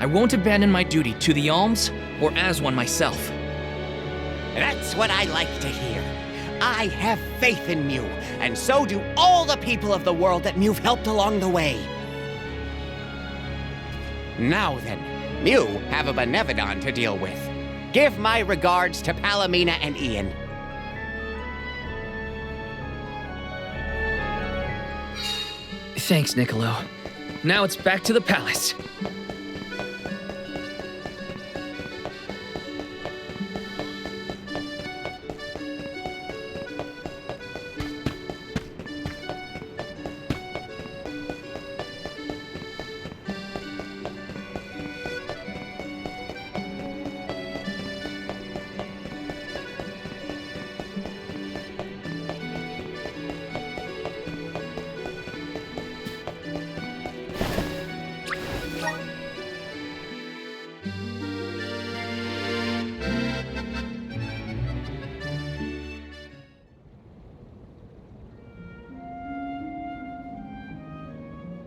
I won't abandon my duty to the Alms or as one myself. That's what I like to hear. I have faith in Mew, and so do all the people of the world that Mew've helped along the way. Now then, Mew have a Benevodon to deal with. Give my regards to Palomina and Ian. Thanks, Niccolo. Now it's back to the palace.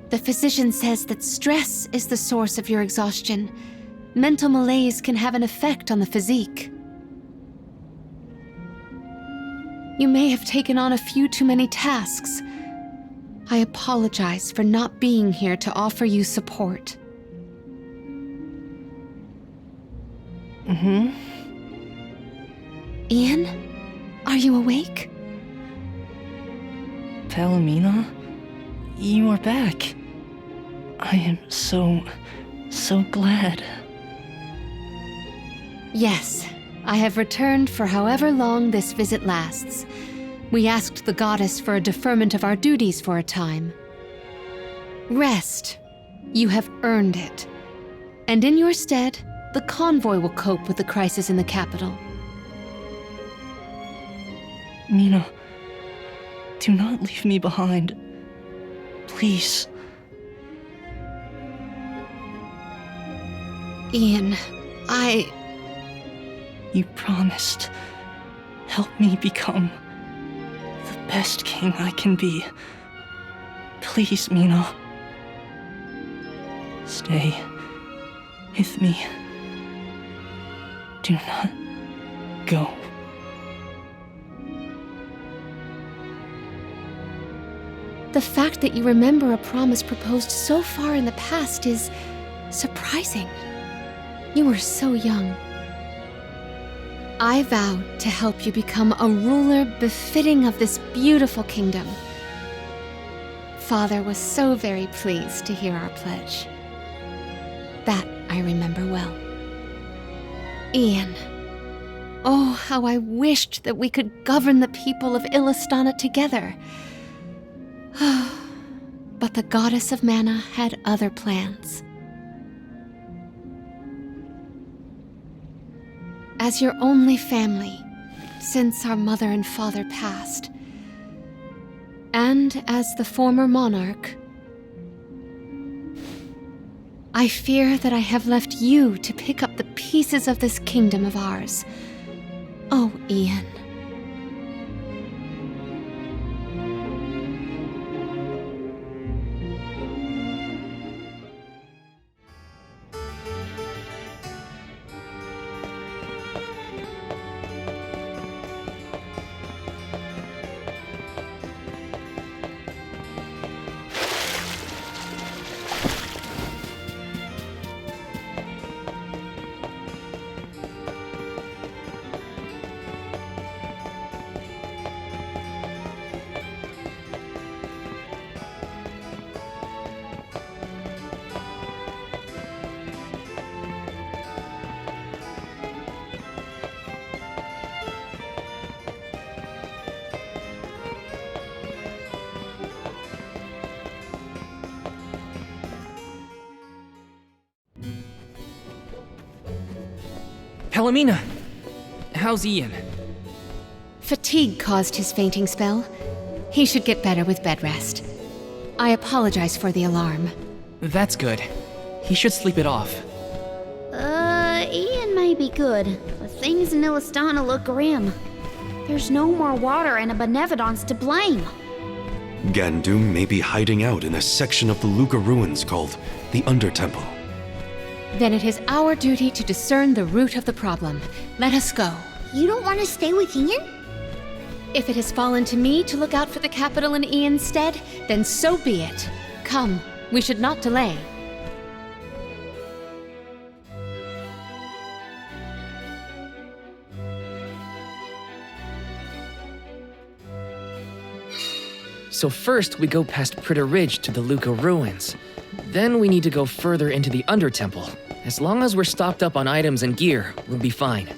The physician says that stress is the source of your exhaustion. Mental malaise can have an effect on the physique. You may have taken on a few too many tasks. I apologize for not being here to offer you support. Ian, are you awake? Palomina, you are back. I am so glad. Yes, I have returned for however long this visit lasts. We asked the goddess for a deferment of our duties for a time. Rest. You have earned it. And in your stead, the convoy will cope with the crisis in the capital. Mina, do not leave me behind. Please. Ian, You promised. Help me become the best king I can be. Please, Mina. Stay with me. Do not go. The fact that you remember a promise proposed so far in the past is surprising. You were so young. I vowed to help you become a ruler befitting of this beautiful kingdom. Father was so very pleased to hear our pledge. That I remember well. Ian. Oh, how I wished that we could govern the people of Illistana together. But the goddess of mana had other plans. As your only family, since our mother and father passed, and as the former monarch, I fear that I have left you to pick up the pieces of this kingdom of ours. Oh, Ian. Palomina! How's Ian? Fatigue caused his fainting spell. He should get better with bed rest. I apologize for the alarm. That's good. He should sleep it off. Ian may be good, but things in Illistana look grim. There's no more water and a Benevodon's to blame. Gandum may be hiding out in a section of the Luca ruins called the Undertemple. Then it is our duty to discern the root of the problem. Let us go. You don't want to stay with Ian? If it has fallen to me to look out for the capital in Ian's stead, then so be it. Come, we should not delay. So first we go past Pritta Ridge to the Luca ruins. Then we need to go further into the Undertemple. As long as we're stocked up on items and gear, we'll be fine.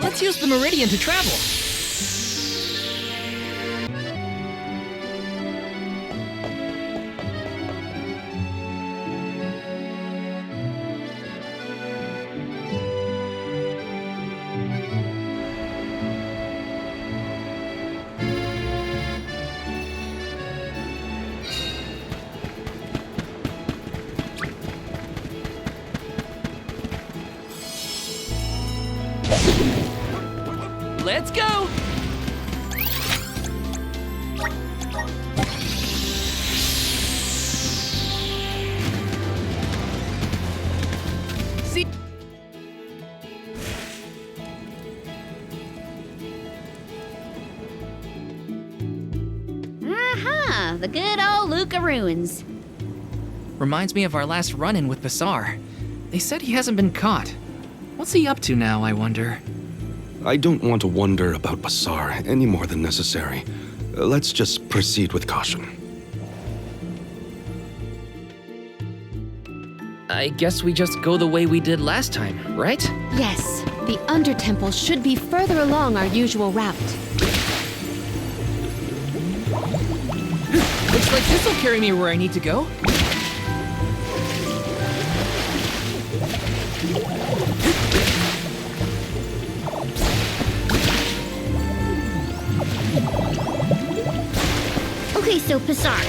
Let's use the Meridian to travel. Let's go! the good old Luca ruins. Reminds me of our last run-in with Basar. They said he hasn't been caught. What's he up to now, I wonder? I don't want to wonder about Basar any more than necessary. Let's just proceed with caution. I guess we just go the way we did last time, right? Yes, the Undertemple should be further along our usual route. Looks like this'll carry me where I need to go. Okay, so Basar,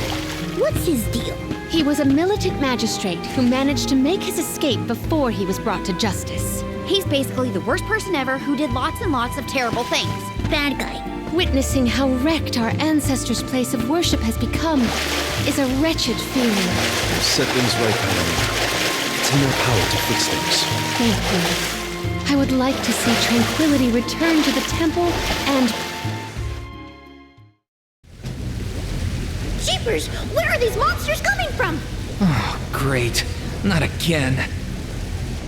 what's his deal? He was a militant magistrate who managed to make his escape before he was brought to justice. He's basically the worst person ever who did lots and lots of terrible things. Bad guy. Witnessing how wrecked our ancestors' place of worship has become is a wretched feeling. You've set things right, Paimon. It's in your power to fix things. Thank you. I would like to see tranquility return to the temple and... Jeepers! Where are these monsters coming from? Oh, great. Not again.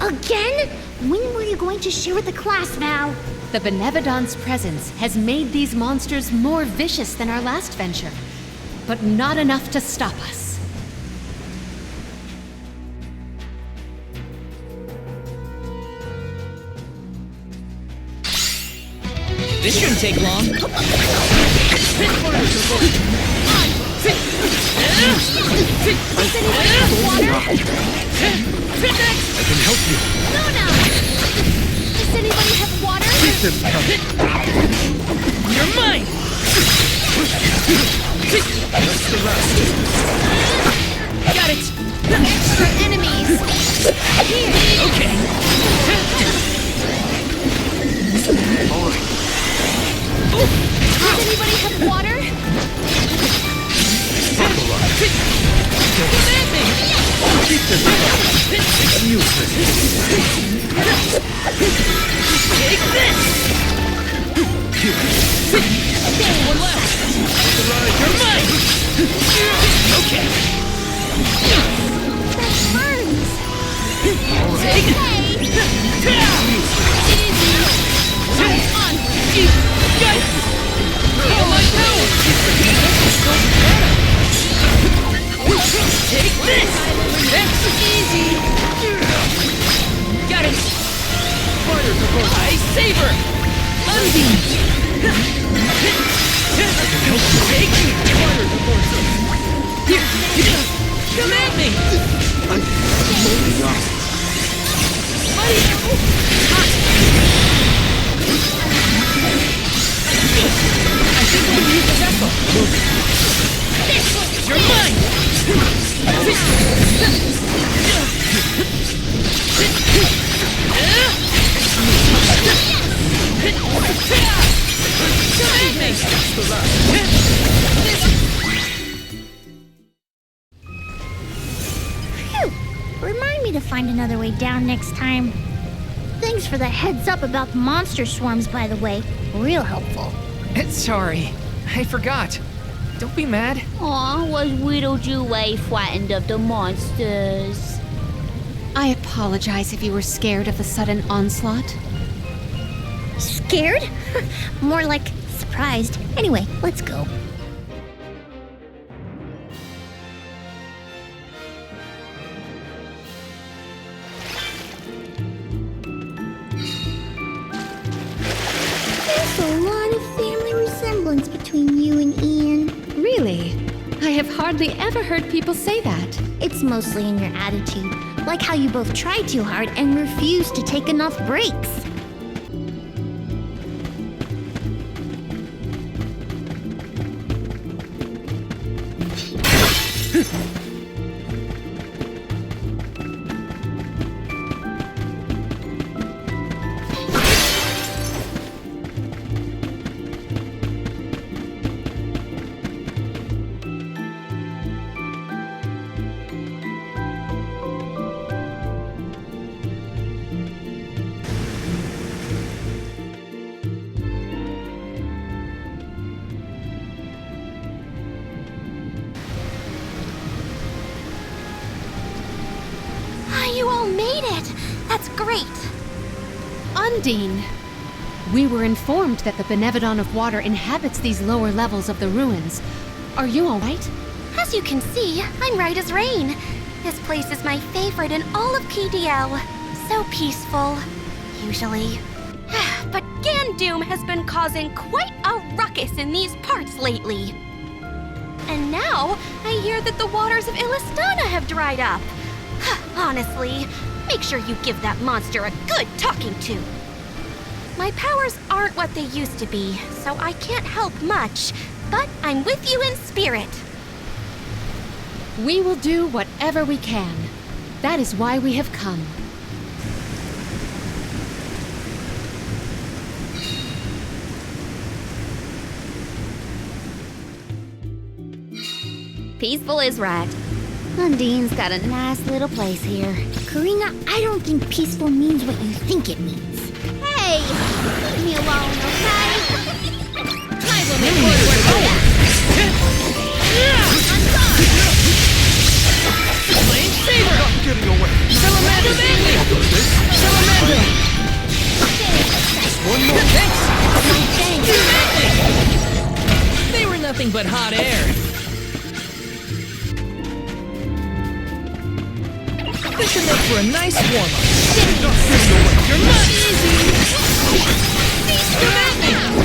Again? When were you going to share with the class, Val? The Benevodon's presence has made these monsters more vicious than our last venture, but not enough to stop us. This shouldn't take long. Does anybody have water? I can help you. Luna! Does anybody have water? Keep them coming. You're mine! That's the last. Got it! Extra enemies! Here! Okay. Alright. Does anybody have water? Come at me! Keep them coming. It's useless. Take this! One left! You're mine! Okay. That burns! Take it! On! Feel my power! Take this! That's easy! Got it! Fire support! Ice saber! Unbeam! I can help you! Take fire support! Here! Come at me! I'm holding on. I think we can use the vessel! You're mine! Phew! Remind me to find another way down next time. Thanks for the heads up about the monster swarms, by the way. Real helpful. Sorry, I forgot. Don't be mad. Aw, was Widow Jue frightened of the monsters? I apologize if you were scared of the sudden onslaught. Scared? More like surprised. Anyway, let's go. There's a lot of family resemblance between you and Ian. Really? I have hardly ever heard people say that. It's mostly in your attitude, like how you both try too hard and refuse to take enough breaks. great. Undine! We were informed that the Benevodon of Water inhabits these lower levels of the ruins. Are you alright? As you can see, I'm right as rain. This place is my favorite in all of KDL. So peaceful, usually. But Gandoom has been causing quite a ruckus in these parts lately. And now, I hear that the waters of Illistana have dried up. Honestly, make sure you give that monster a good talking to. My powers aren't what they used to be, so I can't help much, but I'm with you in spirit. We will do whatever we can. That is why we have come. Peaceful is right. Undine's got a nice little place here. Karina, I don't think peaceful means what you think it means. Hey, leave me alone, okay? I will make orders for that. Flame Saber! Not getting away! Salamander Manly! Salamander! One more. Thanks! They were nothing but hot air. This should make for a nice warm-up. You're not easy! Feast your madness!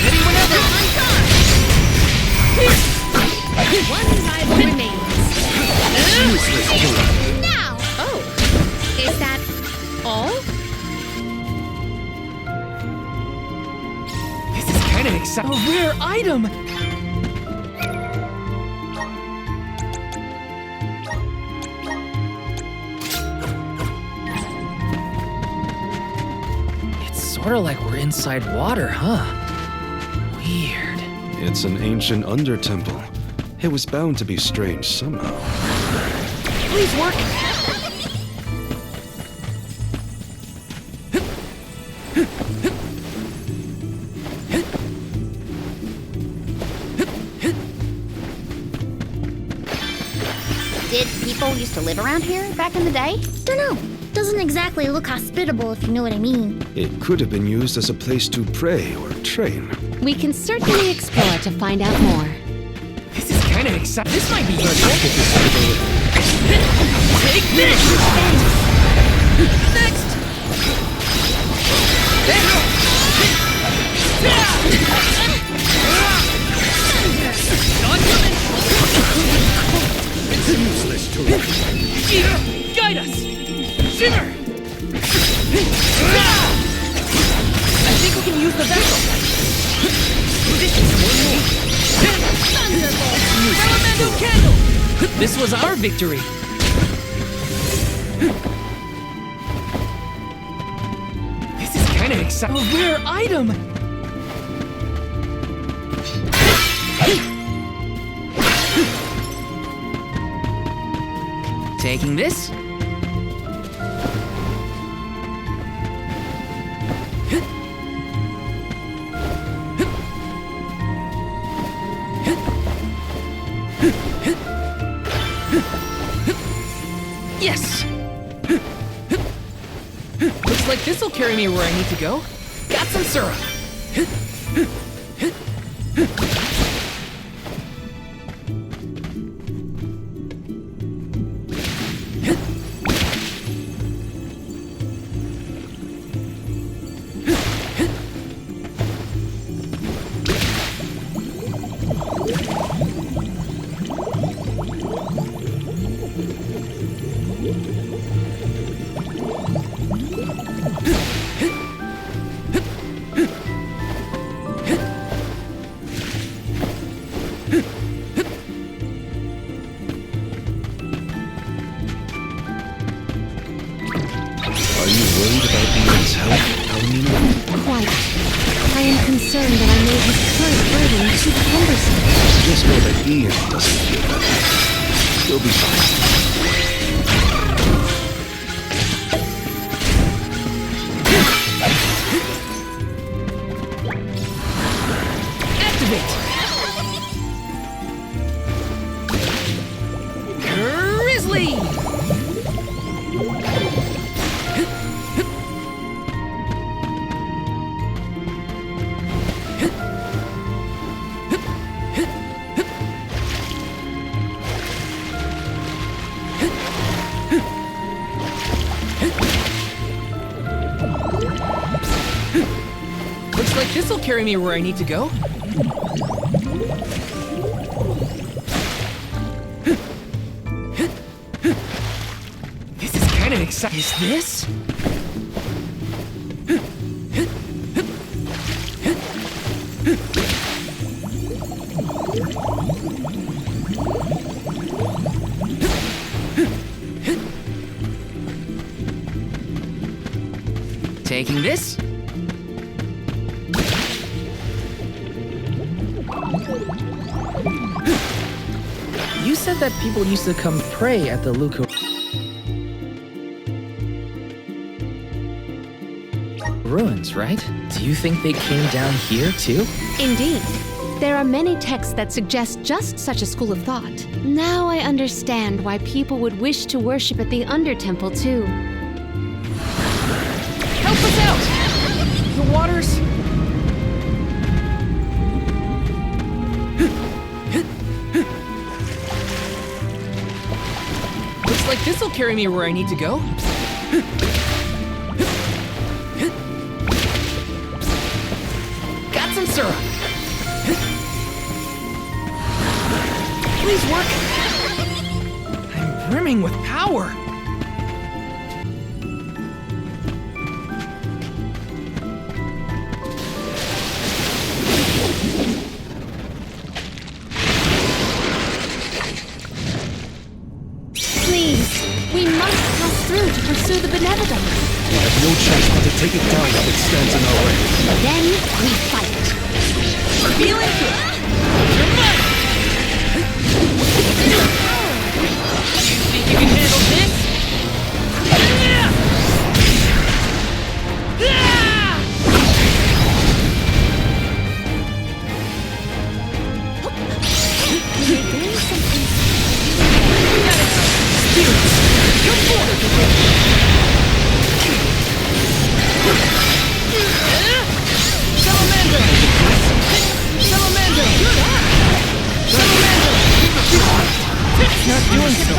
Ready whenever! One rival remains. Now! Oh, is that all? This is kind of exciting. A rare item! Sort of like we're inside water, huh? Weird. It's an ancient under-temple. It was bound to be strange somehow. Please work. Did people used to live around here back in the day? Dunno. Doesn't exactly look hospitable, if you know what I mean. It could have been used as a place to pray or train. We can certainly explore to find out more. This is kind of exciting. This might be useful. Take this! Next! It's useless to me. Guide us! Shimmer! I think we can use the vessel. Thunderbolt! Elemental candle! This was our victory. This is kind of exciting. A rare item. Taking this. Yes! Looks like this'll carry me where I need to go. Got some syrup. Quite. I am concerned that I made his current burden too cumbersome. Just know that Ian doesn't feel that. He'll be fine. Activate! Grizzly! like this'll carry me where I need to go. This is kind of exciting. Is this? Taking this. You said that people used to come pray at the Luca ruins, right? Do you think they came down here too? Indeed. There are many texts that suggest just such a school of thought. Now I understand why people would wish to worship at the Undertemple too. Help us out! The water's... Looks like this'll carry me where I need to go. Got some syrup. Please work. I'm brimming with power. We must pass through to pursue the Benevolent. We have no choice but to take it down if it stands in our way. Then we fight. Feel into it! You're mine! You think you can handle this? Not doing so.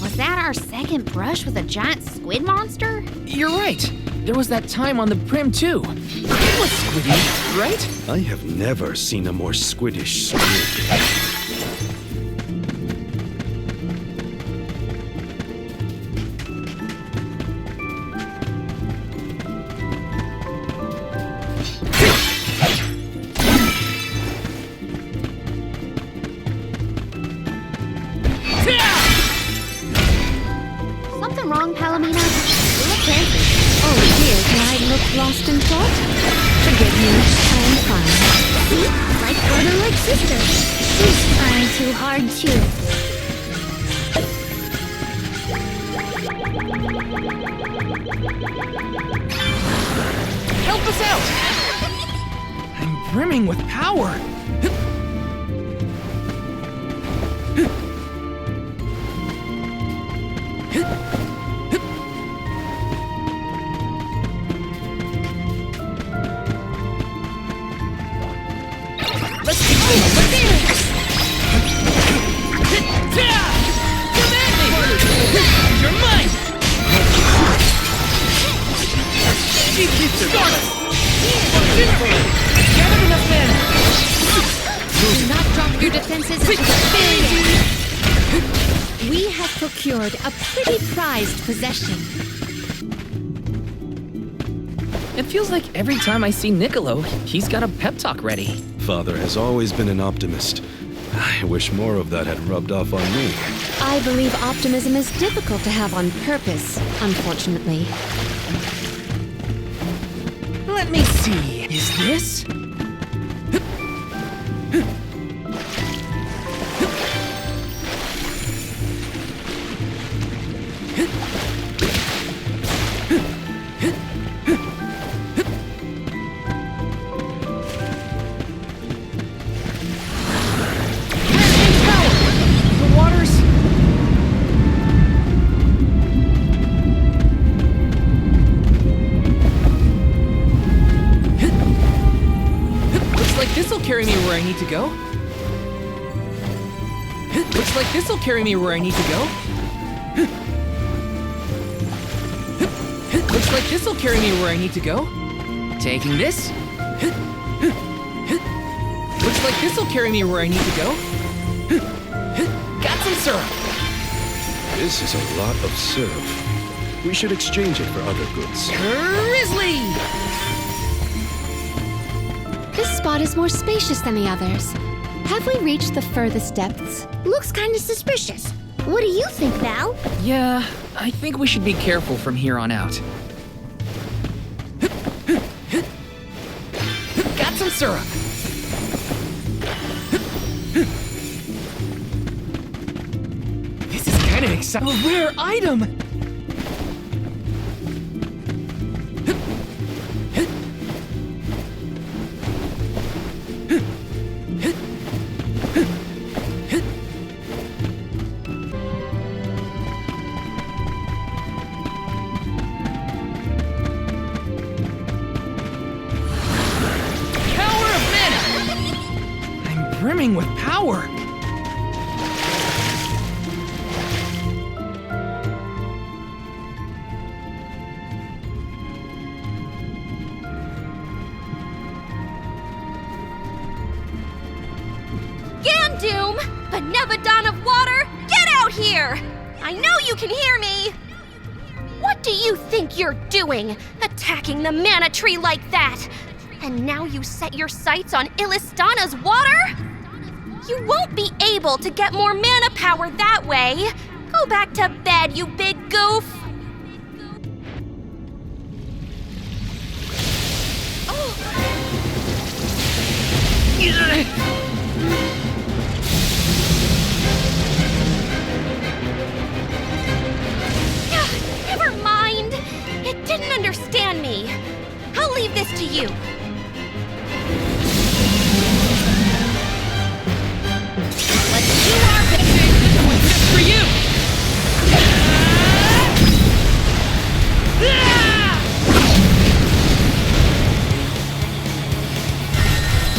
Was that our second brush with a giant squid monster? You're right. There was that time on the Prim too. It was squiddy, right? I have never seen a more squiddish squid. Something wrong, Palomina? You look crazy. Oh dear, I looked lost in thought. Forgive me, I am fine. Like brother, like sister. She's trying too hard too. Help us out! I'm brimming with power. Let's go! You're mine! Gather enough men! Do not drop your defenses into the failure. We have procured a pretty prized possession. It feels like every time I see Niccolo, he's got a pep talk ready. Father has always been an optimist. I wish more of that had rubbed off on me. I believe optimism is difficult to have on purpose, unfortunately. Let me see. Is this? go. Looks like this'll carry me where I need to go. Looks like this'll carry me where I need to go. Taking this. Looks like this'll carry me where I need to go. Got some syrup. This is a lot of syrup. We should exchange it for other goods. Grizzly! This spot is more spacious than the others. Have we reached the furthest depths? Looks kinda suspicious. What do you think, Val? Yeah, I think we should be careful from here on out. Got some syrup. This is kind of exciting. A rare item! Brimming with power. Gandoom! Benevodon of water, get out here! I know you can hear me! What do you think you're doing, attacking the mana tree like that? And now you set your sights on Illistana's water? You won't be able to get more mana power that way. Go back to bed, you big goof. Never mind. It didn't understand me. I'll leave this to you. Let's do our best. This one's just for you.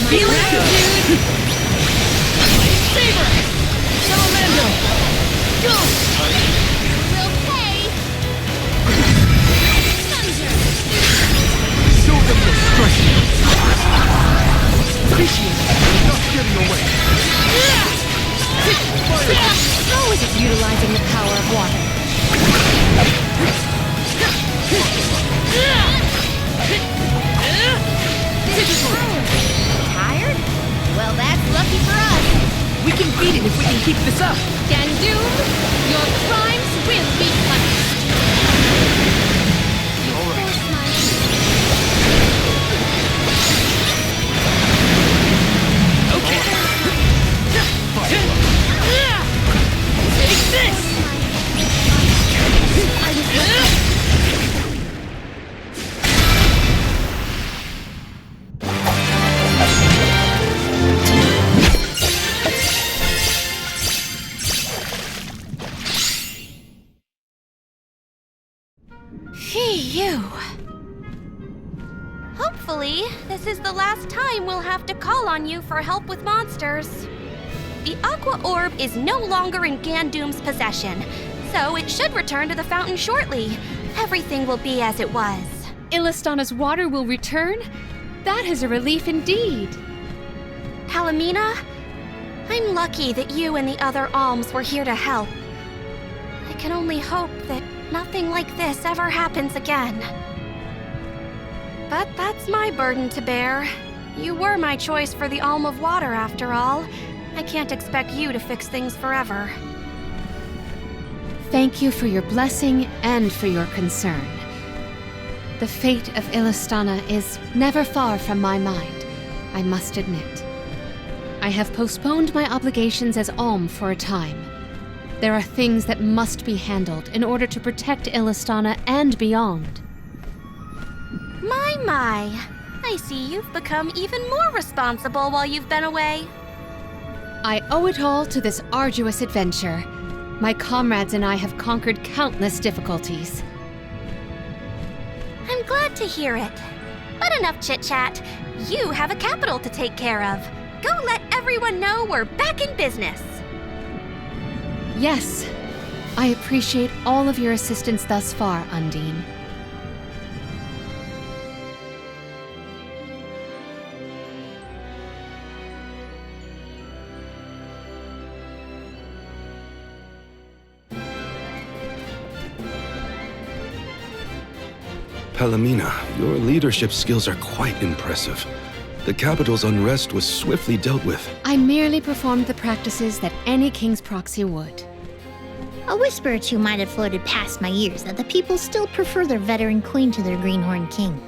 Feel it, dude. Saber. Salamando. Go. Will pay. Thunder. Show them your strength. Appreciate it. Not getting away. How is it utilizing the power of water? Tired? Well, that's lucky for us. We can beat it if we can keep this up. Gandoom, your crimes will be punished. Okay. Take this! Phew. Hopefully, this is the last time we'll have to call on you for help with monsters. The Aqua Orb is no longer in Gandoom's possession, so it should return to the fountain shortly. Everything will be as it was. Illistana's water will return? That is a relief indeed. Talamina, I'm lucky that you and the other alms were here to help. I can only hope that nothing like this ever happens again. But that's my burden to bear. You were my choice for the Alm of Water, after all. I can't expect you to fix things forever. Thank you for your blessing and for your concern. The fate of Illistana is never far from my mind, I must admit. I have postponed my obligations as Alm for a time. There are things that must be handled in order to protect Illistana and beyond. My. I see you've become even more responsible while you've been away. I owe it all to this arduous adventure. My comrades and I have conquered countless difficulties. I'm glad to hear it. But enough chit-chat. You have a capital to take care of. Go let everyone everyone know we're back in business. Yes. I appreciate all of your assistance thus far, Undine. Palomina, your leadership skills are quite impressive. The capital's unrest was swiftly dealt with. I merely performed the practices that any king's proxy would. A whisper or two might have floated past my ears that the people still prefer their veteran queen to their greenhorn king.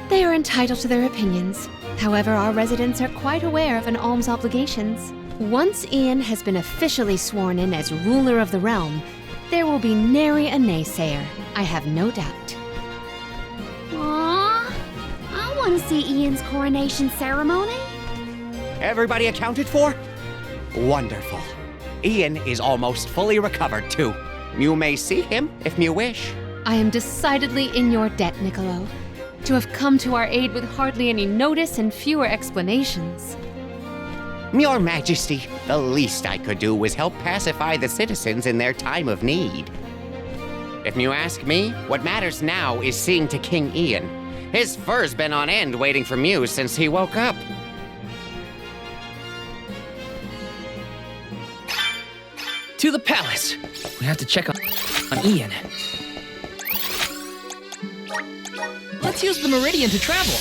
They are entitled to their opinions. However, our residents are quite aware of an alm's obligations. Once Ian has been officially sworn in as ruler of the realm, there will be nary a naysayer, I have no doubt. Aww, I want to see Ian's coronation ceremony. Everybody accounted for? Wonderful. Ian is almost fully recovered, too. You may see him if you wish. I am decidedly in your debt, Niccolo. To have come to our aid with hardly any notice and fewer explanations. Your Majesty, the least I could do was help pacify the citizens in their time of need. If you ask me, what matters now is seeing to King Ian. His fur's been on end waiting for Mew since he woke up. To the palace! We have to check on Ian. Let's use the Meridian to travel.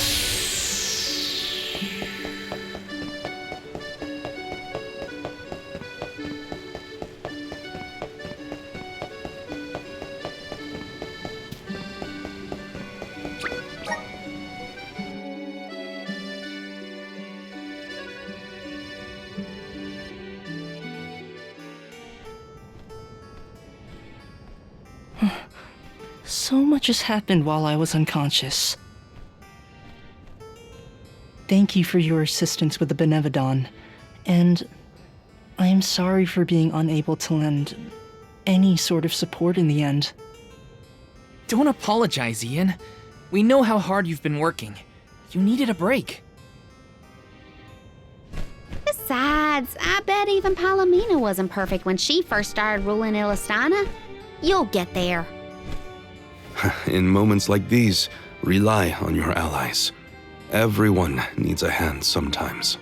So much has happened while I was unconscious. Thank you for your assistance with the Benevodon, and I am sorry for being unable to lend any sort of support in the end. Don't apologize, Ian. We know how hard you've been working. You needed a break. Besides, I bet even Palomina wasn't perfect when she first started ruling Illistana. You'll get there. In moments like these, rely on your allies. Everyone needs a hand sometimes.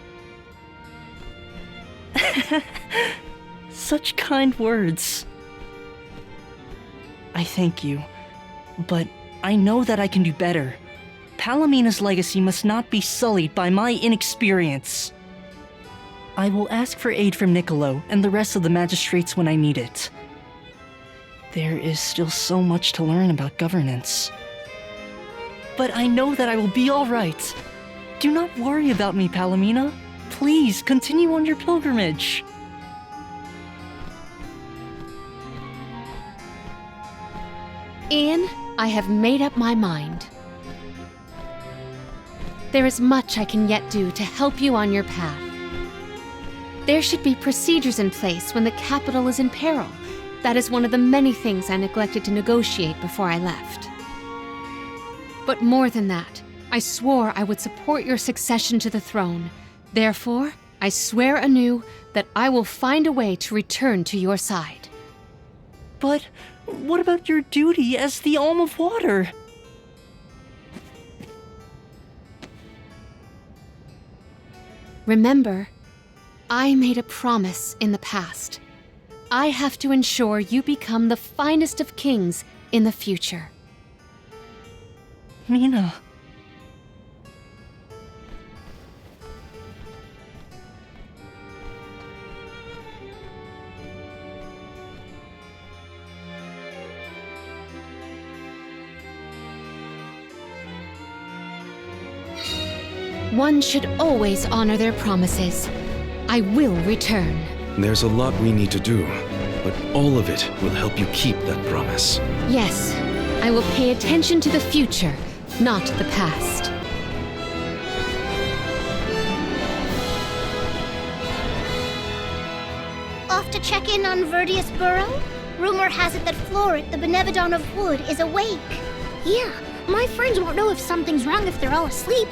Such kind words. I thank you, but I know that I can do better. Palomina's legacy must not be sullied by my inexperience. I will ask for aid from Niccolo and the rest of the magistrates when I need it. There is still so much to learn about governance. But I know that I will be all right. Do not worry about me, Palomina. Please continue on your pilgrimage. Ian, I have made up my mind. There is much I can yet do to help you on your path. There should be procedures in place when the capital is in peril. That is one of the many things I neglected to negotiate before I left. But more than that, I swore I would support your succession to the throne. Therefore, I swear anew that I will find a way to return to your side. But what about your duty as the Alm of Water? Remember, I made a promise in the past. I have to ensure you become the finest of kings in the future. Mina. One should always honor their promises. I will return. There's a lot we need to do, but all of it will help you keep that promise. Yes, I will pay attention to the future, not the past. Off to check in on Verdius Burrow? Rumor has it that Florit, the Benevodon of Wood, is awake. Yeah, my friends won't know if something's wrong if they're all asleep.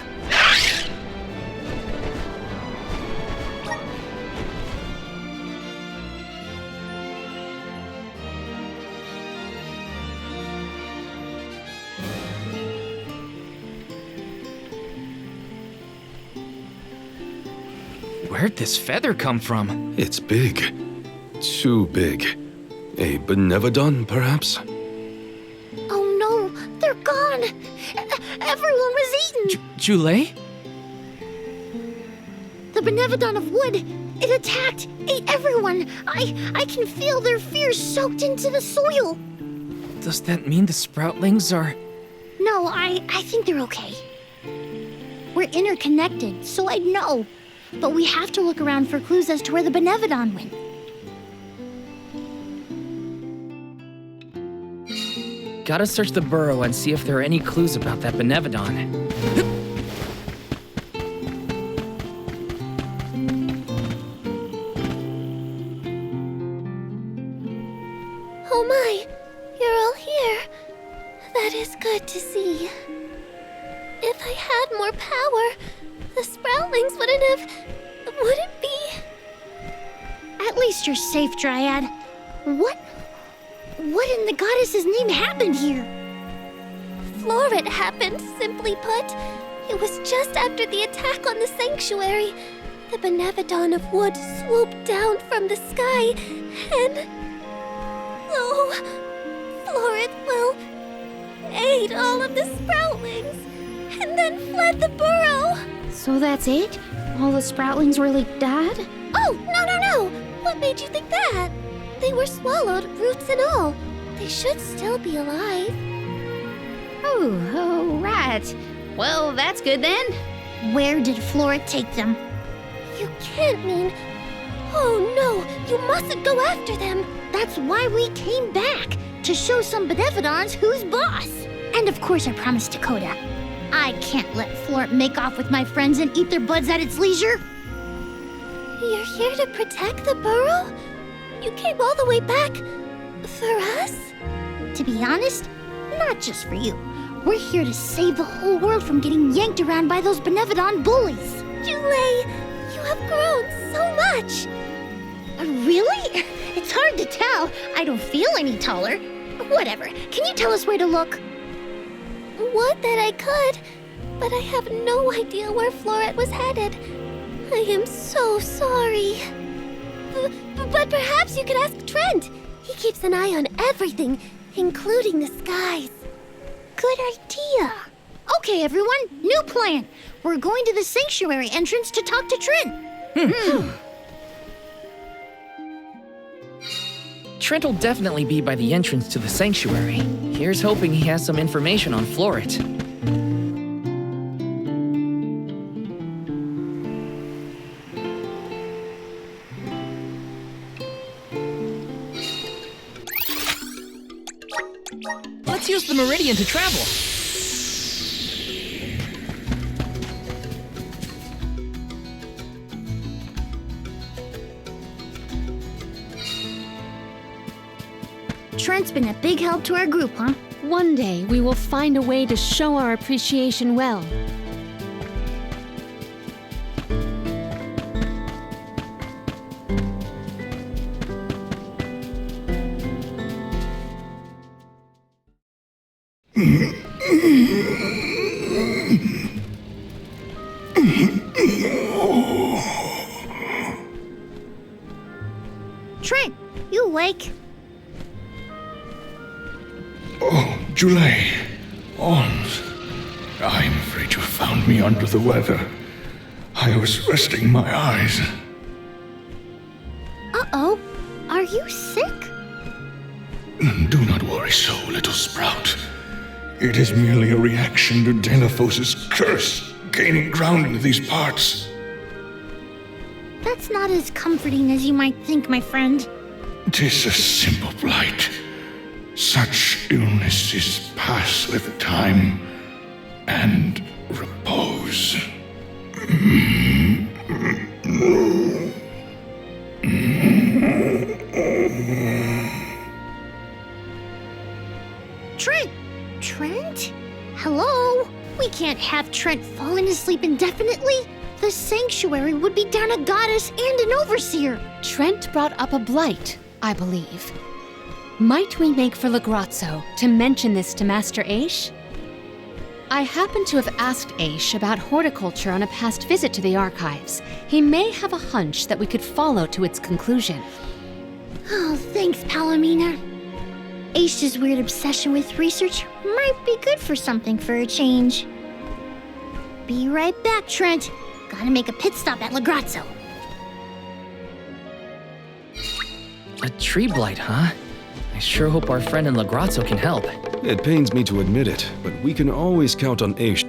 Where'd this feather come from? It's big. Too big. A Benevodon, perhaps? Oh no, they're gone. Everyone was eaten. Jule? The Benevodon of wood, it attacked, ate everyone. I can feel their fears soaked into the soil. Does that mean the sproutlings are... No, I think they're okay. We're interconnected, so I'd know. But we have to look around for clues as to where the Benevodon went. Gotta search the burrow and see if there are any clues about that Benevodon. Oh my, you're all here. That is good to see. If I had more power, the sproutlings wouldn't have... would it be? At least you're safe, Dryad. What in the goddess's name happened here? Florid happened, simply put. It was just after the attack on the sanctuary. The Benevodon of wood swooped down from the sky, and... oh, Florid, well, ate all of the sproutlings, and then fled the burrow. So that's it? All the sproutlings really died? Oh, no! What made you think that? They were swallowed, roots and all. They should still be alive. Oh, right. Well, that's good then. Where did Florid take them? You can't mean... Oh no, you mustn't go after them. That's why we came back, to show some Benevodons who's boss. And of course I promised Dakota. I can't let Florid make off with my friends and eat their buds at its leisure. You're here to protect the burrow? You came all the way back for us? To be honest, not just for you. We're here to save the whole world from getting yanked around by those Benevodon bullies. Jule, you have grown so much. Really? It's hard to tell. I don't feel any taller. Whatever. Can you tell us where to look? Would that I could, but I have no idea where Floret was headed. I am so sorry. But perhaps you could ask Trent. He keeps an eye on everything, including the skies. Good idea. Okay, everyone, new plan. We're going to the sanctuary entrance to talk to Trent. Trent will definitely be by the entrance to the sanctuary. Here's hoping he has some information on Floret. Let's use the meridian to travel. Trent's been a big help to our group, huh? One day, we will find a way to show our appreciation well. Trent, you awake? Oh, Julie. Ons. I'm afraid you found me under the weather. I was resting my eyes. Uh-oh. Are you sick? Do not worry so, little sprout. It is merely a reaction to Delaphos's curse gaining ground in these parts. That's not as comforting as you might think, my friend. 'Tis a simple blight. Such illnesses pass with time and repose. Trent? Hello? We can't have Trent falling asleep indefinitely. The sanctuary would be down a goddess and an overseer. Trent brought up a blight, I believe. Might we make for Legrazzo to mention this to Master Aish? I happen to have asked Aish about horticulture on a past visit to the archives. He may have a hunch that we could follow to its conclusion. Oh, thanks, Palomina. Aish's weird obsession with research might be good for something for a change. Be right back, Trent. Gotta make a pit stop at Lagrazzo. A tree blight, huh? I sure hope our friend in Lagrazzo can help. It pains me to admit it, but we can always count on Aish.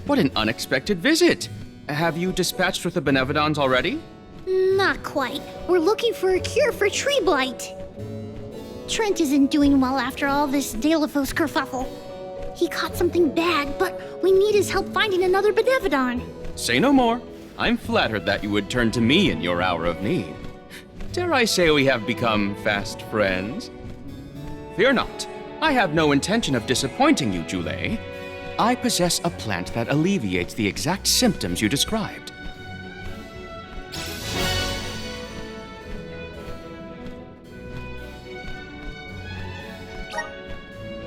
What an unexpected visit! Have you dispatched with the Benevodons already? Not quite. We're looking for a cure for tree blight. Trent isn't doing well after all this Xiphos kerfuffle. He caught something bad, but we need his help finding another Benevodon. Say no more. I'm flattered that you would turn to me in your hour of need. Dare I say we have become fast friends? Fear not. I have no intention of disappointing you, Jule. I possess a plant that alleviates the exact symptoms you described.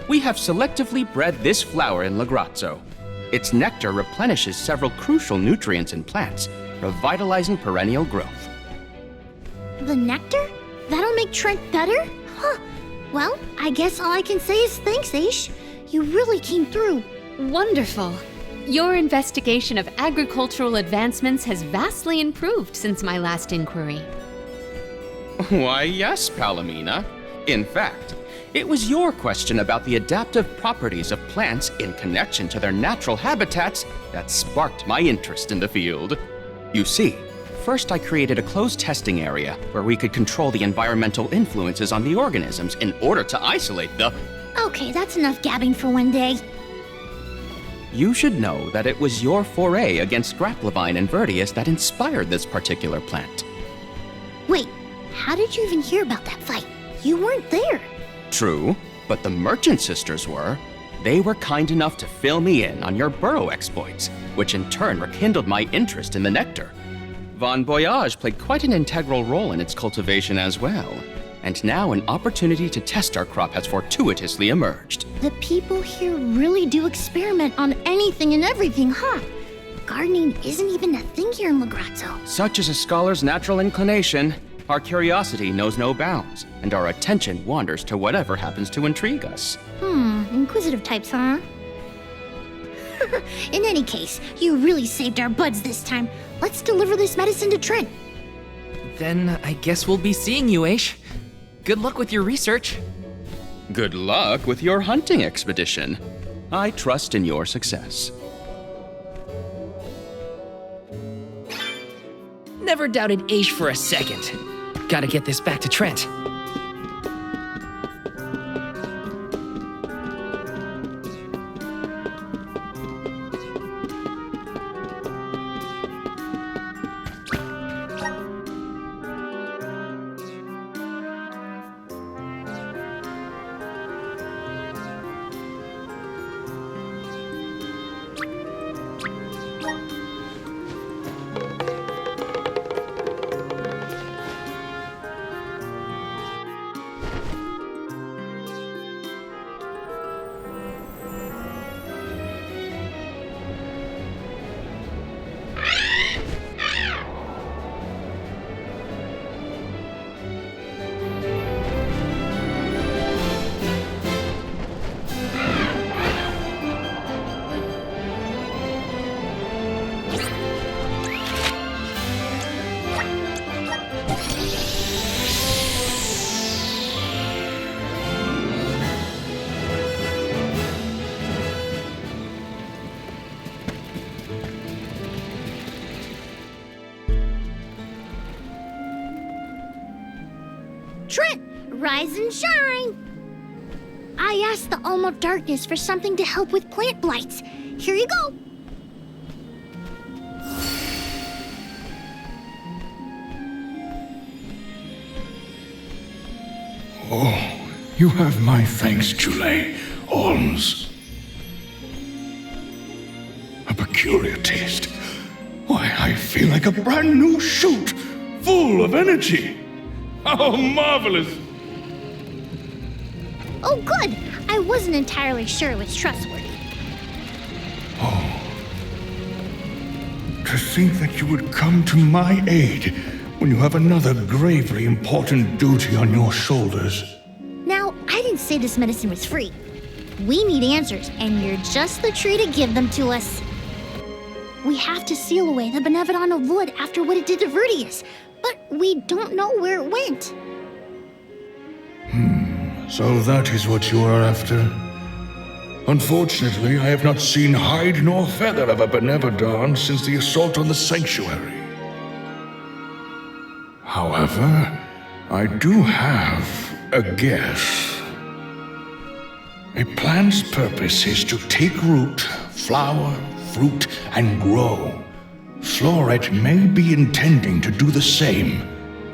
We have selectively bred this flower in Lagrazzo. Its nectar replenishes several crucial nutrients in plants, revitalizing perennial growth. The nectar? That'll make Trent better? Huh. Well, I guess all I can say is thanks, Aish. You really came through. Wonderful. Your investigation of agricultural advancements has vastly improved since my last inquiry. Why, yes, Palomina. In fact, it was your question about the adaptive properties of plants in connection to their natural habitats that sparked my interest in the field. You see, first I created a closed testing area where we could control the environmental influences on the organisms in order to isolate the... Okay, that's enough gabbing for one day. You should know that it was your foray against Grapplevine and Vertius that inspired this particular plant. Wait, how did you even hear about that fight? You weren't there. True, but the Merchant Sisters were. They were kind enough to fill me in on your burrow exploits, which in turn rekindled my interest in the nectar. Von Voyage played quite an integral role in its cultivation as well. And now an opportunity to test our crop has fortuitously emerged. The people here really do experiment on anything and everything, huh? Gardening isn't even a thing here in Lagrazzo. Such is a scholar's natural inclination. Our curiosity knows no bounds, and our attention wanders to whatever happens to intrigue us. Inquisitive types, huh? In any case, you really saved our buds this time. Let's deliver this medicine to Trent. Then I guess we'll be seeing you, Aish. Good luck with your research. Good luck with your hunting expedition. I trust in your success. Never doubted Aish for a second. Gotta get this back to Trent. Trent, rise and shine! I asked the Alm of Darkness for something to help with plant blights. Here you go. Oh, you have my thanks, Jule, Alms. A peculiar taste. Why, I feel like a brand new shoot, full of energy. How marvelous! Oh, good. I wasn't entirely sure it was trustworthy. To think that you would come to my aid when you have another gravely important duty on your shoulders. Now, I didn't say this medicine was free. We need answers, and you're just the tree to give them to us. We have to seal away the Benevodon of Wood after what it did to Vertius, but we don't know where it went. So that is what you are after. Unfortunately, I have not seen hide nor feather of a Benevodon since the assault on the sanctuary. However, I do have a guess. A plant's purpose is to take root, flower, fruit, and grow. Floret may be intending to do the same.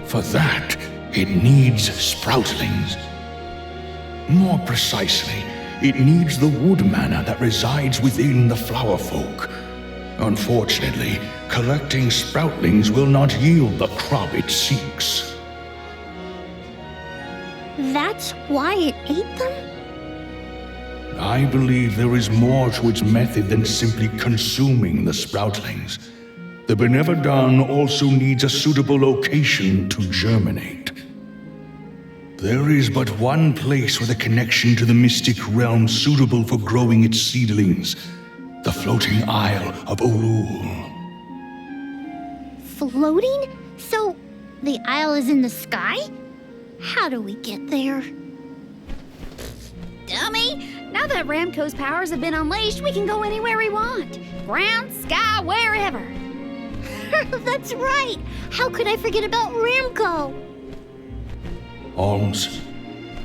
For that, it needs sproutlings. More precisely, it needs the wood mana that resides within the flower folk. Unfortunately, collecting sproutlings will not yield the crop it seeks. That's why it ate them? I believe there is more to its method than simply consuming the sproutlings. The Benevodon also needs a suitable location to germinate. There is but one place with a connection to the mystic realm suitable for growing its seedlings. The floating isle of Olul. Floating? So, the isle is in the sky? How do we get there? Dummy! Now that Ramco's powers have been unleashed, we can go anywhere we want. Ground, sky, wherever. That's right! How could I forget about Ramco? Alms,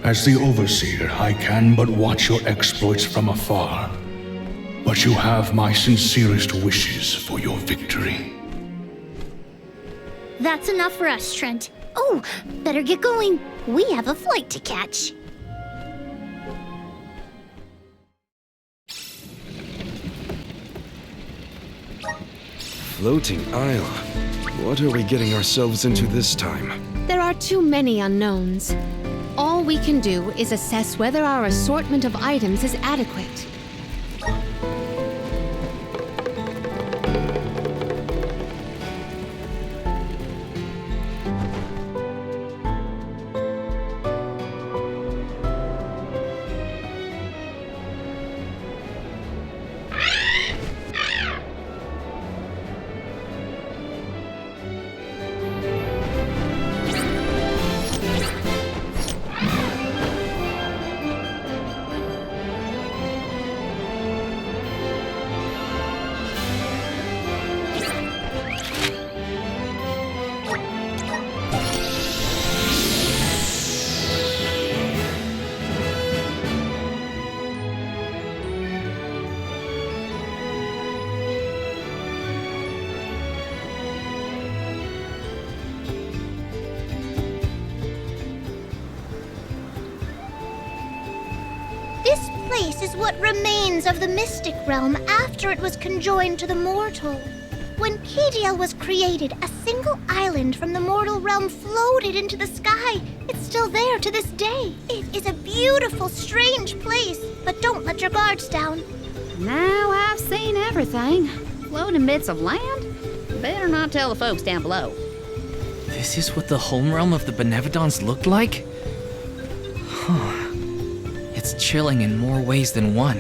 as the Overseer, I can but watch your exploits from afar. But you have my sincerest wishes for your victory. That's enough for us, Trent. Oh, better get going. We have a flight to catch. Floating isle. What are we getting ourselves into this time? There are too many unknowns. All we can do is assess whether our assortment of items is adequate. This place is what remains of the mystic realm after it was conjoined to the mortal. When Kediel was created, a single island from the mortal realm floated into the sky. It's still there to this day. It is a beautiful, strange place, but don't let your guards down. Now I've seen everything. Floating bits of land? Better not tell the folks down below. This is what the home realm of the Benevodons looked like? Huh. It's chilling in more ways than one.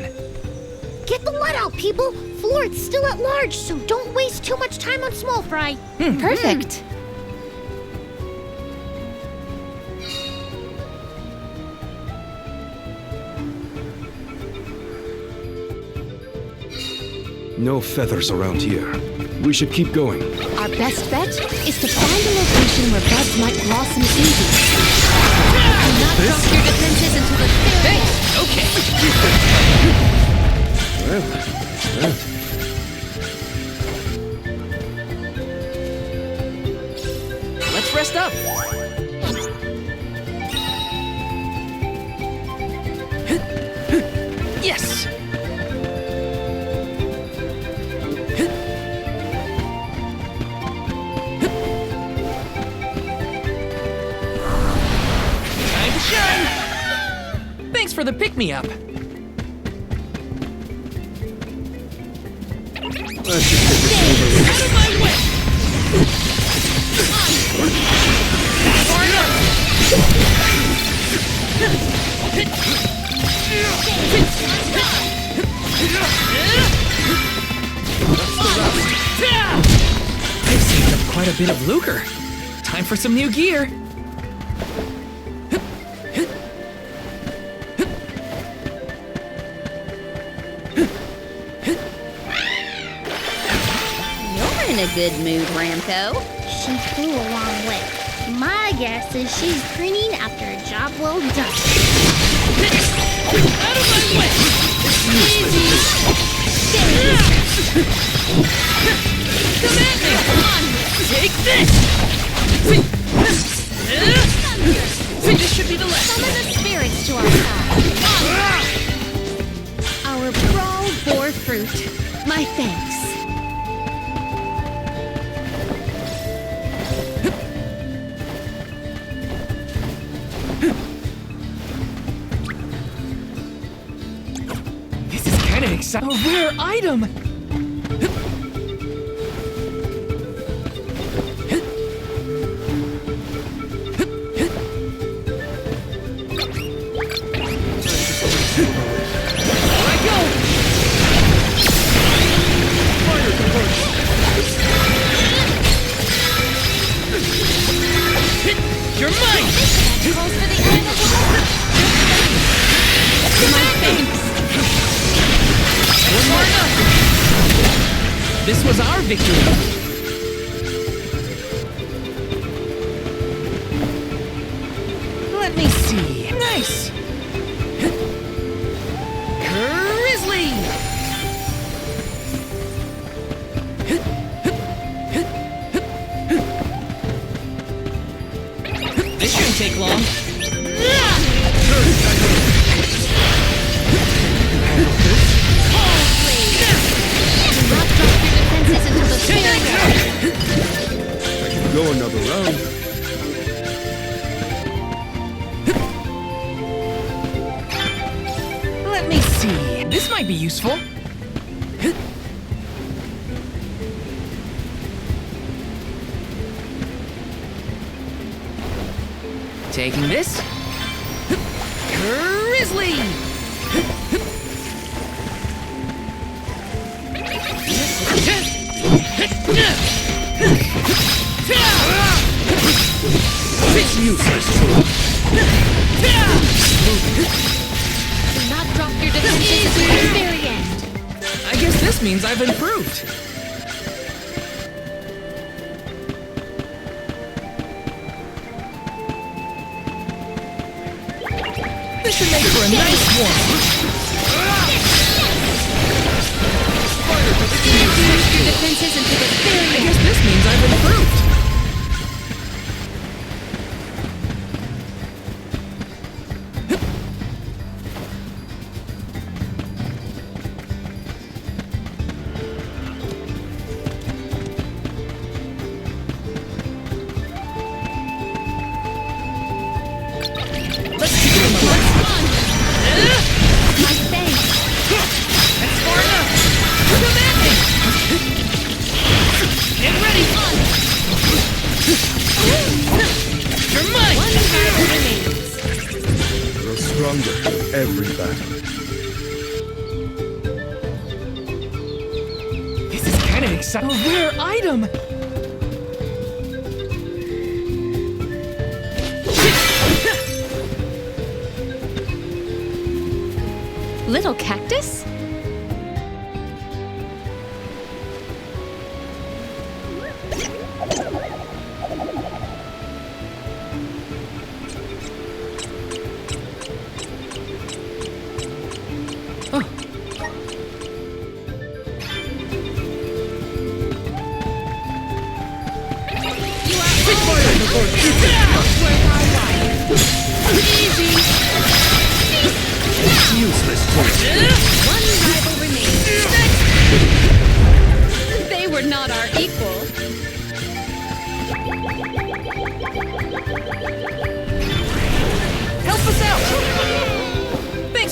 Get the let out, people! Floret's still at large, so don't waste too much time on small fry. Perfect. No feathers around here. We should keep going. Our best bet is to find a location where buds might blossom easily. Do not drop your defenses until the very end. Let's rest up. Yes! Time to shine! Thanks for the pick-me-up. Let's just get this over with. Out of my way! Far enough! I've saved up quite a bit of lucre. Time for some new gear. You're in a good mood, Ramco. She flew a long way. My guess is she's preening after a job well done. Out of my way! Easy. Come at me! Come on! Take this! This should be the last. Summon the spirits to our side. Our brawl bore fruit. My thanks. This is kind of exciting. A rare item! You're mine! Calls for the end of the My thanks. One more enough! This was our victory! Let me see. Nice! Grizzly! This shouldn't take long. I can go another round. Let me see. This might be useful. Taking this. Grizzly! It's useless. Do not drop your defenses until the very end. I guess this means I've improved. This should make for a nice warm. Drop your defenses until the very I end. guess this means I've improved. Let's keep it on the left. My thanks. That's far enough. Come at me. Get ready. You're mine. One card remains. Grow stronger every battle. This is kind of exciting. A rare item. Little cactus?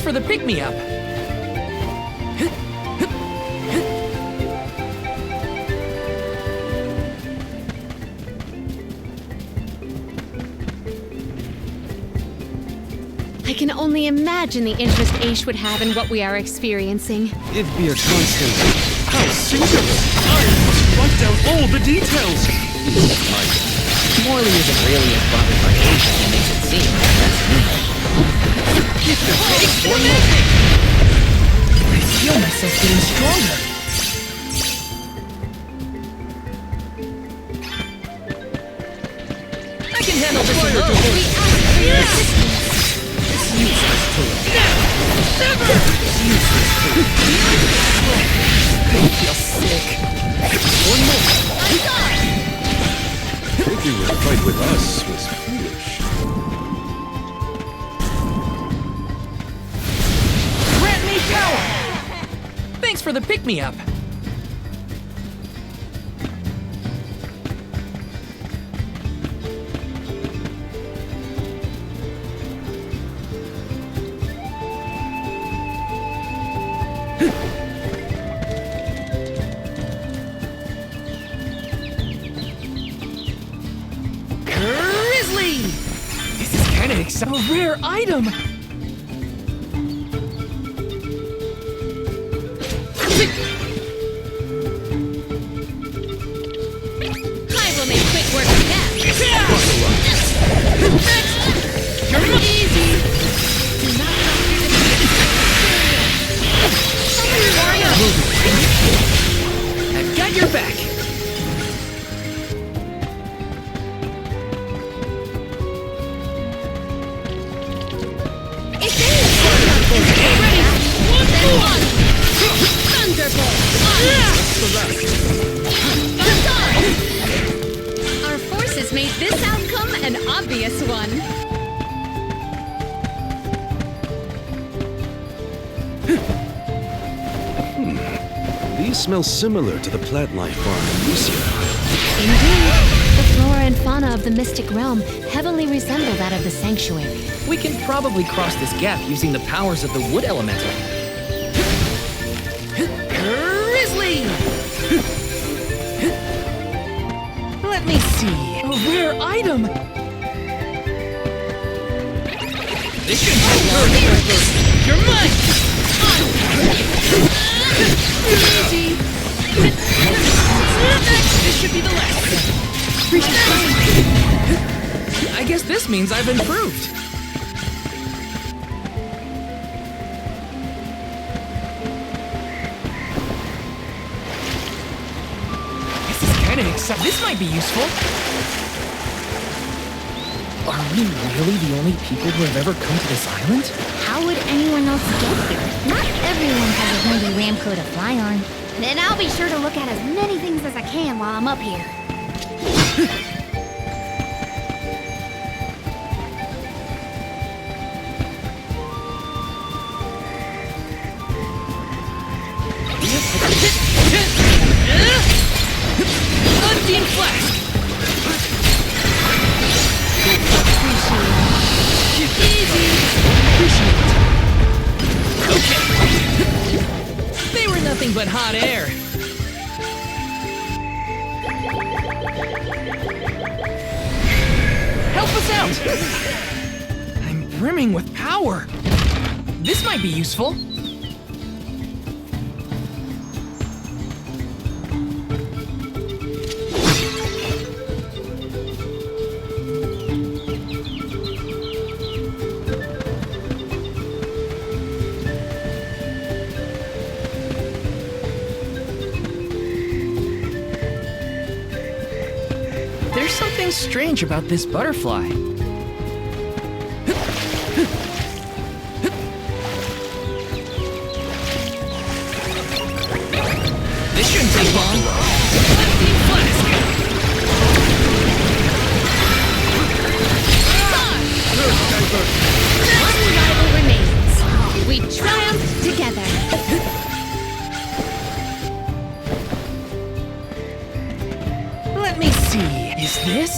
for the pick-me-up. I can only imagine the interest Aish would have in what we are experiencing. It'd be a constant. How singular! I must write down all the details! Morley isn't really as bothered by Aish as he makes it seem. That's me. Keep the pace! One more! I feel myself getting stronger. I can handle this alone. We ask for your assistance. Useless tool. Never! Useless tool. I feel sick. One more. Thinking a fight with us was foolish. Grant me power! Thanks for the pick-me-up. Grizzly! This is kind of exciting. A rare item! I will make quick work of that. You're Easy. Do not I've got your back. It's in! Ready! One! Thunderbolt! Our forces made this outcome an obvious one. These smell similar to the plant life farm in Lucia. Indeed, the flora and fauna of the Mystic Realm heavily resemble that of the Sanctuary. We can probably cross this gap using the powers of the wood elemental. Grizzly! Let me see. A rare item! This should take long. You're mine! Easy. This should be the last. I guess this means I've improved. This is kind of exciting. This might be useful. Are we really the only people who have ever come to this island? How would anyone else get here? Not everyone has a handy Ramco to fly on. Then I'll be sure to look at as many things as I can while I'm up here. Unseen flash! Okay. They were nothing but hot air. Help us out! I'm brimming with power. This might be useful. There's something strange about this butterfly. This shouldn't take long. Flask. One rival remains. We triumph together. Let me see. Is this?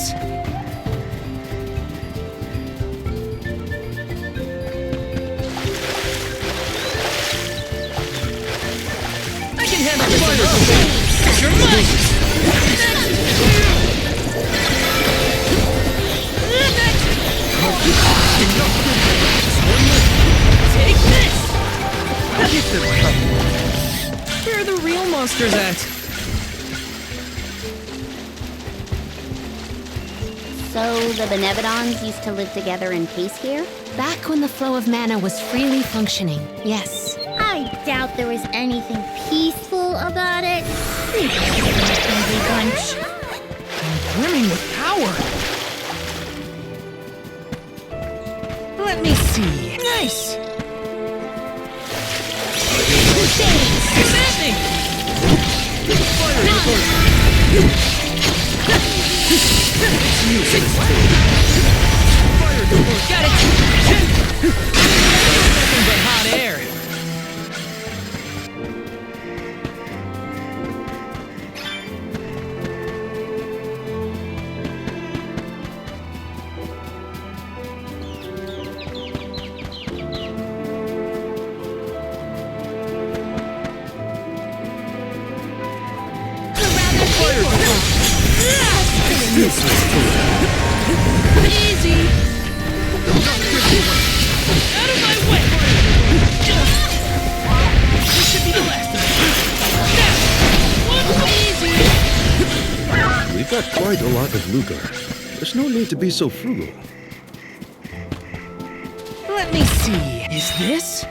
Take this! Where are the real monsters at? So the Benevodons used to live together in peace here? Back when the flow of mana was freely functioning, yes. I doubt there was anything peaceful about it. They were an angry bunch. Brimming with power. Let me see. Nice. Snapping. Got it. Nothing but hot air. Easy! Out of my way! This should be the last of it. Now, We've got quite a lot of Lugar. There's no need to be so frugal. let me see. Is this?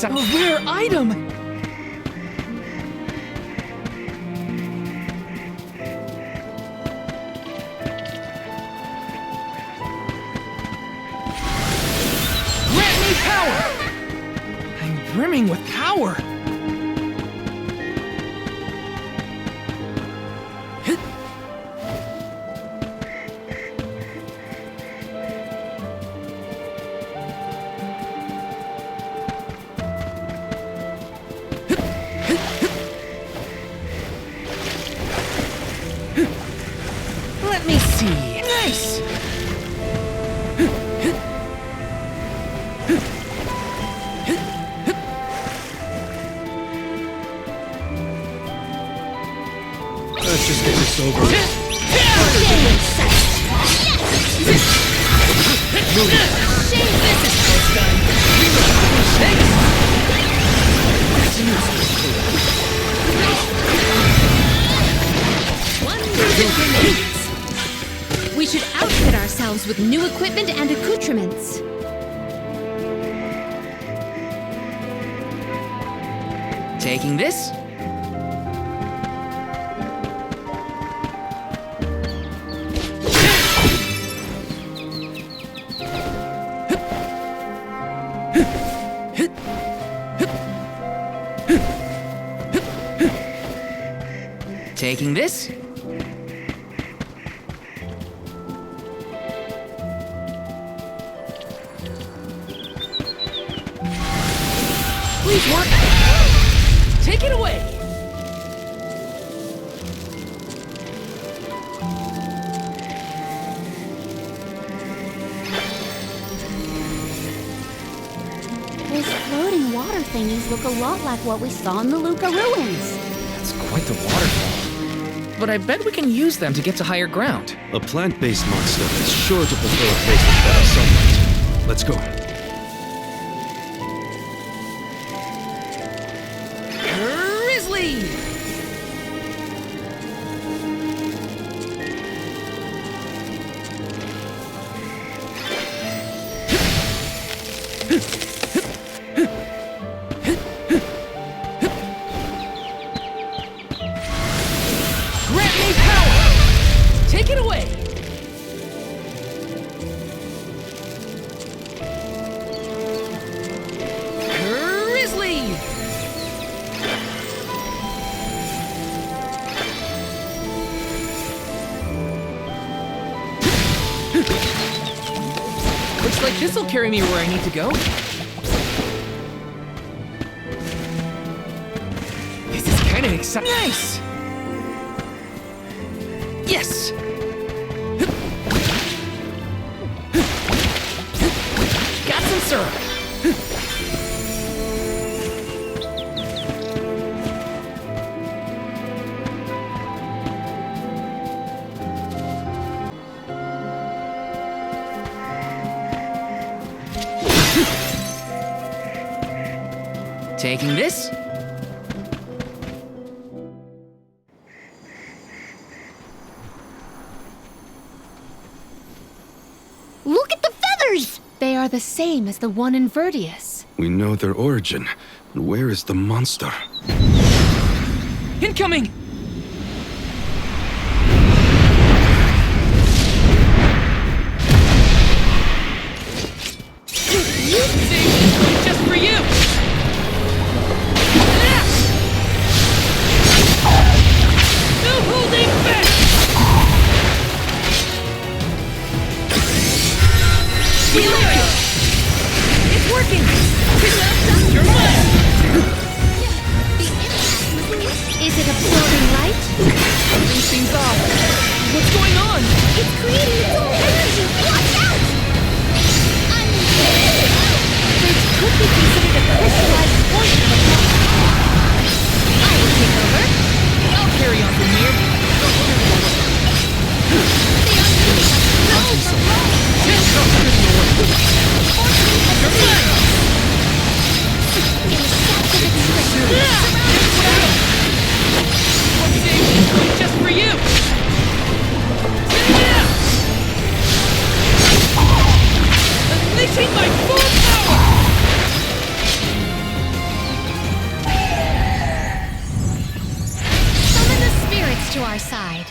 A rare item! Grant me power! I'm brimming with power! Let me see. Nice! Let's just get this over with. We should outfit ourselves with new equipment and accoutrements. Taking this? Taking this? Please work. Take it away. Those floating water thingies look a lot like what we saw in the Luca ruins. That's quite the waterfall. But I bet we can use them to get to higher ground. A plant-based monster is sure to prefer a place with better sunlight. Let's go. Grizzly! Grant me power! Take it away! Grizzly! Looks like this'll carry me where I need to go. This is kind of exciting. Nice! Yes! Got some syrup! Taking this? Look at the feathers! They are the same as the one in Verdius. We know their origin. And where is the monster? Incoming! Just for you! No holding back! It's working! You're mine! Is it absorbing light? Something seems off. What's going on? It's creating its own energy! Watch out! This could be considered a crystallized portion of the I will take over. I'll carry on from here. Just for you! Unleashing my full power! Summon the spirits to our side.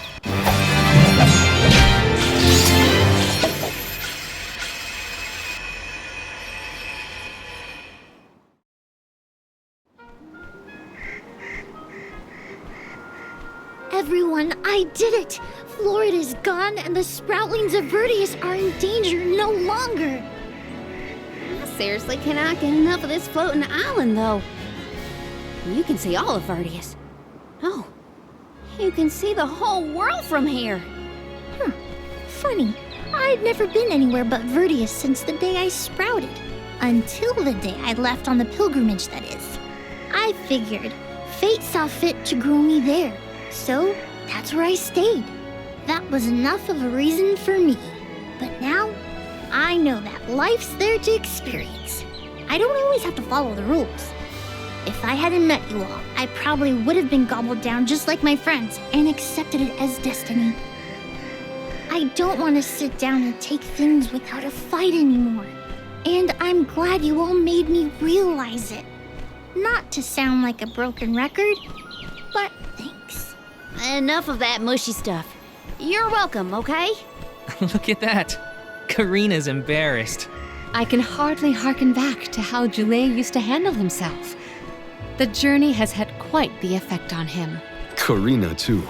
Everyone, I did it! Florida's gone and the sproutlings of Verdius are in danger no longer! I seriously cannot get enough of this floating island, though. You can see all of Verdius. Oh, you can see the whole world from here. Funny, I'd never been anywhere but Verdius since the day I sprouted. Until the day I left on the pilgrimage, that is. I figured fate saw fit to grow me there, so that's where I stayed. That was enough of a reason for me. But now, I know that life's there to experience. I don't always have to follow the rules. If I hadn't met you all, I probably would have been gobbled down just like my friends and accepted it as destiny. I don't want to sit down and take things without a fight anymore. And I'm glad you all made me realize it. Not to sound like a broken record, but thanks. Enough of that mushy stuff. You're welcome, okay? Look at that. Karina's embarrassed. I can hardly hearken back to how Joulet used to handle himself. The journey has had quite the effect on him. Karina, too.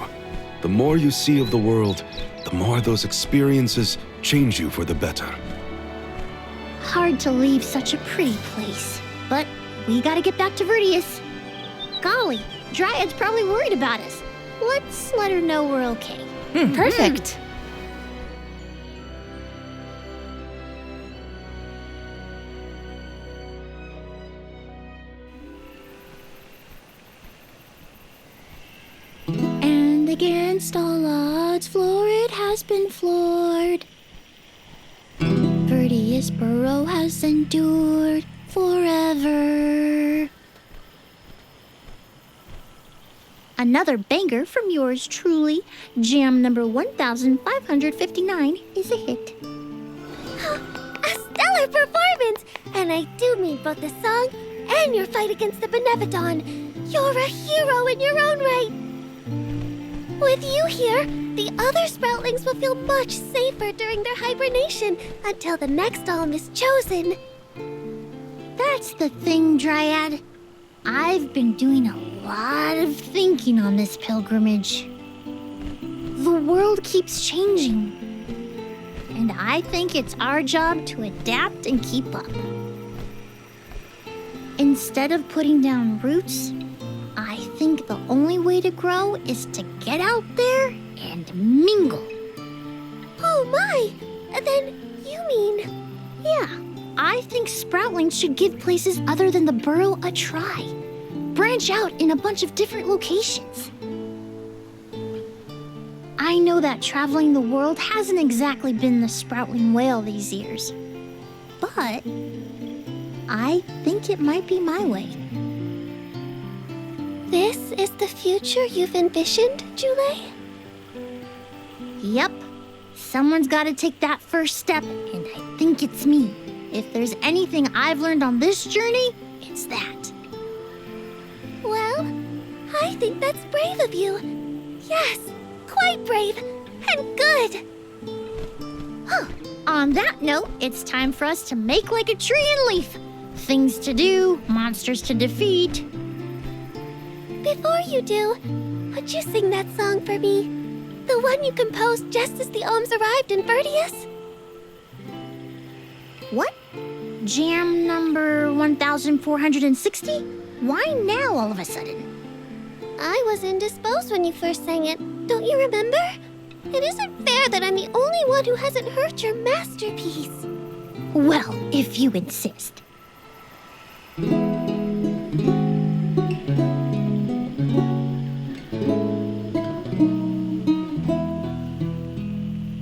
The more you see of the world, the more those experiences change you for the better. Hard to leave such a pretty place, but we gotta get back to Verdius. Golly, Dryad's probably worried about us. Let's let her know we're okay. Perfect. And against all odds, Florid has been floored. Verdius Burrow has endured forever. Another banger from yours truly, jam number 1559 is a hit. A stellar performance! And I do mean both the song and your fight against the Benevodon. You're a hero in your own right. With you here, the other sproutlings will feel much safer during their hibernation until the next alm is chosen. That's the thing, Dryad. I've been doing a lot of thinking on this pilgrimage. The world keeps changing. and I think it's our job to adapt and keep up. Instead of putting down roots, I think the only way to grow is to get out there and mingle. Oh my! Then you mean... Yeah, I think sproutlings should give places other than the burrow a try. Branch out in a bunch of different locations. I know that traveling the world hasn't exactly been the sproutling whale these years, but I think it might be my way. This is the future you've envisioned, Jule? Yep. Someone's got to take that first step, and I think it's me. If there's anything I've learned on this journey, it's that. Well, I think that's brave of you. Yes, quite brave and good. On that note, it's time for us to make like a tree and leaf. Things to do, monsters to defeat. Before you do, would you sing that song for me? The one you composed just as the Ohms arrived in Vertius? What? Jam number 1460? Why now all of a sudden? I was indisposed when you first sang it. Don't you remember? It isn't fair that I'm the only one who hasn't heard your masterpiece. Well, if you insist.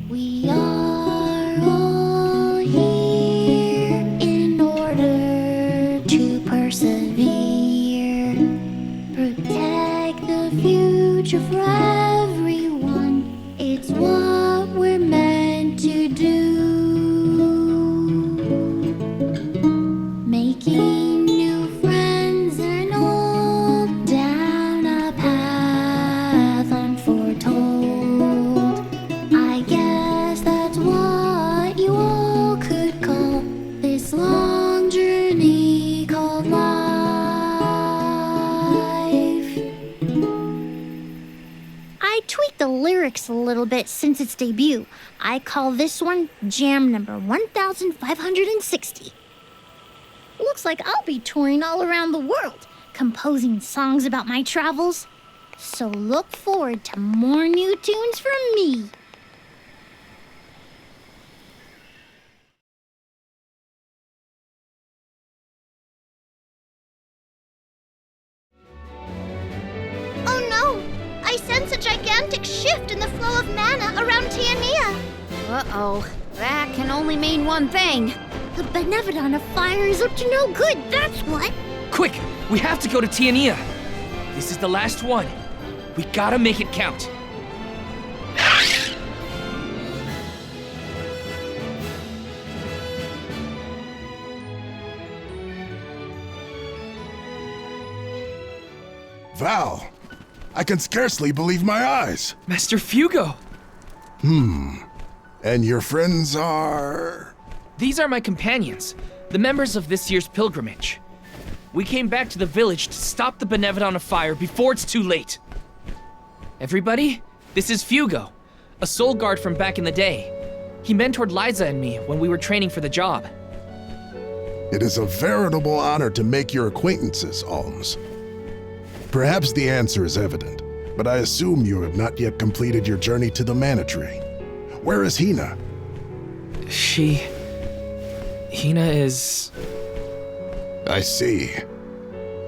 We are all here in order to persevere. Protect the future for everyone. It's what we're meant to do. Making new friends and all down a path unforetold. I guess that's what you all could call this long journey called life. I tweaked the lyrics a little bit since its debut. I call this one Jam number 1560. Looks like I'll be touring all around the world, composing songs about my travels. So look forward to more new tunes from me. Oh no! I sense a gigantic shift in the flow of mana around Tiania. Uh-oh. That can only mean one thing. The Benevodon of Fire is up to no good, that's what! Quick! We have to go to Tiania! This is the last one. We gotta make it count. Val, I can scarcely believe my eyes. Master Fugo! And your friends are... These are my companions, the members of this year's pilgrimage. We came back to the village to stop the Benevodon of Fire before it's too late. Everybody, this is Fugo, a soul guard from back in the day. He mentored Liza and me when we were training for the job. It is a veritable honor to make your acquaintances, Ohms. Perhaps the answer is evident, but I assume you have not yet completed your journey to the Mana Tree. Where is Hina? Hina is... I see.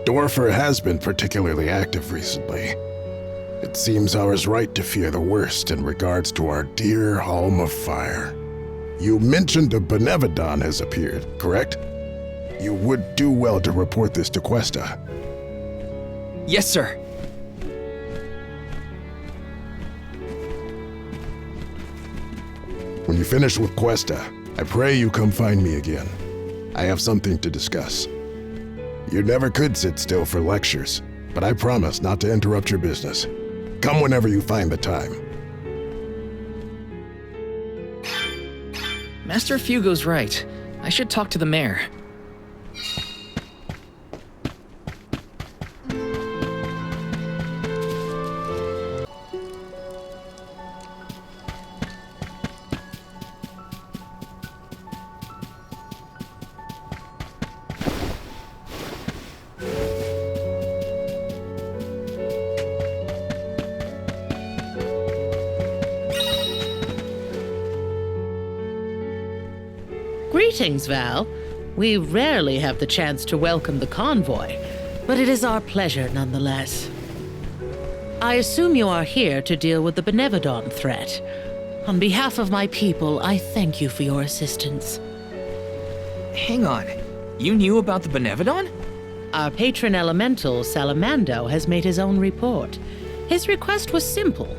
Dwarfer has been particularly active recently. It seems I was right to fear the worst in regards to our dear Home of Fire. You mentioned a Benevodon has appeared, correct? You would do well to report this to Questa. Yes, sir. When you finish with Questa, I pray you come find me again. I have something to discuss. You never could sit still for lectures, but I promise not to interrupt your business. Come whenever you find the time. Master Fugo's right. I should talk to the mayor. Greetings, Val. We rarely have the chance to welcome the convoy, but it is our pleasure nonetheless. I assume you are here to deal with the Benevodon threat. On behalf of my people, I thank you for your assistance. Hang on. You knew about the Benevodon? Our patron elemental, Salamando, has made his own report. His request was simple.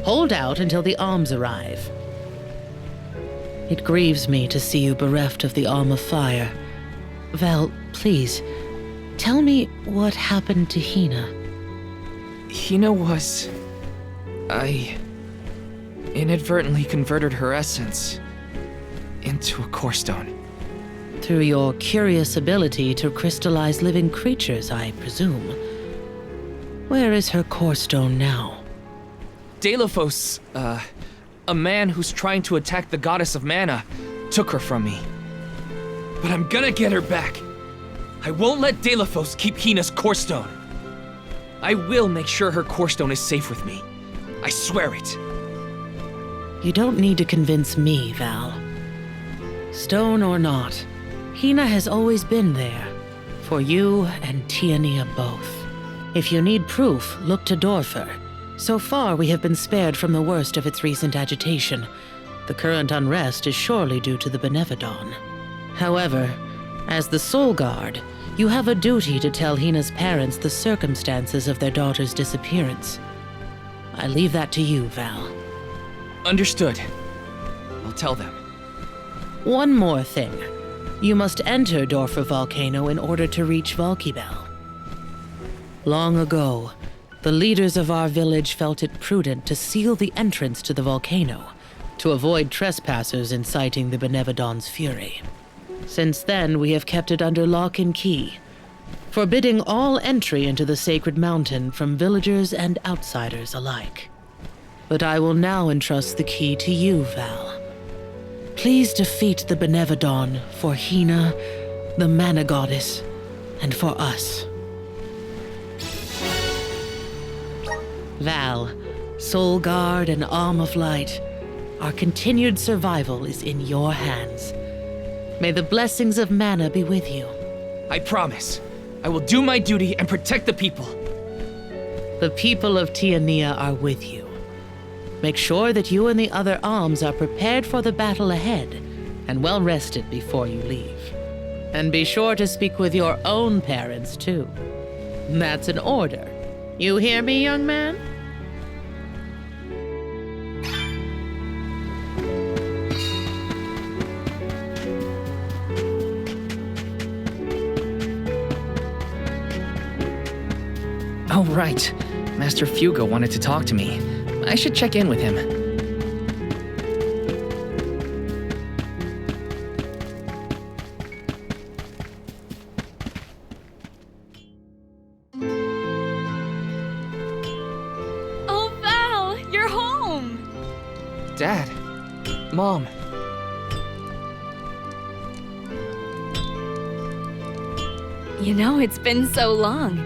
Hold out until the arms arrive. It grieves me to see you bereft of the Arm of Fire. Val, please, tell me what happened to Hina. Hina was... I inadvertently converted her essence into a core stone. Through your curious ability to crystallize living creatures, I presume. Where is her core stone now? Xiphos, a man who's trying to attack the goddess of mana, took her from me. But I'm gonna get her back. I won't let Xiphos keep Hina's core stone. I will make sure her core stone is safe with me. I swear it. You don't need to convince me, Val. Stone or not, Hina has always been there. For you and Tiania both. If you need proof, look to Dorfer. So far, we have been spared from the worst of its recent agitation. The current unrest is surely due to the Benevodon. However, as the Soul Guard, you have a duty to tell Hina's parents the circumstances of their daughter's disappearance. I leave that to you, Val. Understood. I'll tell them. One more thing. You must enter Dorfer Volcano in order to reach Valkibel. Long ago, the leaders of our village felt it prudent to seal the entrance to the volcano to avoid trespassers inciting the Benevodon's fury. Since then, we have kept it under lock and key, forbidding all entry into the sacred mountain from villagers and outsiders alike. But I will now entrust the key to you, Val. Please defeat the Benevodon for Hina, the Mana Goddess, and for us. Val, Soul Guard and Arm of Light, our continued survival is in your hands. May the blessings of Mana be with you. I promise. I will do my duty and protect the people. The people of Tiania are with you. Make sure that you and the other alms are prepared for the battle ahead and well rested before you leave. And be sure to speak with your own parents, too. That's an order. You hear me, young man? Oh, right. Master Fugo wanted to talk to me. I should check in with him. Oh, Val, you're home! Dad. Mom. You know, it's been so long.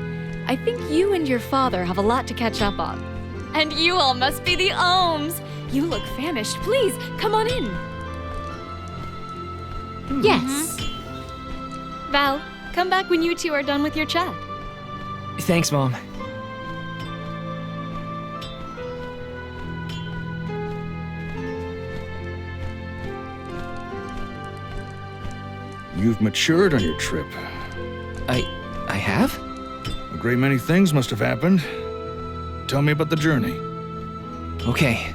I think you and your father have a lot to catch up on. And you all must be the Ohms. You look famished. Please, come on in. Yes. Val, come back when you two are done with your chat. Thanks, Mom. You've matured on your trip. I have? A great many things must have happened. Tell me about the journey. Okay.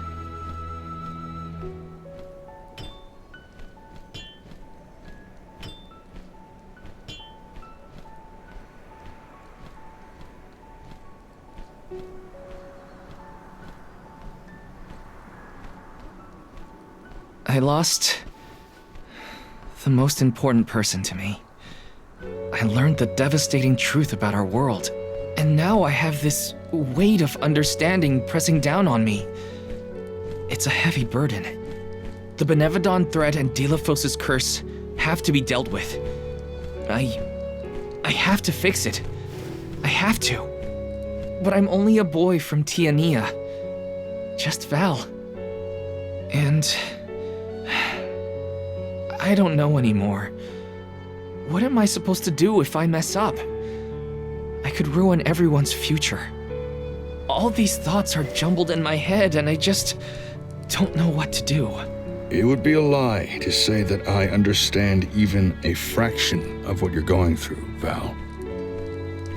I lost the most important person to me. I learned the devastating truth about our world, and now I have this weight of understanding pressing down on me. It's a heavy burden. The Benevodon threat and Xiphos' curse have to be dealt with. I have to fix it. I have to. But I'm only a boy from Tiania. Just Val. And I don't know anymore. What am I supposed to do if I mess up? I could ruin everyone's future. All these thoughts are jumbled in my head, and I just don't know what to do. It would be a lie to say that I understand even a fraction of what you're going through, Val.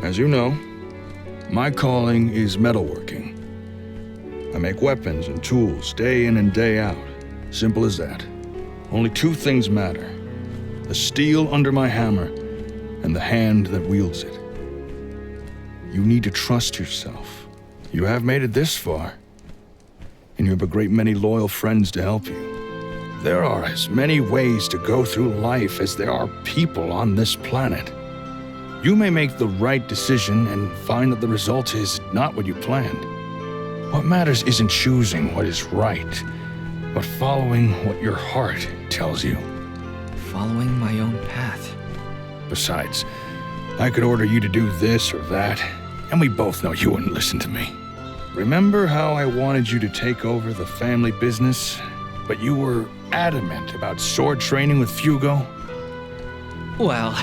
As you know, my calling is metalworking. I make weapons and tools day in and day out. Simple as that. Only two things matter: the steel under my hammer and the hand that wields it. You need to trust yourself. You have made it this far, and you have a great many loyal friends to help you. There are as many ways to go through life as there are people on this planet. You may make the right decision and find that the result is not what you planned. What matters isn't choosing what is right, but following what your heart tells you. Following my own path. Besides, I could order you to do this or that, and we both know you wouldn't listen to me. Remember how I wanted you to take over the family business, but you were adamant about sword training with Fugo? Well,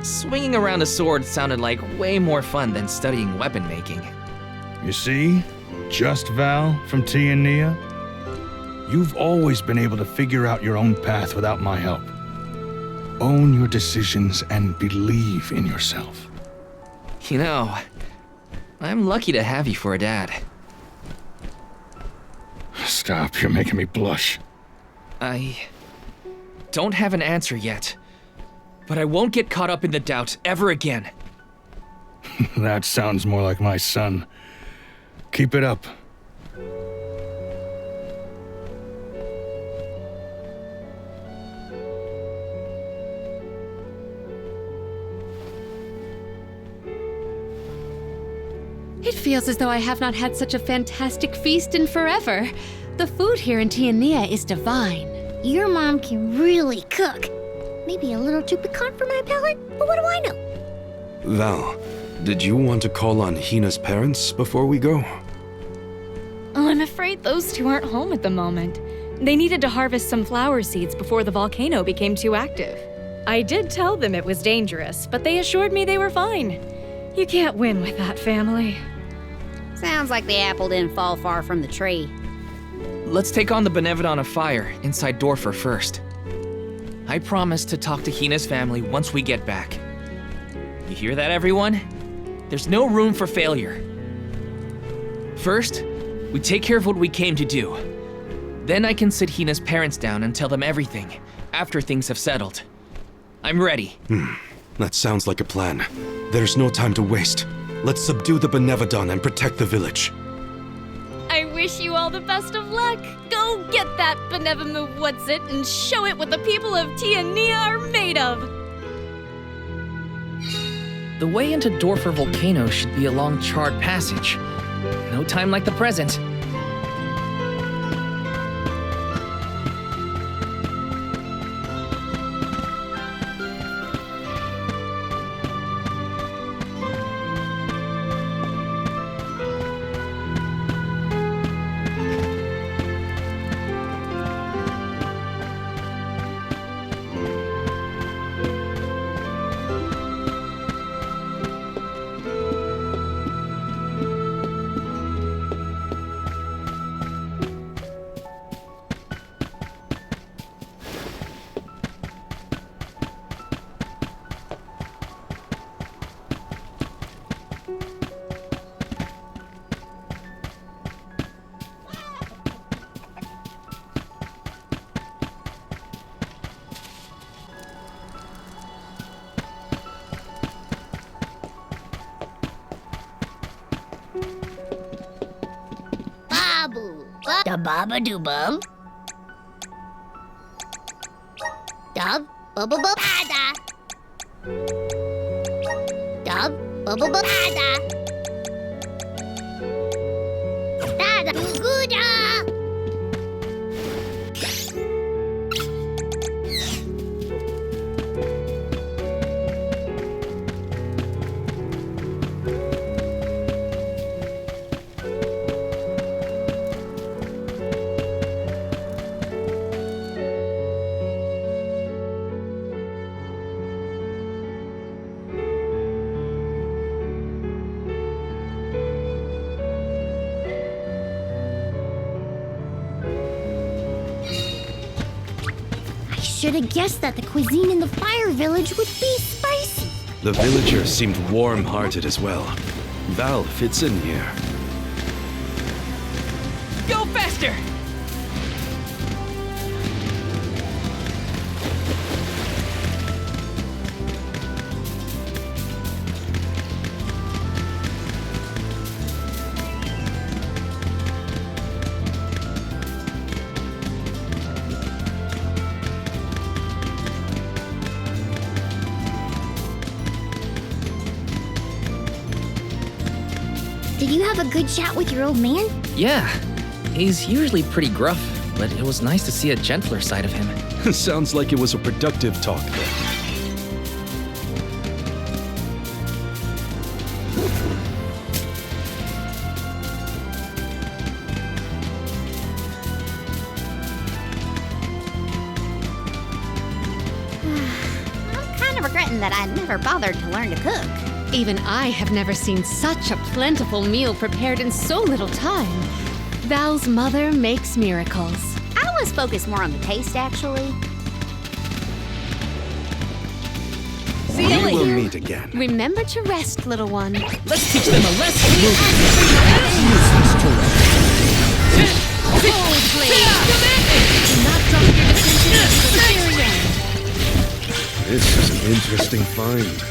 swinging around a sword sounded like way more fun than studying weapon making. You see? Just Val from T and Nia? You've always been able to figure out your own path without my help. Own your decisions and believe in yourself. You know, I'm lucky to have you for a dad. Stop, you're making me blush. I don't have an answer yet, but I won't get caught up in the doubt ever again. That sounds more like my son. Keep it up. It feels as though I have not had such a fantastic feast in forever. The food here in Tiania is divine. Your mom can really cook. Maybe a little too piquant for my palate, but what do I know? Val, did you want to call on Hina's parents before we go? Oh, I'm afraid those two aren't home at the moment. They needed to harvest some flower seeds before the volcano became too active. I did tell them it was dangerous, but they assured me they were fine. You can't win with that family. Sounds like the apple didn't fall far from the tree. Let's take on the Benevodon of Fire inside Dorfer first. I promise to talk to Hina's family once we get back. You hear that, everyone? There's no room for failure. First, we take care of what we came to do. Then I can sit Hina's parents down and tell them everything, after things have settled. I'm ready. That sounds like a plan. There's no time to waste. Let's subdue the Benevodon and protect the village. I wish you all the best of luck. Go get that Benevamu what's-it and show it what the people of Tiania are made of. The way into Dorfer Volcano should be along Charred Passage. No time like the present. Da baba do bum. Dub bubba bada. Dub bubba bada. Dada guda. should have guessed that the cuisine in the Fire Village would be spicy. The villagers seemed warm-hearted as well. Val fits in here. Go faster! Did you have a good chat with your old man? Yeah, he's usually pretty gruff, but it was nice to see a gentler side of him. Sounds like it was a productive talk then. I'm kind of regretting that I never bothered to learn to cook. Even I have never seen such a plentiful meal prepared in so little time. Val's mother makes miracles. I was focused more on the taste, actually. See you We will later. meet again. Remember to rest, little one. Let's teach them a lesson! Cold blade. Do not drop your defenses to the very end. This is an interesting find.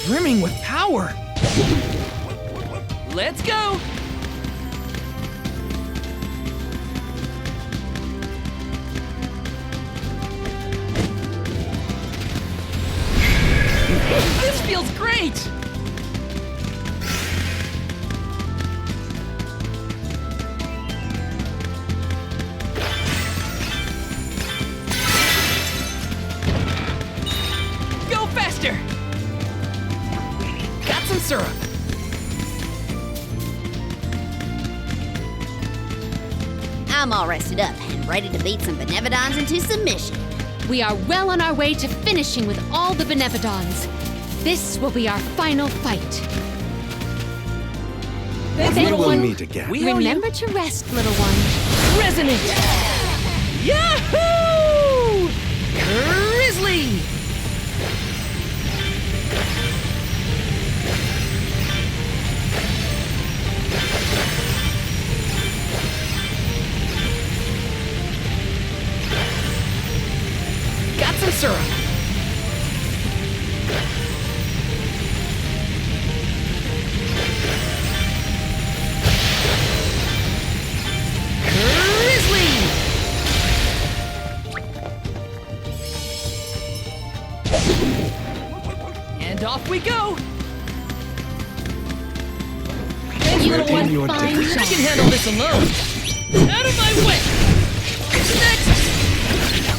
Brimming with power. Let's go! This feels great! Go faster! Got some syrup. I'm all rested up and ready to beat some Benevodons into submission. We are well on our way to finishing with all the Benevodons. This will be our final fight. We will meet again. Remember to rest, little one. Resonant! Yahoo! Grizzly! Got some syrup. Grizzly! And off we go! You little one, your fine dignity. job. I can handle this alone. Out of my way! Next!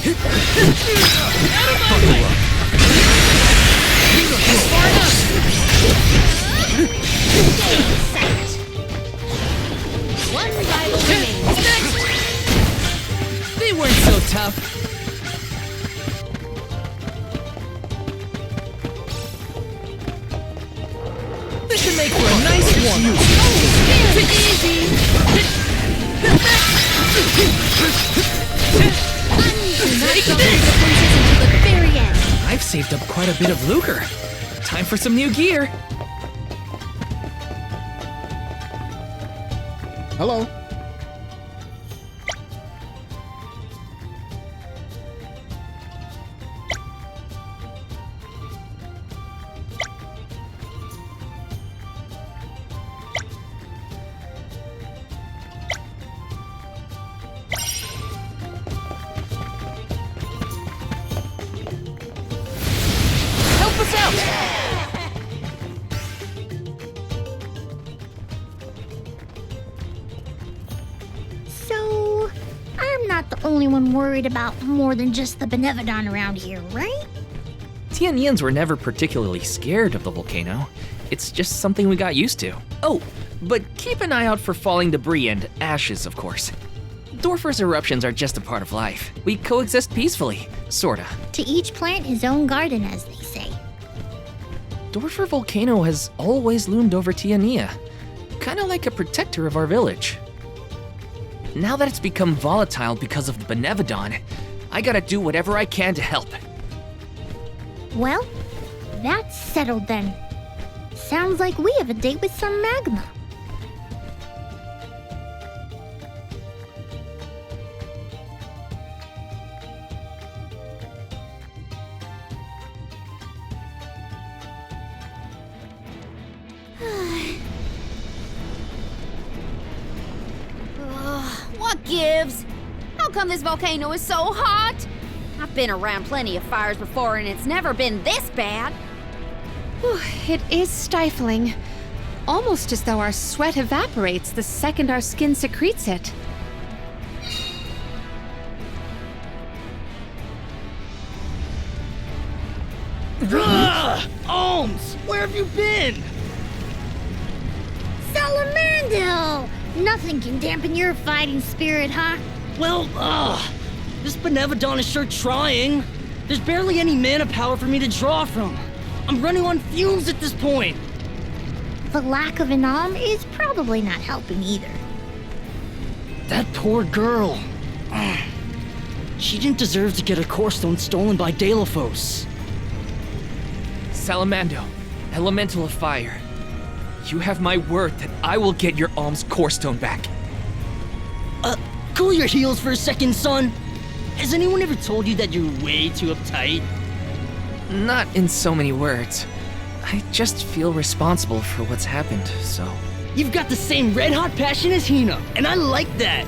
Out of my way! It's far enough! One rival remains. Next! They weren't so tough. This should make for a nice warm-up. Oh, easy! I've saved up quite a bit of lucre. Time for some new gear. Hello. Help us out! So, I'm not the only one worried about more than just the Benevodon around here, right? Tianyans were never particularly scared of the volcano. It's just something we got used to. Oh, but keep an eye out for falling debris and ashes, of course. Dorfer's eruptions are just a part of life. We coexist peacefully, sorta. To each plant his own garden, as they say. Dorfer Volcano has always loomed over Tiania, kinda like a protector of our village. Now that it's become volatile because of the Benevodon, I gotta do whatever I can to help. Well, that's settled then. Sounds like we have a date with some magma. What gives? How come this volcano is so hot? I've been around plenty of fires before and it's never been this bad. Whew, it is stifling. Almost as though our sweat evaporates the second our skin secretes it. Alms! Where have you been? Salamando! Nothing can dampen your fighting spirit, huh? Well, this Benevodon is sure trying. There's barely any mana power for me to draw from. I'm running on fumes at this point. The lack of an alm is probably not helping either. That poor girl. She didn't deserve to get her core stone stolen by Xiphos. Salamando, elemental of fire. You have my word that I will get your alm's core stone back. Cool your heels for a second, son. Has anyone ever told you that you're way too uptight? Not in so many words. I just feel responsible for what's happened, so... You've got the same red-hot passion as Hina, and I like that.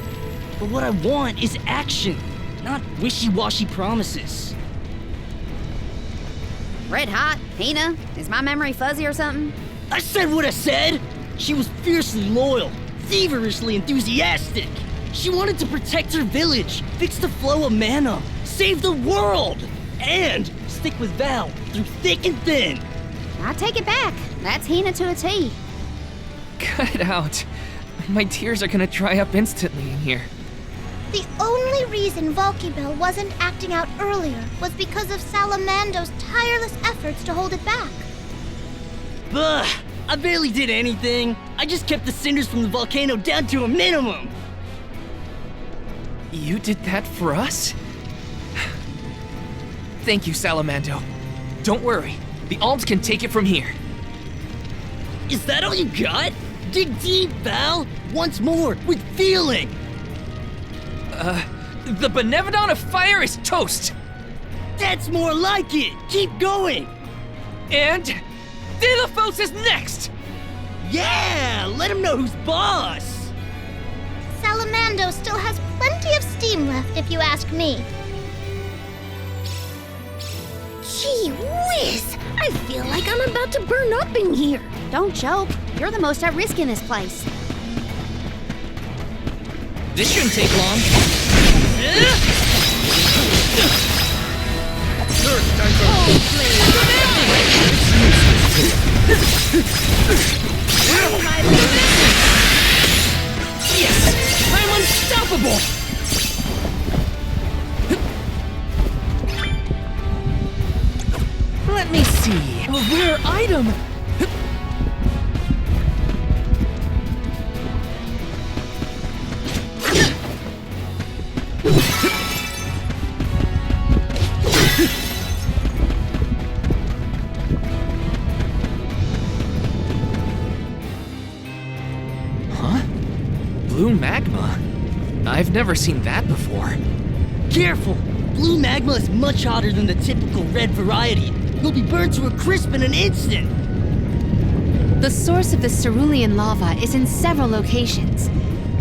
But what I want is action, not wishy-washy promises. Red hot? Hina? Is my memory fuzzy or something? I said what I said! She was fiercely loyal, feverishly enthusiastic. She wanted to protect her village, fix the flow of mana, save the world, and stick with Val through thick and thin. I take it back. That's Hina to a T. Cut it out. My tears are gonna dry up instantly in here. The only reason Volkibel wasn't acting out earlier was because of Salamando's tireless efforts to hold it back. Ugh, I barely did anything. I just kept the cinders from the volcano down to a minimum. You did that for us? Thank you, Salamando. Don't worry, the alms can take it from here. Is that all you got? Dig deep, Val! Once more, with feeling! The Benevodon of Fire is toast! That's more like it! Keep going! And Xiphos is next! Yeah! Let him know who's boss! Salamando still has plenty of steam left, if you ask me. Gee whiz! I feel like I'm about to burn up in here. Don't choke. You're the most at risk in this place. This shouldn't take long. Yes! I'm unstoppable! Let me see. A rare item! Huh? Blue magma? I've never seen that before. Careful! Blue magma is much hotter than the typical red variety. You'll be burned to a crisp in an instant! The source of the cerulean lava is in several locations.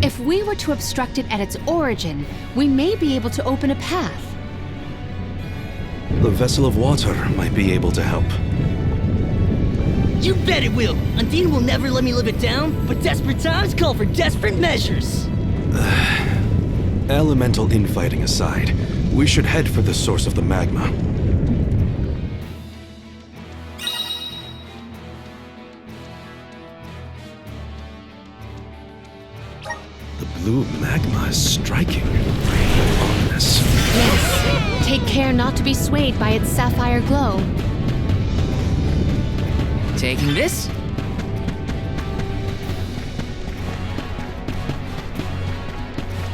If we were to obstruct it at its origin, we may be able to open a path. The vessel of water might be able to help. You bet it will! Undine will never let me live it down, but desperate times call for desperate measures! Elemental infighting aside, we should head for the source of the magma. blue magma is striking. Ominous. Yes. Take care not to be swayed by its sapphire glow. Taking this?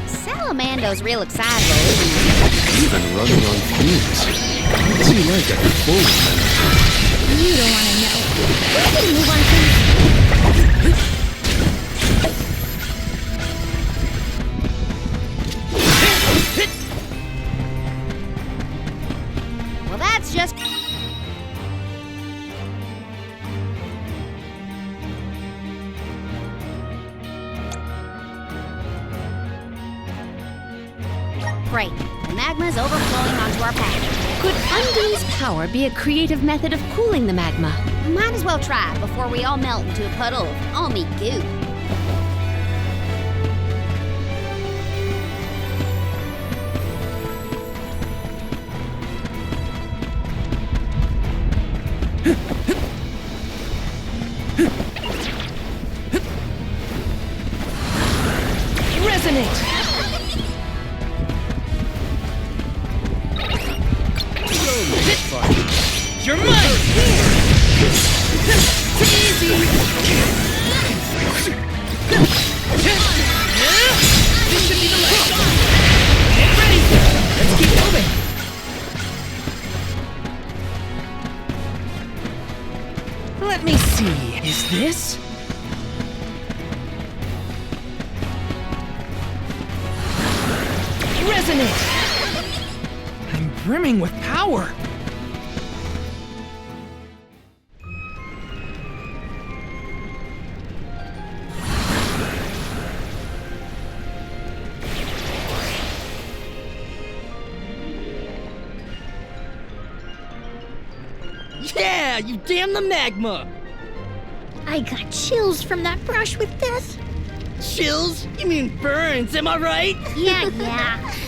Salamando's real excitable, isn't he? Even running on fumes. What's he like at the full minute? You don't want to know. We can move on to... Well, that's just... Great. The magma's overflowing onto our path. Could Undine's power be a creative method of cooling the magma? Might as well try before we all melt into a puddle of almy goo. Resonate! You're mine! Easy! This should be the last. Get ready! Let's keep moving! Let me see. Is this? Resonate! I'm brimming with power. Yeah, you damn the magma! I got chills from that brush with death. Chills? You mean burns, am I right? Yeah.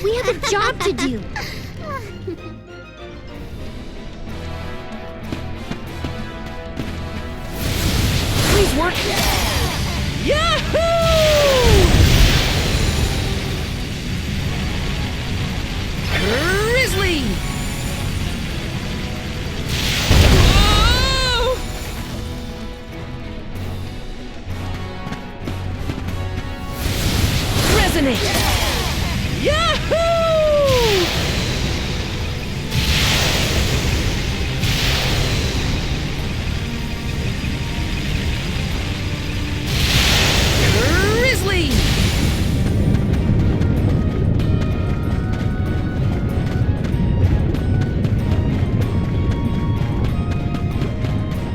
We have a job to do. Please work. Yahoo! Grizzly! Resonate! Yahoo! Grizzly!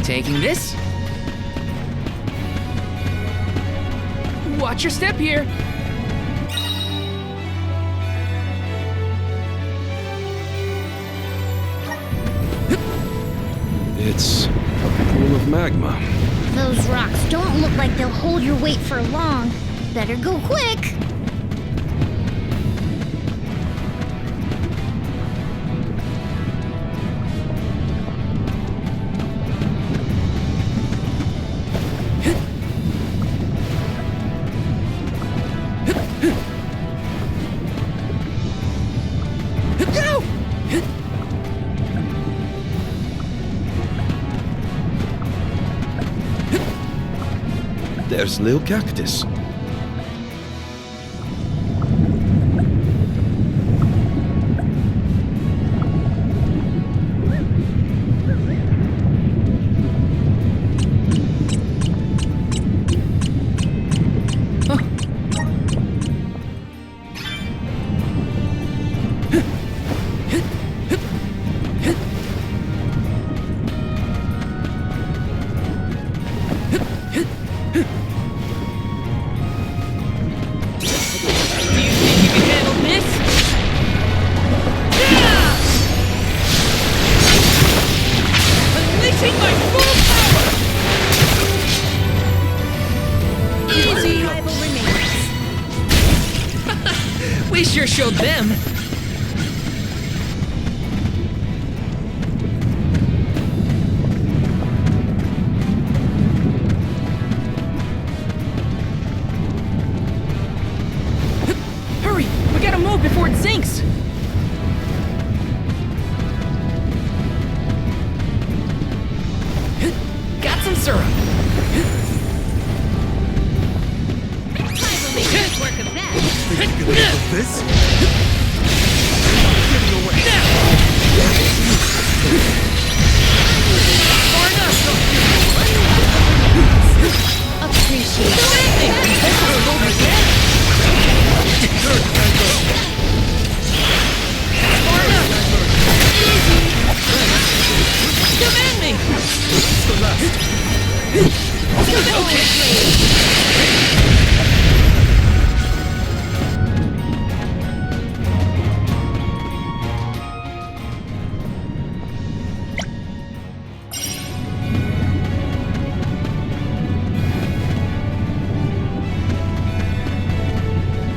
Taking this. Watch your step here. It's a pool of magma. Those rocks don't look like they'll hold your weight for long. Better go quick. There's Lil Cactus. We sure showed them. this? Got some syrup. Work of that. Think you can handle this? Getting away. Appreciate Command me!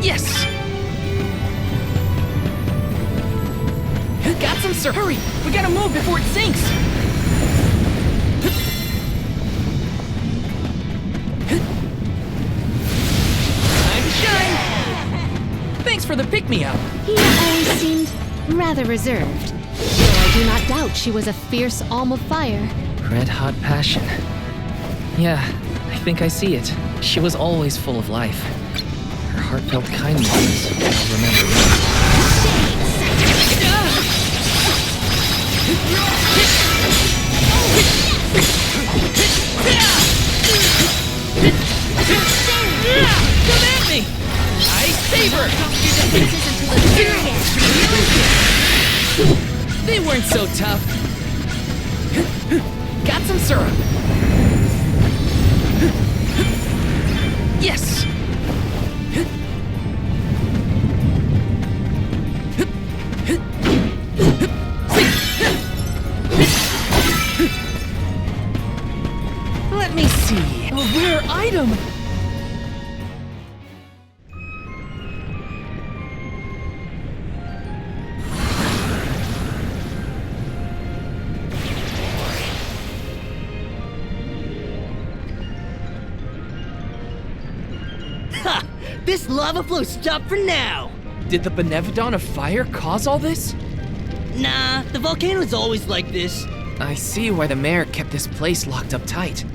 Yes! Got some, sir. Hurry! We gotta move before it sinks! Time to shine! Thanks for the pick-me-up. He always seemed rather reserved. Though I do not doubt she was a fierce alm of fire. Red-hot passion. Yeah, I think I see it. She was always full of life. Her heartfelt kindness, I'll remember. Come at me! Ice saber! They weren't so tough. Got some syrup. Yes! Let me see. A rare item! Ha! This lava flow stopped for now! Did the Benevodon of Fire cause all this? Nah, the volcano's always like this. I see why the mayor kept this place locked up tight.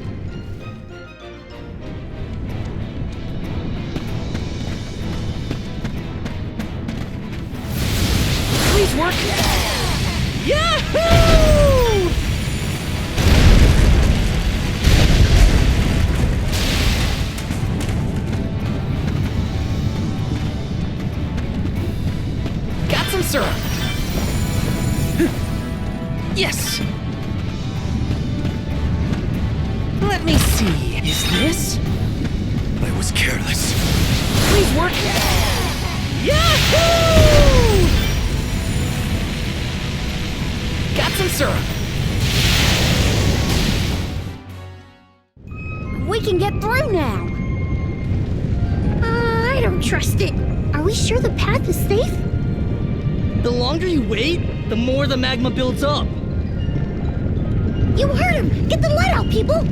Please work. Yahoo! Got some syrup. Yes! Let me see. Is this? I was careless. Please work. Yahoo! Got some syrup. We can get through now. I don't trust it. Are we sure the path is safe? The longer you wait, the more the magma builds up. You heard him! Get the light out, people!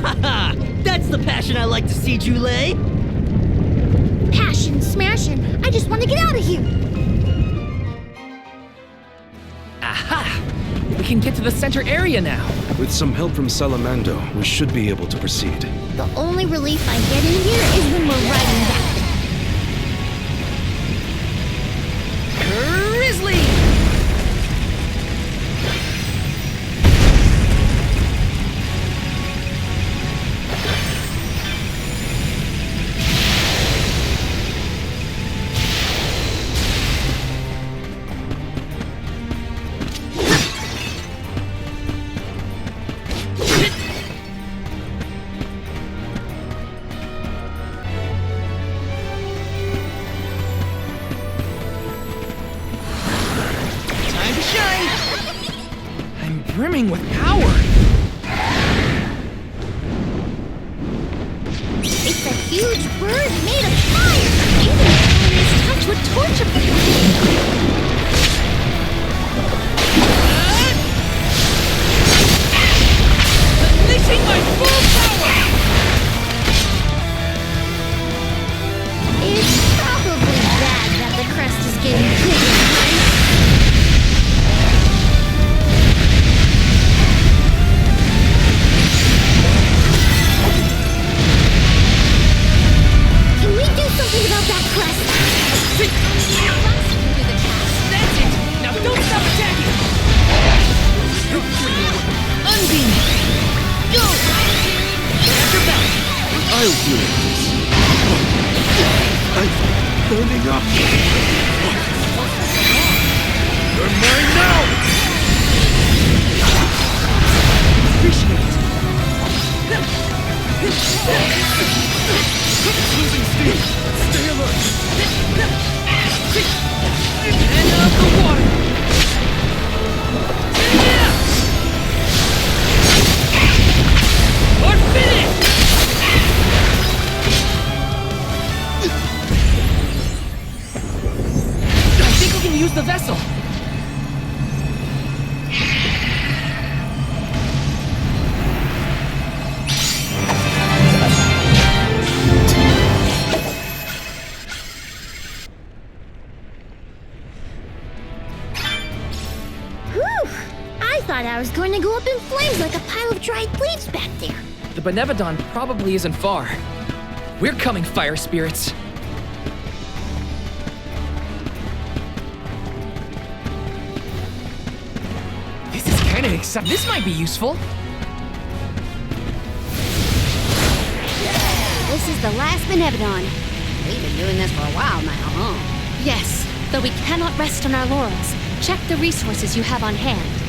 Haha! That's the passion I like to see, Jule! Passion, smashing. I just want to get out of here. Aha! We can get to the center area now. With some help from Salamando, we should be able to proceed. The only relief I get in here is when we're riding back. Grizzly! Brimming with power. It's a huge bird made of fire. Even its touch would torture people. Unleashing my full power. It's probably bad that the crest is getting bigger. You're mine now! Appreciate it. Losing steam! Stay alert! And up the water! Or finish! I think we can use the vessel. Whew! I thought I was going to go up in flames like a pile of dried leaves back there. The Benevodon probably isn't far. We're coming, fire spirits. This is kind of exciting. This might be useful. This is the last Benevodon. We've been doing this for a while now, huh? Yes, though we cannot rest on our laurels. Check the resources you have on hand.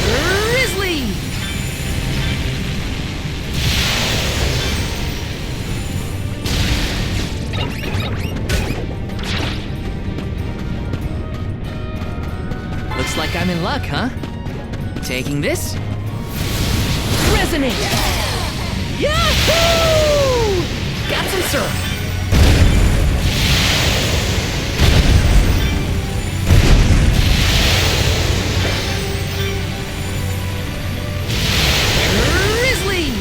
Grizzly! Looks like I'm in luck, huh? Taking this. Resonate! Yahoo! Got some syrup. Grizzly!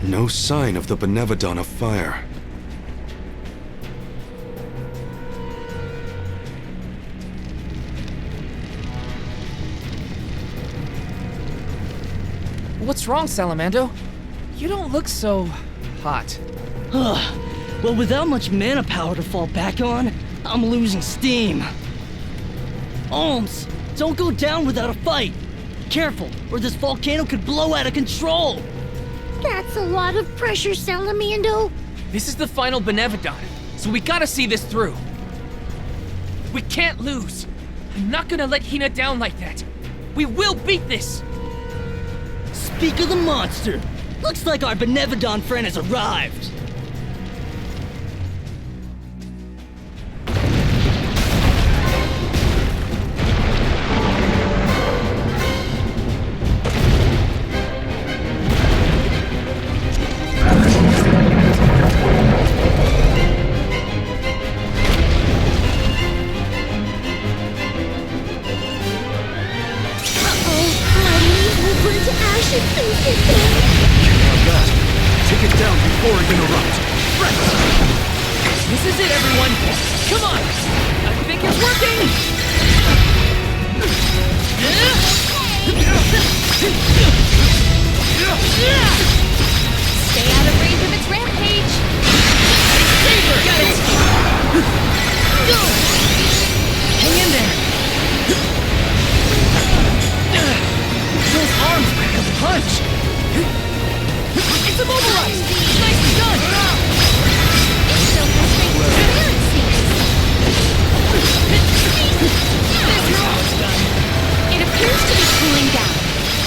No sign of the Benevodon of Fire. What's wrong, Salamando? You don't look so hot. Well, without much mana power to fall back on, I'm losing steam. Alms, don't go down without a fight. Careful, or this volcano could blow out of control. That's a lot of pressure, Salamando. This is the final Benevodon, so we gotta see this through. We can't lose. I'm not gonna let Hina down like that. We will beat this! Speak of the monster. Looks like our Benevodon friend has arrived. Take it down before it interrupts. Right! This is it, everyone! Come on! I think it's working! Stay out of range of its rampage. Saber! Got it! Go! Hang in there! Those arms pack a punch! It's immobilized! Nicely done! It appears to be cooling down.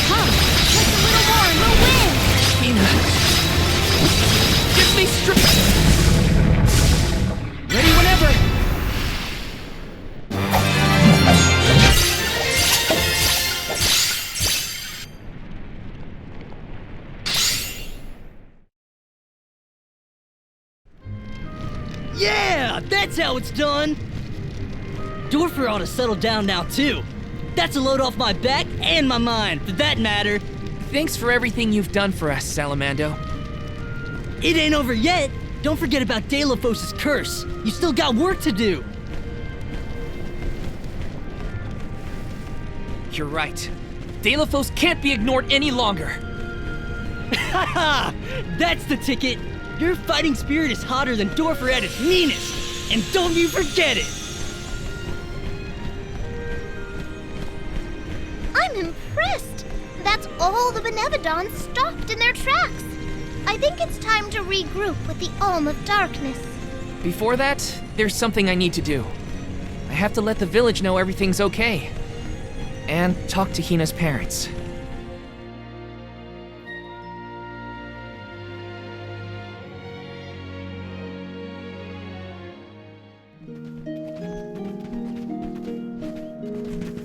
Come, just a little more and we'll win! Hina! Give me strength! Ready whenever! Yeah, that's how it's done. Dorfer ought to settle down now, too. That's a load off my back and my mind, for that matter. Thanks for everything you've done for us, Salamando. It ain't over yet. Don't forget about Xiphos' curse. You still got work to do. You're right. Xiphos can't be ignored any longer. Haha! That's the ticket! Your fighting spirit is hotter than Dorfer at its meanest! And don't you forget it! I'm impressed! That's all the Benevodons stopped in their tracks! I think it's time to regroup with the Alm of Darkness. Before that, there's something I need to do. I have to let the village know everything's okay. And talk to Hina's parents.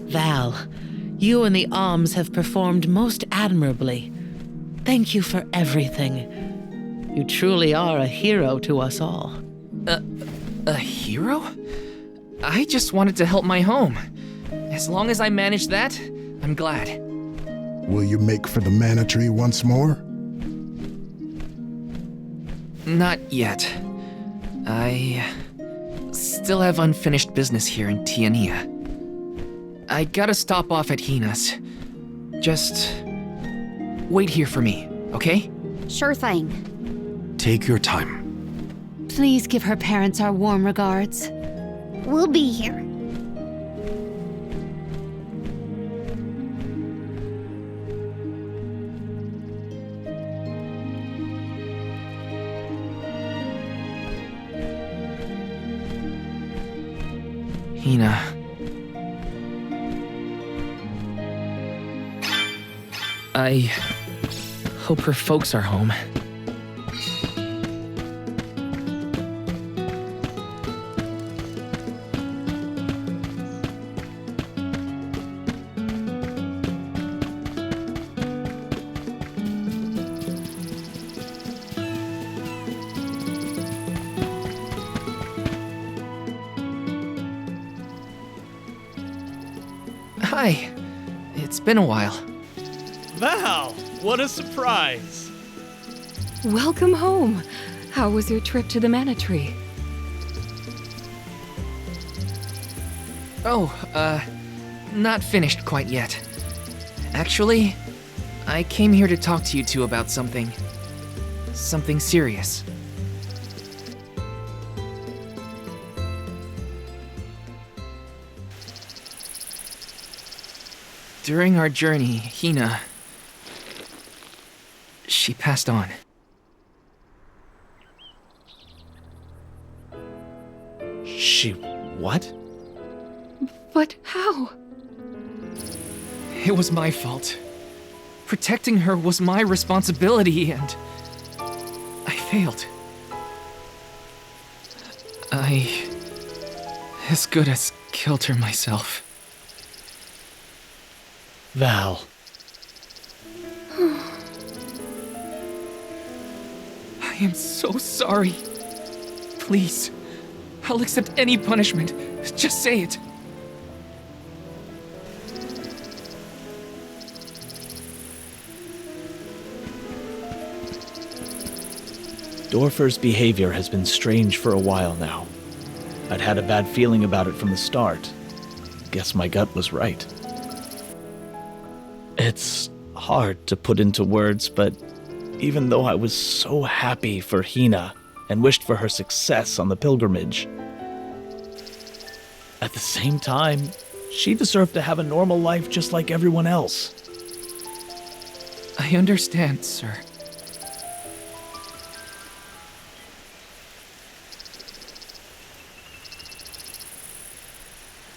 Val, you and the Alms have performed most admirably. Thank you for everything. You truly are a hero to us all. A hero? I just wanted to help my home. As long as I manage that, I'm glad. Will you make for the mana tree once more? Not yet. I still have unfinished business here in Tiania. I gotta stop off at Hina's. Just wait here for me, okay? Sure thing. Take your time. Please give her parents our warm regards. We'll be here. Hina. I hope her folks are home. Hi. It's been a while. Val, what a surprise! Welcome home. How was your trip to the Mana Tree? Oh, not finished quite yet. Actually, I came here to talk to you two about something. Something serious. During our journey, Hina... she passed on. She... what? But how? It was my fault. Protecting her was my responsibility, and... I failed. I... as good as killed her myself. Val. I am so sorry. Please, I'll accept any punishment. Just say it. Dorfer's behavior has been strange for a while now. I'd had a bad feeling about it from the start. Guess my gut was right. It's hard to put into words, but even though I was so happy for Hina and wished for her success on the pilgrimage, at the same time, she deserved to have a normal life just like everyone else. I understand, sir.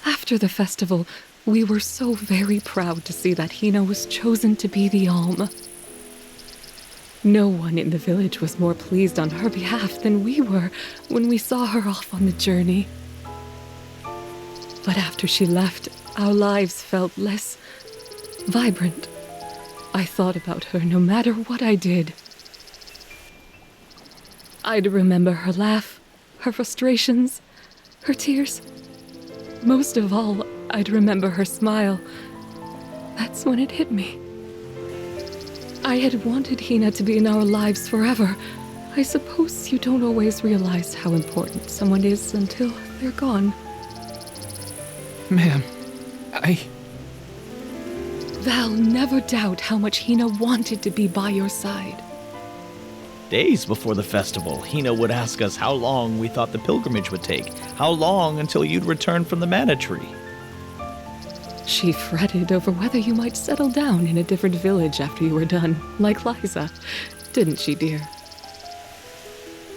After the festival, we were so very proud to see that Hina was chosen to be the Alm. No one in the village was more pleased on her behalf than we were when we saw her off on the journey. But after she left, our lives felt less vibrant. I thought about her no matter what I did. I'd remember her laugh, her frustrations, her tears. Most of all, I'd remember her smile. That's when it hit me. I had wanted Hina to be in our lives forever. I suppose you don't always realize how important someone is until they're gone. Ma'am, Val, never doubt how much Hina wanted to be by your side. Days before the festival, Hina would ask us how long we thought the pilgrimage would take, how long until you'd return from the mana tree. She fretted over whether you might settle down in a different village after you were done, like Liza. Didn't she, dear?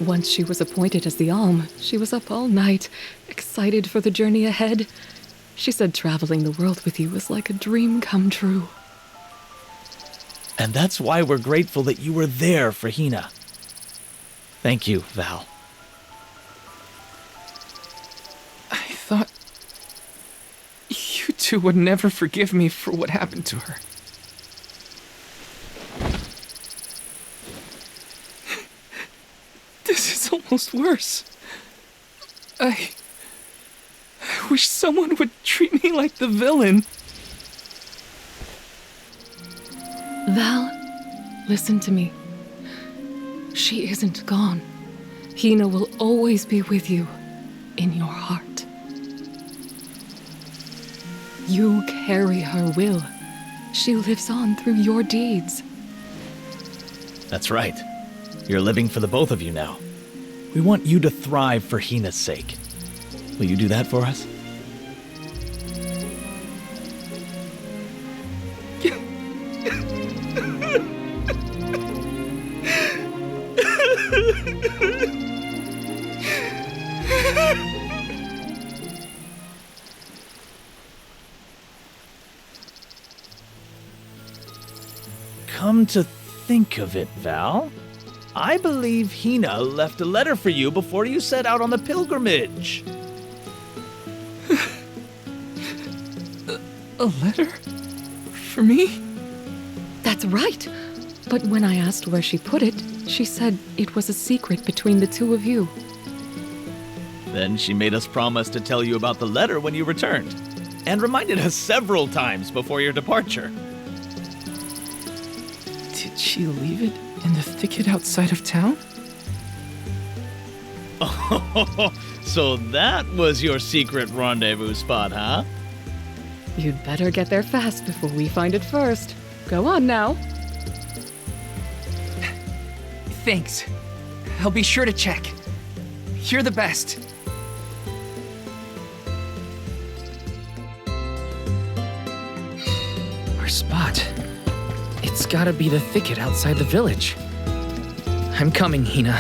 Once she was appointed as the Alm, she was up all night, excited for the journey ahead. She said traveling the world with you was like a dream come true. And that's why we're grateful that you were there for Hina. Thank you, Val. I thought you two would never forgive me for what happened to her. This is almost worse. I wish someone would treat me like the villain. Val, listen to me. She isn't gone. Hina will always be with you, in your heart. You carry her will. She lives on through your deeds. That's right. You're living for the both of you now. We want you to thrive for Hina's sake. Will you do that for us? Come to think of it, Val, I believe Hina left a letter for you before you set out on the pilgrimage. A letter? For me? That's right. But when I asked where she put it, she said it was a secret between the two of you. Then she made us promise to tell you about the letter when you returned, and reminded us several times before your departure. Did she leave it in the thicket outside of town? Oh, so that was your secret rendezvous spot, huh? You'd better get there fast before we find it first. Go on now. Thanks. I'll be sure to check. You're the best. Our spot. It's gotta be the thicket outside the village. I'm coming, Hina.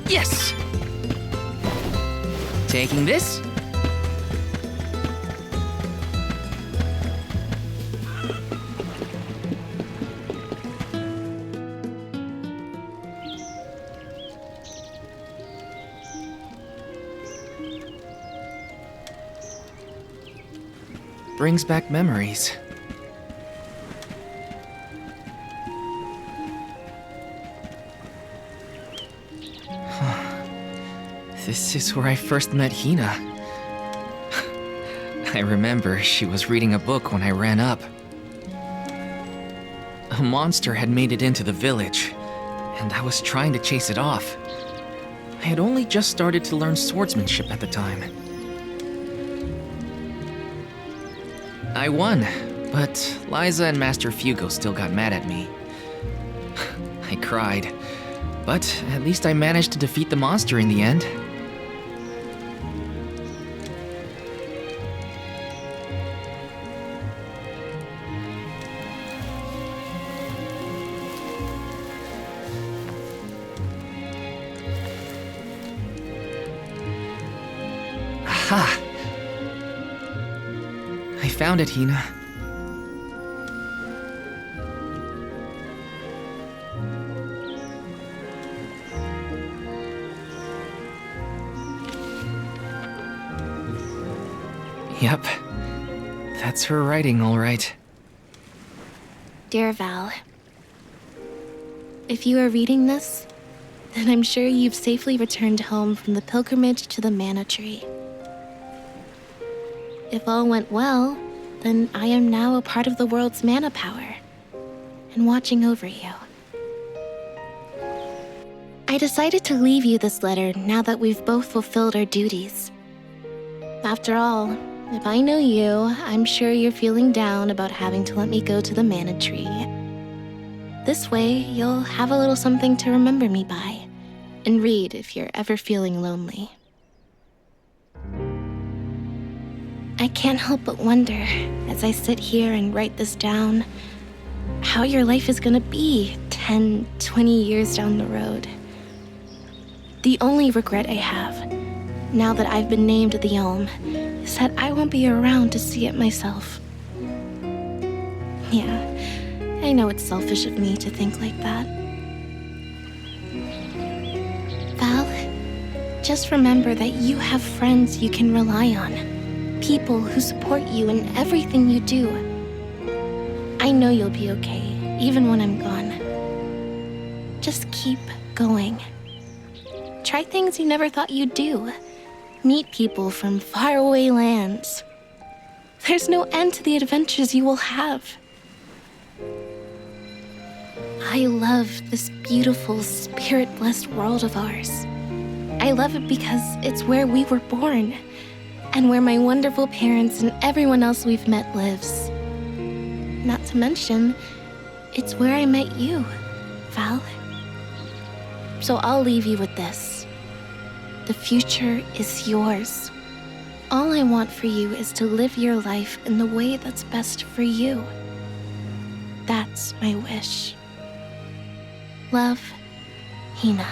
Yes! Taking this. Brings back memories. This is where I first met Hina. I remember she was reading a book when I ran up. A monster had made it into the village, and I was trying to chase it off. I had only just started to learn swordsmanship at the time. I won, but Liza and Master Fugo still got mad at me. I cried, but at least I managed to defeat the monster in the end. Aha! I found it, Hina. Yep. That's her writing, all right. Dear Val, if you are reading this, then I'm sure you've safely returned home from the pilgrimage to the Mana Tree. If all went well, then I am now a part of the world's mana power and watching over you. I decided to leave you this letter now that we've both fulfilled our duties. After all, if I know you, I'm sure you're feeling down about having to let me go to the mana tree. This way, you'll have a little something to remember me by, and read if you're ever feeling lonely. I can't help but wonder, as I sit here and write this down, how your life is gonna be 10, 20 years down the road. The only regret I have, now that I've been named the Elm, is that I won't be around to see it myself. Yeah, I know it's selfish of me to think like that. Val, just remember that you have friends you can rely on. People who support you in everything you do. I know you'll be okay, even when I'm gone. Just keep going. Try things you never thought you'd do. Meet people from faraway lands. There's no end to the adventures you will have. I love this beautiful, spirit-blessed world of ours. I love it because it's where we were born, and where my wonderful parents and everyone else we've met lives. Not to mention, it's where I met you, Val. So I'll leave you with this. The future is yours. All I want for you is to live your life in the way that's best for you. That's my wish. Love, Hina.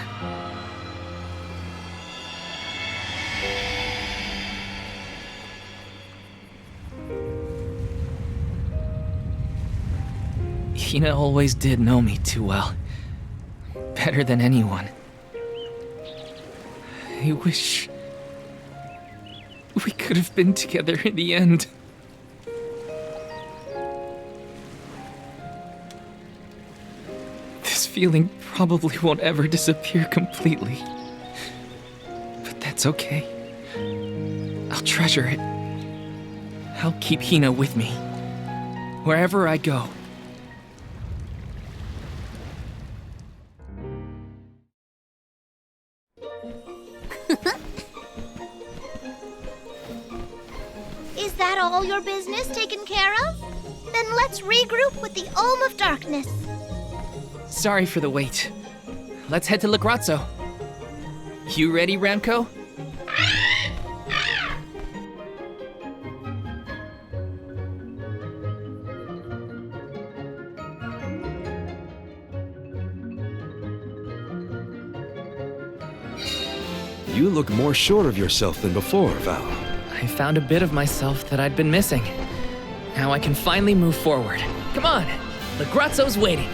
Hina always did know me too well. Better than anyone. I wish we could have been together in the end. This feeling probably won't ever disappear completely. But that's okay. I'll treasure it. I'll keep Hina with me, wherever I go. Is that all your business taken care of? Then let's regroup with the Olm of Darkness. Sorry for the wait. Let's head to Lagrazzo. You ready, Ramco? You look more sure of yourself than before, Val. I found a bit of myself that I'd been missing. Now I can finally move forward. Come on! Lagrazzo's waiting!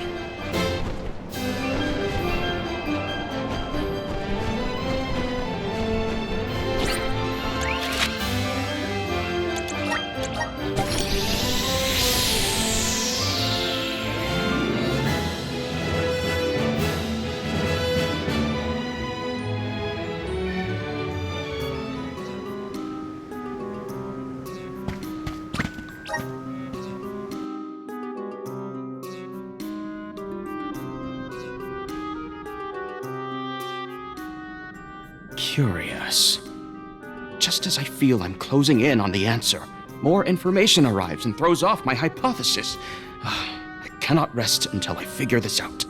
Curious. Just as I feel I'm closing in on the answer, more information arrives and throws off my hypothesis. I cannot rest until I figure this out.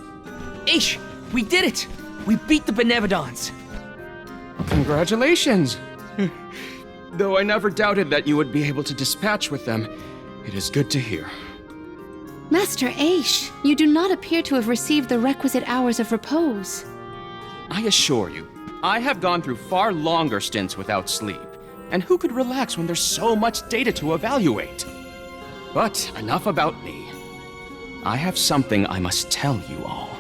Aish! We did it! We beat the Benevodons! Congratulations! Though I never doubted that you would be able to dispatch with them, it is good to hear. Master Aish, you do not appear to have received the requisite hours of repose. I assure you, I have gone through far longer stints without sleep, and who could relax when there's so much data to evaluate? But enough about me. I have something I must tell you all.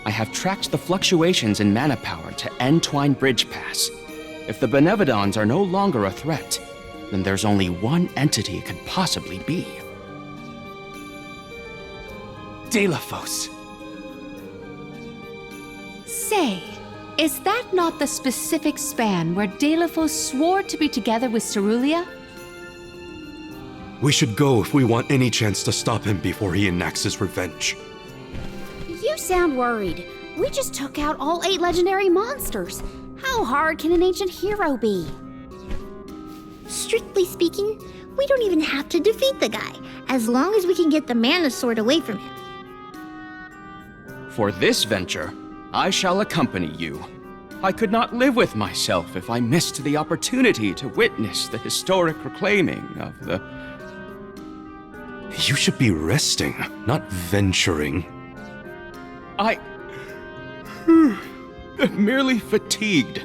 I have tracked the fluctuations in mana power to Entwine Bridge Pass. If the Benevodons are no longer a threat, then there's only one entity it could possibly be. Xiphos. Say, is that not the specific span where Xiphos swore to be together with Cerulia? We should go if we want any chance to stop him before he enacts his revenge. You sound worried. We just took out all 8 legendary monsters. How hard can an ancient hero be? Strictly speaking, we don't even have to defeat the guy, as long as we can get the mana sword away from him. For this venture, I shall accompany you. I could not live with myself if I missed the opportunity to witness the historic reclaiming of the... You should be resting, not venturing. I am merely fatigued.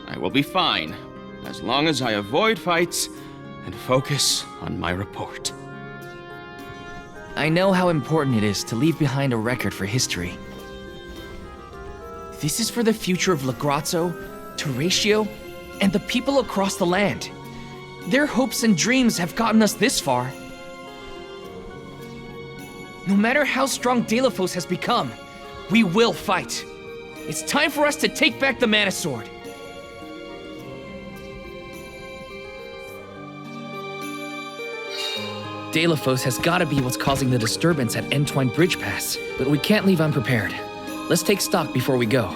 I will be fine, as long as I avoid fights and focus on my report. I know how important it is to leave behind a record for history. This is for the future of Lagrazzo, Teratio, and the people across the land. Their hopes and dreams have gotten us this far. No matter how strong Xiphos has become, we will fight. It's time for us to take back the Mana Sword. Xiphos has gotta be what's causing the disturbance at Entwine Bridge Pass, but we can't leave unprepared. Let's take stock before we go.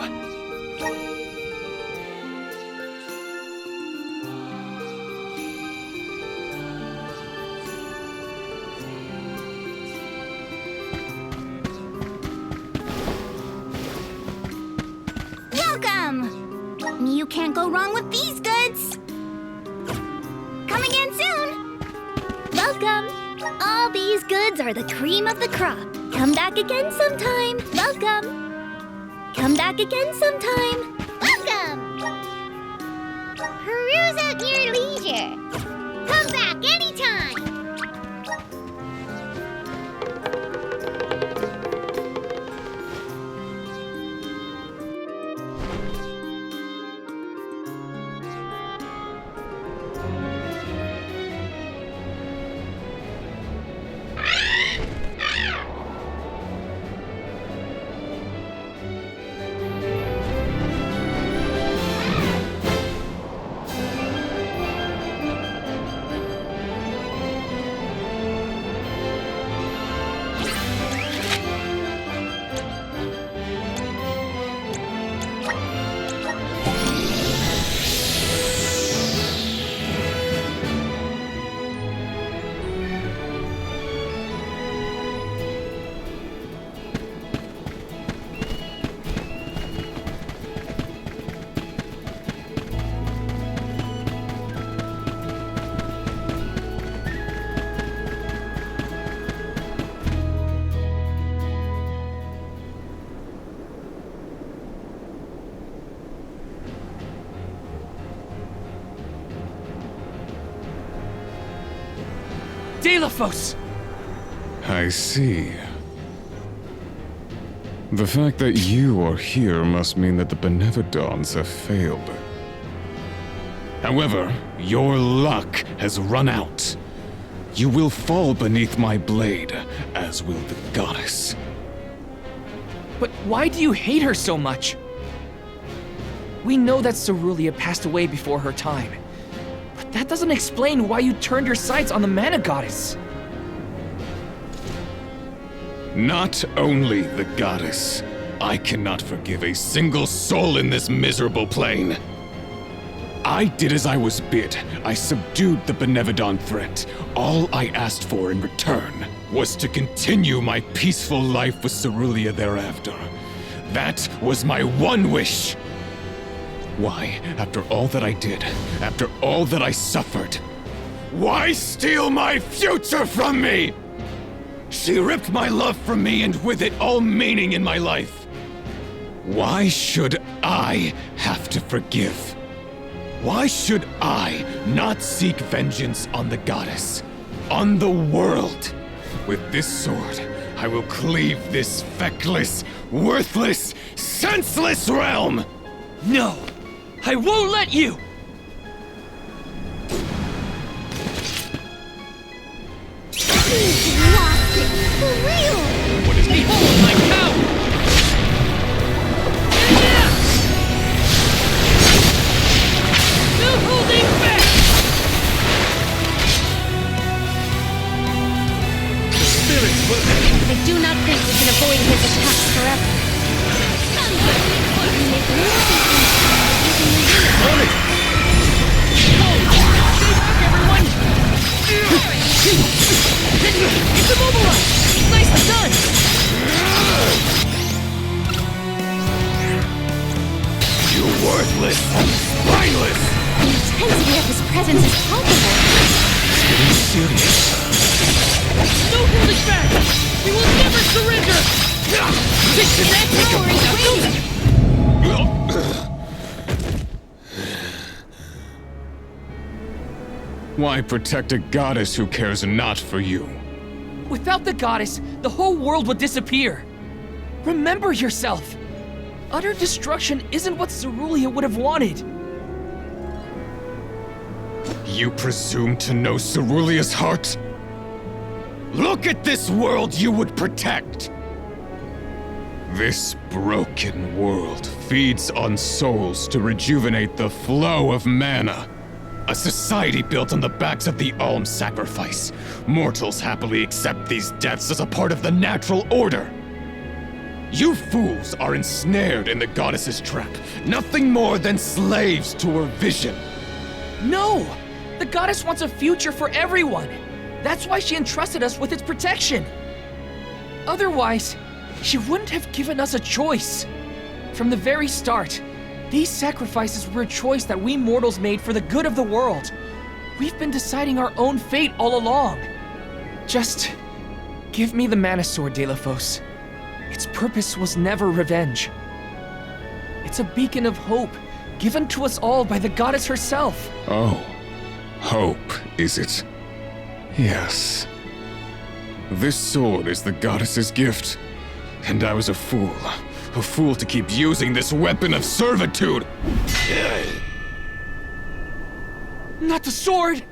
Welcome! You can't go wrong with these goods! Come again soon! Welcome! All these goods are the cream of the crop. Come back again sometime. Welcome! Come back again sometime. Welcome! Peruse at your leisure. Come back anytime! Xiphos! I see. The fact that you are here must mean that the Benevodons have failed. However, your luck has run out. You will fall beneath my blade, as will the goddess. But why do you hate her so much? We know that Cerulia passed away before her time. But that doesn't explain why you turned your sights on the Mana Goddess. Not only the goddess, I cannot forgive a single soul in this miserable plane. I did as I was bid. I subdued the Benevodon threat. All I asked for in return was to continue my peaceful life with Cerulia thereafter. That was my one wish. Why, after all that I did, after all that I suffered, why steal my future from me? She ripped my love from me and with it all meaning in my life. Why should I have to forgive? Why should I not seek vengeance on the goddess, on the world? With this sword, I will cleave this feckless, worthless, senseless realm! No! I won't let you! Lost it! For real! What is behold my power! No holding back! I do not think we can avoid his attacks forever. It's immobilized! Nicely done! You worthless, spineless! The intensity of his presence is palpable. It's getting serious. No holding back! We will never surrender! That power is waiting! Why protect a goddess who cares not for you? Without the goddess, the whole world would disappear. Remember yourself. Utter destruction isn't what Cerulean would have wanted. You presume to know Cerulea's heart? Look at this world you would protect! This broken world feeds on souls to rejuvenate the flow of mana. A society built on the backs of the alms sacrifice. Mortals happily accept these deaths as a part of the natural order. You fools are ensnared in the goddess's trap, nothing more than slaves to her vision. No! The goddess wants a future for everyone. That's why she entrusted us with its protection. Otherwise, she wouldn't have given us a choice. From the very start, these sacrifices were a choice that we mortals made for the good of the world. We've been deciding our own fate all along. Just give me the mana sword, Xiphos. Its purpose was never revenge. It's a beacon of hope, given to us all by the goddess herself. Oh, hope, is it? Yes. This sword is the goddess's gift, and I was a fool to keep using this weapon of servitude. Not the sword!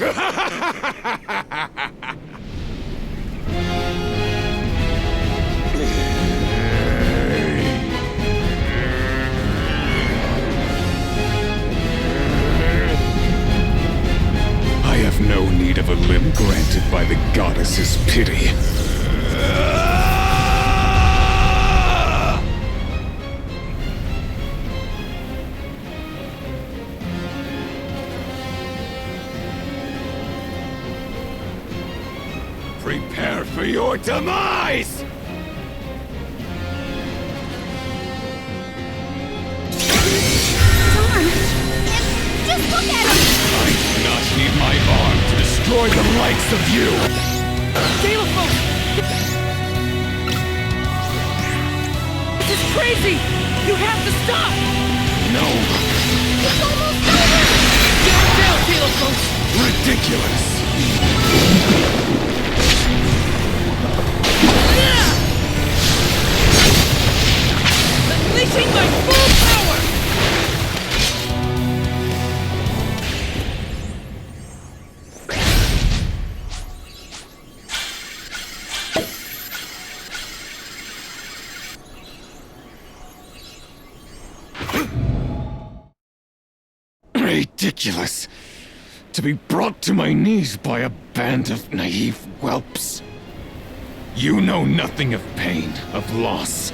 I have no need of a limb granted by the goddess's pity. Prepare for your demise! Just look at him! I do not need my arm to destroy the likes of you! Xiphos! This is crazy! You have to stop! No! It's almost over! Get down, Xiphos! Ridiculous! Unleashing my full power! Ridiculous! To be brought to my knees by a band of naive whelps. You know nothing of pain, of loss.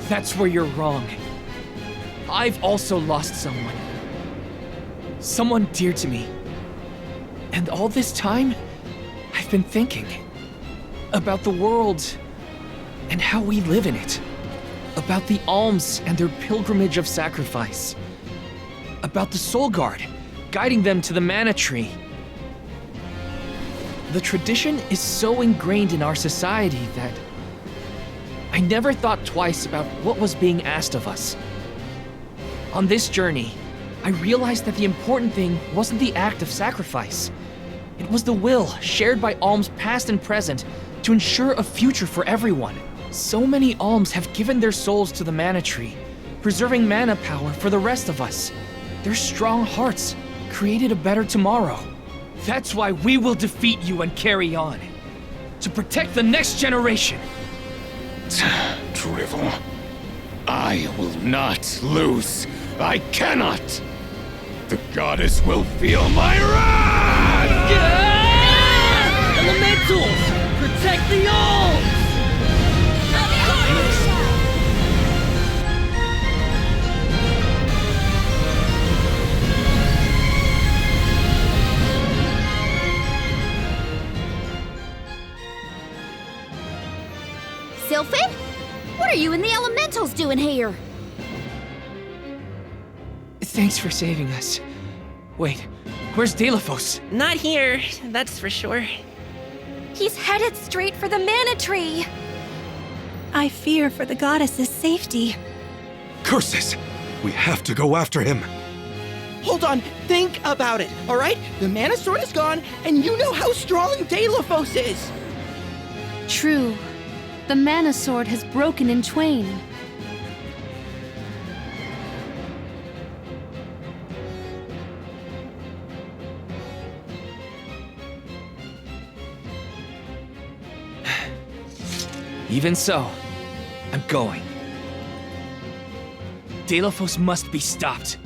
That's where you're wrong. I've also lost someone. Someone dear to me. And all this time, I've been thinking about the world and how we live in it. About the alms and their pilgrimage of sacrifice. About the Soul Guard, guiding them to the mana tree. The tradition is so ingrained in our society that I never thought twice about what was being asked of us. On this journey, I realized that the important thing wasn't the act of sacrifice. It was the will shared by alms past and present to ensure a future for everyone. So many alms have given their souls to the mana tree, preserving mana power for the rest of us. Their strong hearts created a better tomorrow. That's why we will defeat you and carry on. To protect the next generation. Drivel. I will not lose. I cannot. The goddess will feel my wrath! Sylphid? What are you and the elementals doing here? Thanks for saving us. Wait, where's Xiphos? Not here, that's for sure. He's headed straight for the mana tree. I fear for the goddess's safety. Curses! We have to go after him. Hold on, think about it, alright? The mana sword is gone, and you know how strong Xiphos is! True. The mana sword has broken in twain. Even so, I'm going. Xiphos must be stopped.